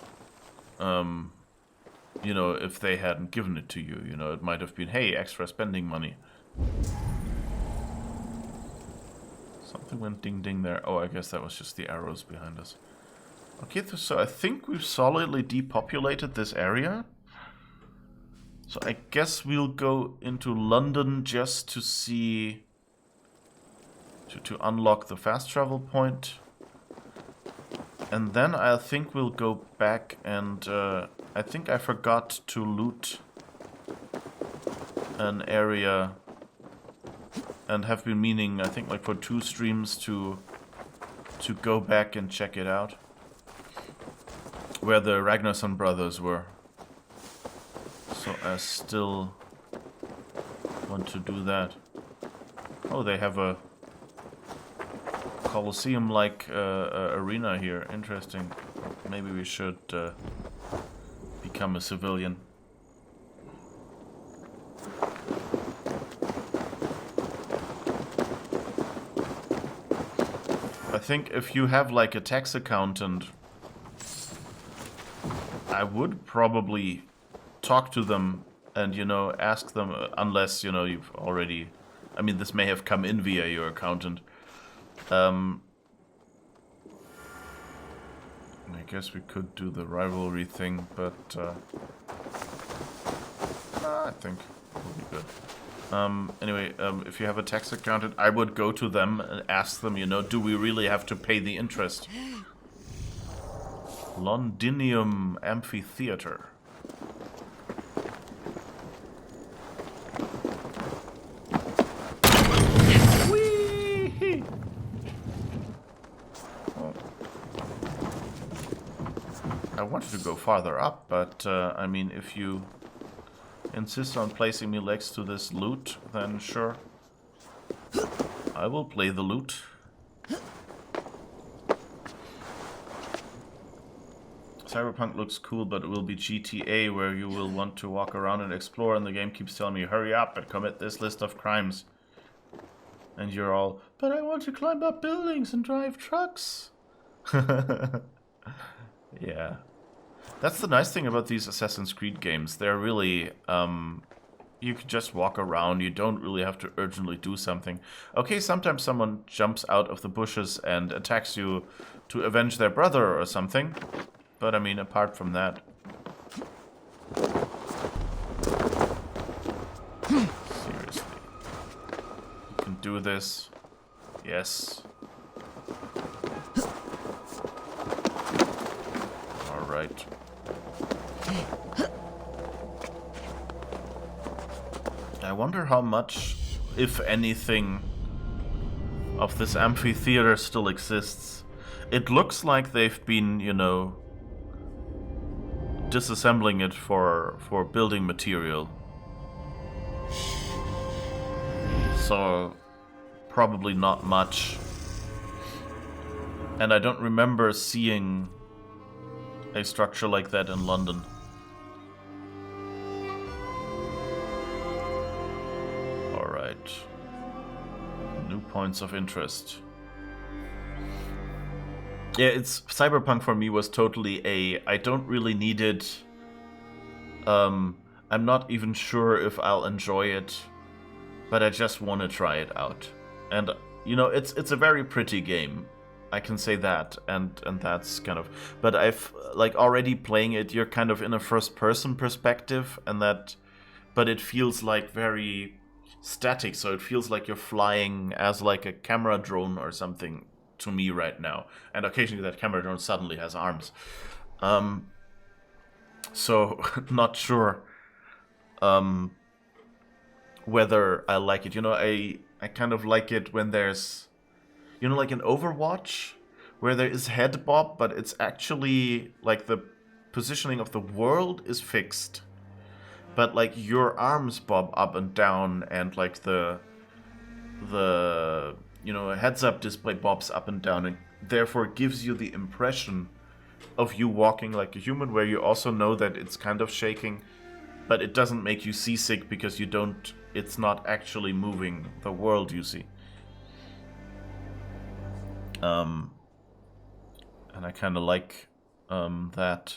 you know, if they hadn't given it to you. You know, it might have been, hey, extra spending money. Something went ding-ding there. Oh, I guess that was just the arrows behind us. Okay, so I think we've solidly depopulated this area. So I guess we'll go into London just to see... to unlock the fast travel point. And then I think we'll go back and... I think I forgot to loot an area... and have been meaning, I think, like for 2 streams to go back and check it out. Where the Ragnarsson brothers were. So I still want to do that. Oh, they have a Colosseum-like arena here. Interesting. Maybe we should become a civilian. I think if you have like a tax accountant, I would probably talk to them and, you know, ask them, unless, you know, you've already... I mean, this may have come in via your accountant. I guess we could do the rivalry thing, but I think it'll be good. Anyway, if you have a tax accountant, I would go to them and ask them, you know, do we really have to pay the interest? Londinium Amphitheater. Whee! Oh. I wanted to go farther up, but I mean, if you insist on placing me next to this loot, then sure. I will play the loot. Cyberpunk looks cool, but it will be GTA, where you will want to walk around and explore, and the game keeps telling me, hurry up and commit this list of crimes. And you're all, but I want to climb up buildings and drive trucks. Yeah. That's the nice thing about these Assassin's Creed games. They're really, you can just walk around. You don't really have to urgently do something. Okay, sometimes someone jumps out of the bushes and attacks you to avenge their brother or something. But I mean, apart from that... Seriously. You can do this. Yes. Alright. I wonder how much, if anything, of this amphitheater still exists. It looks like they've been, you know, disassembling it for building material. So, probably not much. And I don't remember seeing a structure like that in London. Alright. New points of interest. Yeah, it's Cyberpunk for me was totally I don't really need it. I'm not even sure if I'll enjoy it, but I just want to try it out. And you know, it's a very pretty game. I can say that, and that's kind of. But I've like already playing it. You're kind of in a first-person perspective, and that, but it feels like very static. So it feels like you're flying as like a camera drone or something to me right now. And occasionally that camera drone suddenly has arms. So not sure whether I like it. You know, I kind of like it when there's, you know, like in Overwatch, where there is head bob, but it's actually like the positioning of the world is fixed. But like your arms bob up and down, and like the you know, a heads-up display bobs up and down, and therefore gives you the impression of you walking like a human, where you also know that it's kind of shaking, but it doesn't make you seasick because you don't, it's not actually moving the world you see. And I kind of like that.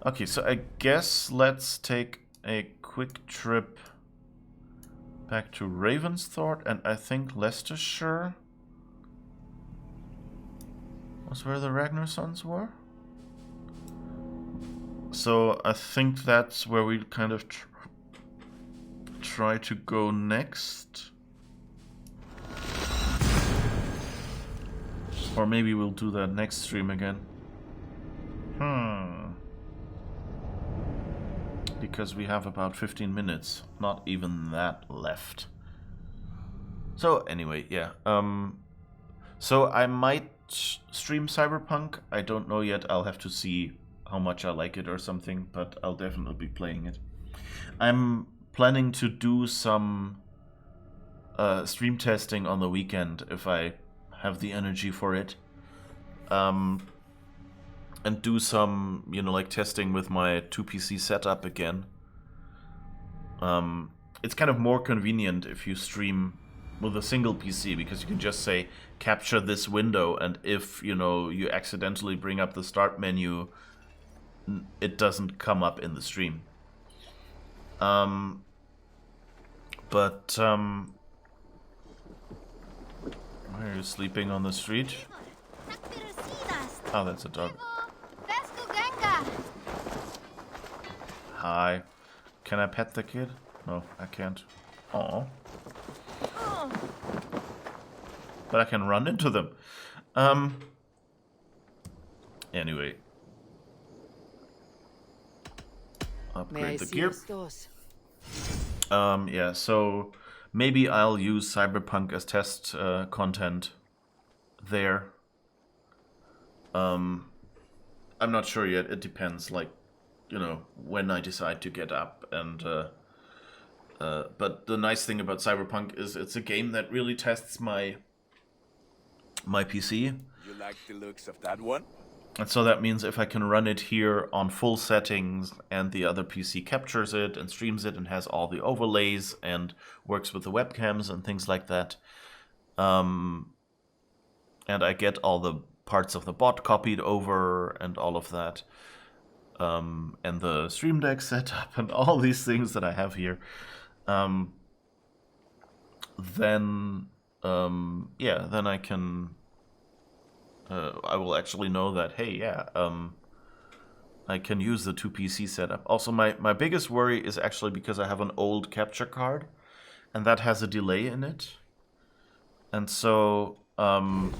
Okay, so I guess let's take a quick trip back to Ravensthorpe, and I think Leicestershire was where the Ragnar Sons were. So I think that's where we kind of try to go next. Or maybe we'll do that next stream again. Because we have about 15 minutes, not even that left. So anyway, yeah. So I might stream Cyberpunk. I don't know yet. I'll have to see how much I like it or something, but I'll definitely be playing it. I'm planning to do some stream testing on the weekend if I have the energy for it. And do some, you know, like testing with my 2PC setup again. It's kind of more convenient if you stream with a single PC, because you can just say, capture this window, and if, you know, you accidentally bring up the start menu, it doesn't come up in the stream. Why are you sleeping on the street? Oh, that's a dog. Hi. Can I pet the kid? No, I can't. Aww. But I can run into them. Anyway. Upgrade the gear. Yeah, so maybe I'll use Cyberpunk as test content there. I'm not sure yet. It depends, like, you know, when I decide to get up. And but the nice thing about Cyberpunk is it's a game that really tests my PC. You like the looks of that one? And so that means if I can run it here on full settings and the other PC captures it and streams it and has all the overlays and works with the webcams and things like that, and I get all the parts of the bot copied over and all of that, and the Stream Deck setup and all these things that I have here, then then I can I will actually know that, hey, yeah, I can use the 2PC setup. Also, my biggest worry is actually because I have an old capture card, and that has a delay in it. And so, and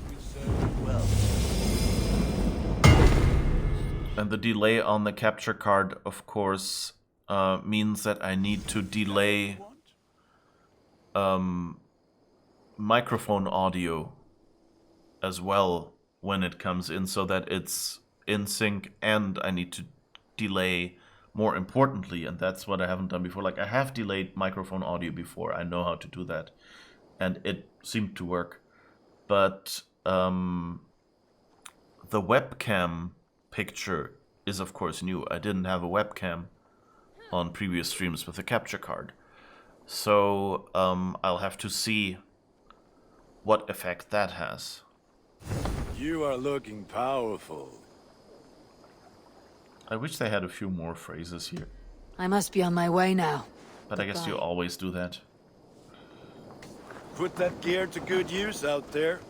the delay on the capture card, of course, means that I need to delay microphone audio as well when it comes in, so that it's in sync, and I need to delay more importantly, and that's what I haven't done before. Like, I have delayed microphone audio before, I know how to do that, and it seemed to work. But the webcam picture is of course new. I didn't have a webcam on previous streams with a capture card. So I'll have to see what effect that has. You are looking powerful. I wish they had a few more phrases here. I must be on my way now. But I guess you always do that. Put that gear to good use out there.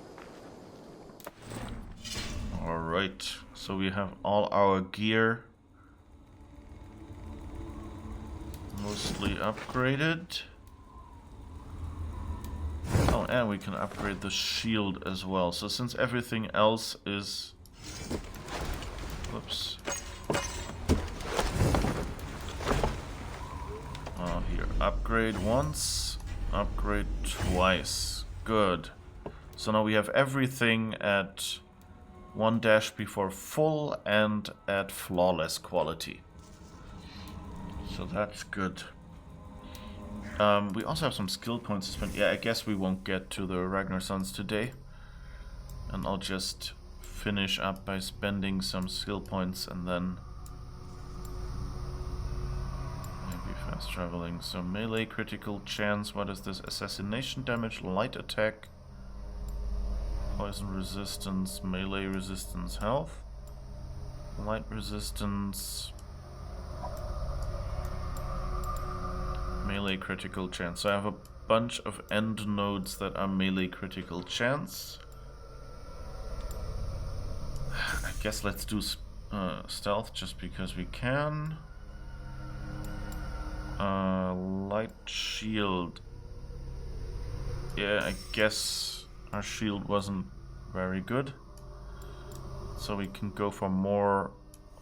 Alright, so we have all our gear mostly upgraded. Oh, and we can upgrade the shield as well. So since everything else is... Whoops. Oh, here. Upgrade once, upgrade twice. Good. So now we have everything at 1 dash before full and at flawless quality. So that's good. We also have some skill points to spend. Yeah, I guess we won't get to the Ragnar Sons today. And I'll just finish up by spending some skill points and then maybe fast traveling. So melee critical chance, what is this? Assassination damage, light attack, poison resistance, melee resistance, health. Light resistance. Melee critical chance. So I have a bunch of end nodes that are melee critical chance. I guess let's do stealth just because we can. Light shield. Yeah, I guess our shield wasn't very good. So we can go for more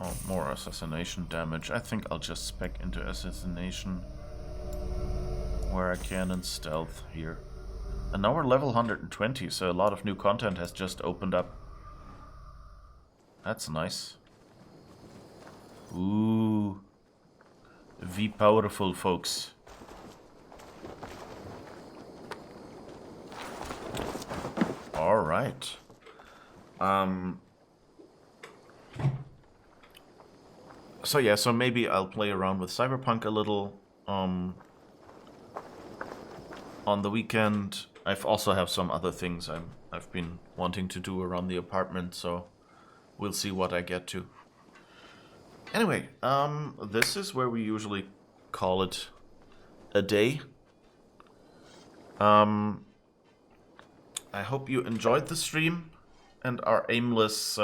assassination damage. I think I'll just spec into assassination where I can and stealth here. And now we're level 120, so a lot of new content has just opened up. That's nice. Ooh. V powerful, folks. Alright. So yeah, so maybe I'll play around with Cyberpunk a little. On the weekend, I've also have some other things I've been wanting to do around the apartment, so we'll see what I get to. Anyway, this is where we usually call it a day. I hope you enjoyed the stream and our aimless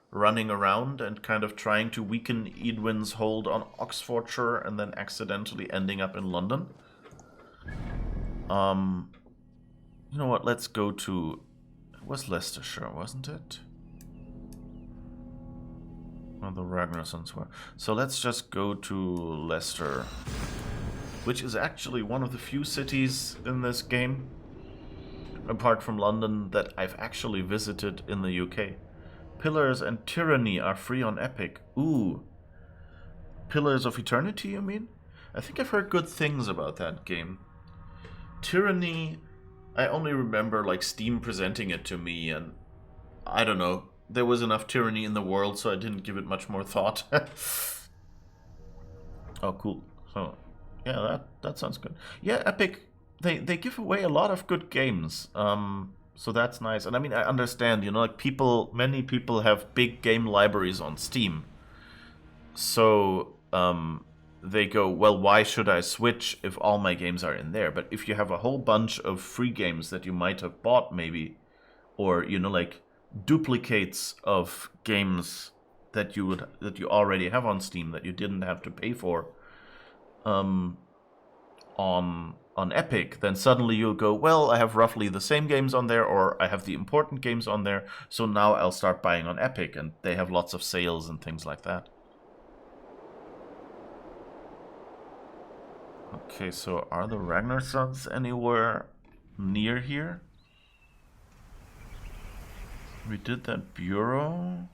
running around and kind of trying to weaken Edwin's hold on Oxfordshire and then accidentally ending up in London. You know what, let's go to... It was Leicestershire, wasn't it? Where the Ragnarsons were. So let's just go to Leicester, which is actually one of the few cities in this game, apart from London, that I've actually visited in the UK. Pillars and Tyranny are free on Epic. Ooh. Pillars of Eternity, you mean? I think I've heard good things about that game. Tyranny, I only remember like Steam presenting it to me, and I don't know. There was enough tyranny in the world, so I didn't give it much more thought. Oh, cool. So, yeah, that sounds good. Yeah, Epic, they give away a lot of good games. So that's nice. And I mean, I understand, you know, like many people have big game libraries on Steam. So, they go, well, why should I switch if all my games are in there? But if you have a whole bunch of free games that you might have bought maybe, or, you know, like duplicates of games that you already have on Steam that you didn't have to pay for on Epic, then suddenly you'll go, well, I have roughly the same games on there, or I have the important games on there, so now I'll start buying on Epic, and they have lots of sales and things like that. Okay, so are the Ragnarsons anywhere near here? We did that bureau.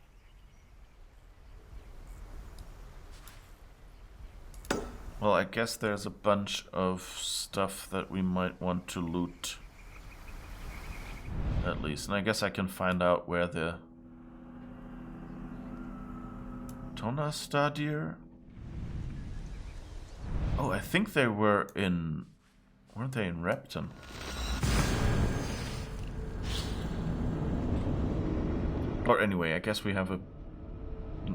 Well, I guess there's a bunch of stuff that we might want to loot. At least. And I guess I can find out where the Tonastadir. Oh, I think they were in... Weren't they in Repton? Or anyway, I guess we have a...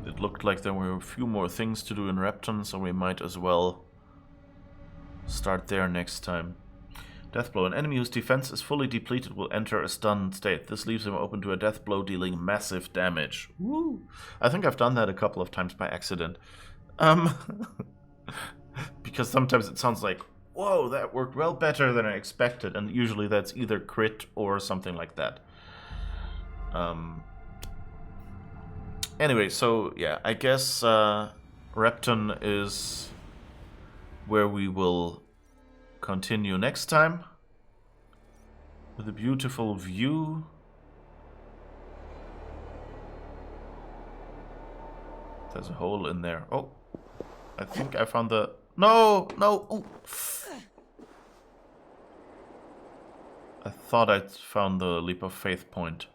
It looked like there were a few more things to do in Repton, so we might as well start there next time. Deathblow. An enemy whose defense is fully depleted will enter a stunned state. This leaves him open to a death blow, dealing massive damage. Woo! I think I've done that a couple of times by accident. Because sometimes it sounds like, whoa, that worked well better than I expected, and usually that's either crit or something like that. Anyway, so yeah, I guess Repton is where we will continue next time with a beautiful view. There's a hole in there. Oh, I think I found the... No! Ooh. I thought I'd found the leap of faith point.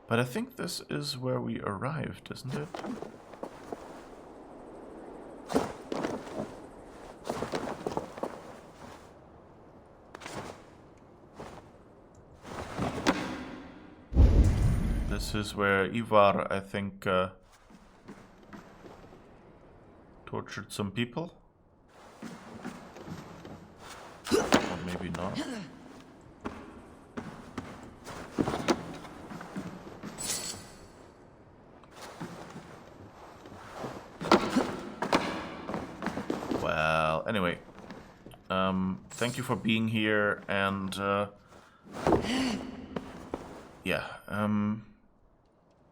But I think this is where we arrived, isn't it? This is where Ivar, I think, Tortured some people. Or maybe not. Well, anyway. Thank you for being here, and yeah,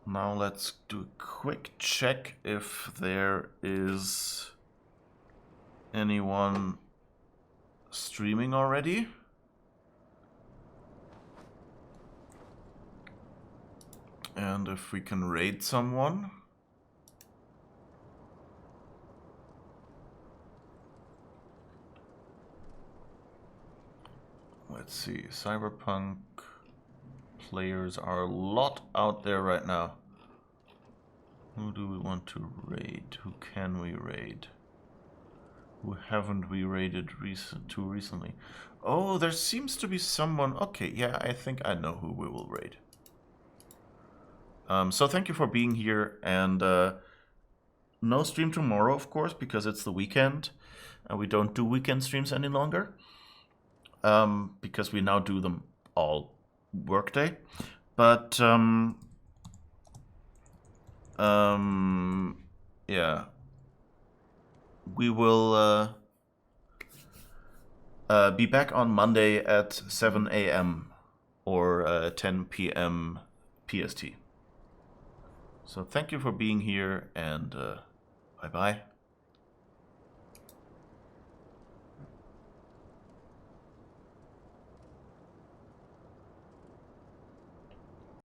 now let's do a quick check if there is anyone streaming already. And if we can raid someone. Let's see, Cyberpunk players are a lot out there right now. Who do we want to raid? Who can we raid? Who haven't we raided too recently? Oh, there seems to be someone. Okay, yeah, I think I know who we will raid. So thank you for being here, and no stream tomorrow, of course, because it's the weekend, and we don't do weekend streams any longer. Because we now do them all workday. But, yeah. We will be back on Monday at 7 a.m. or 10 p.m. PST. So thank you for being here, and bye-bye.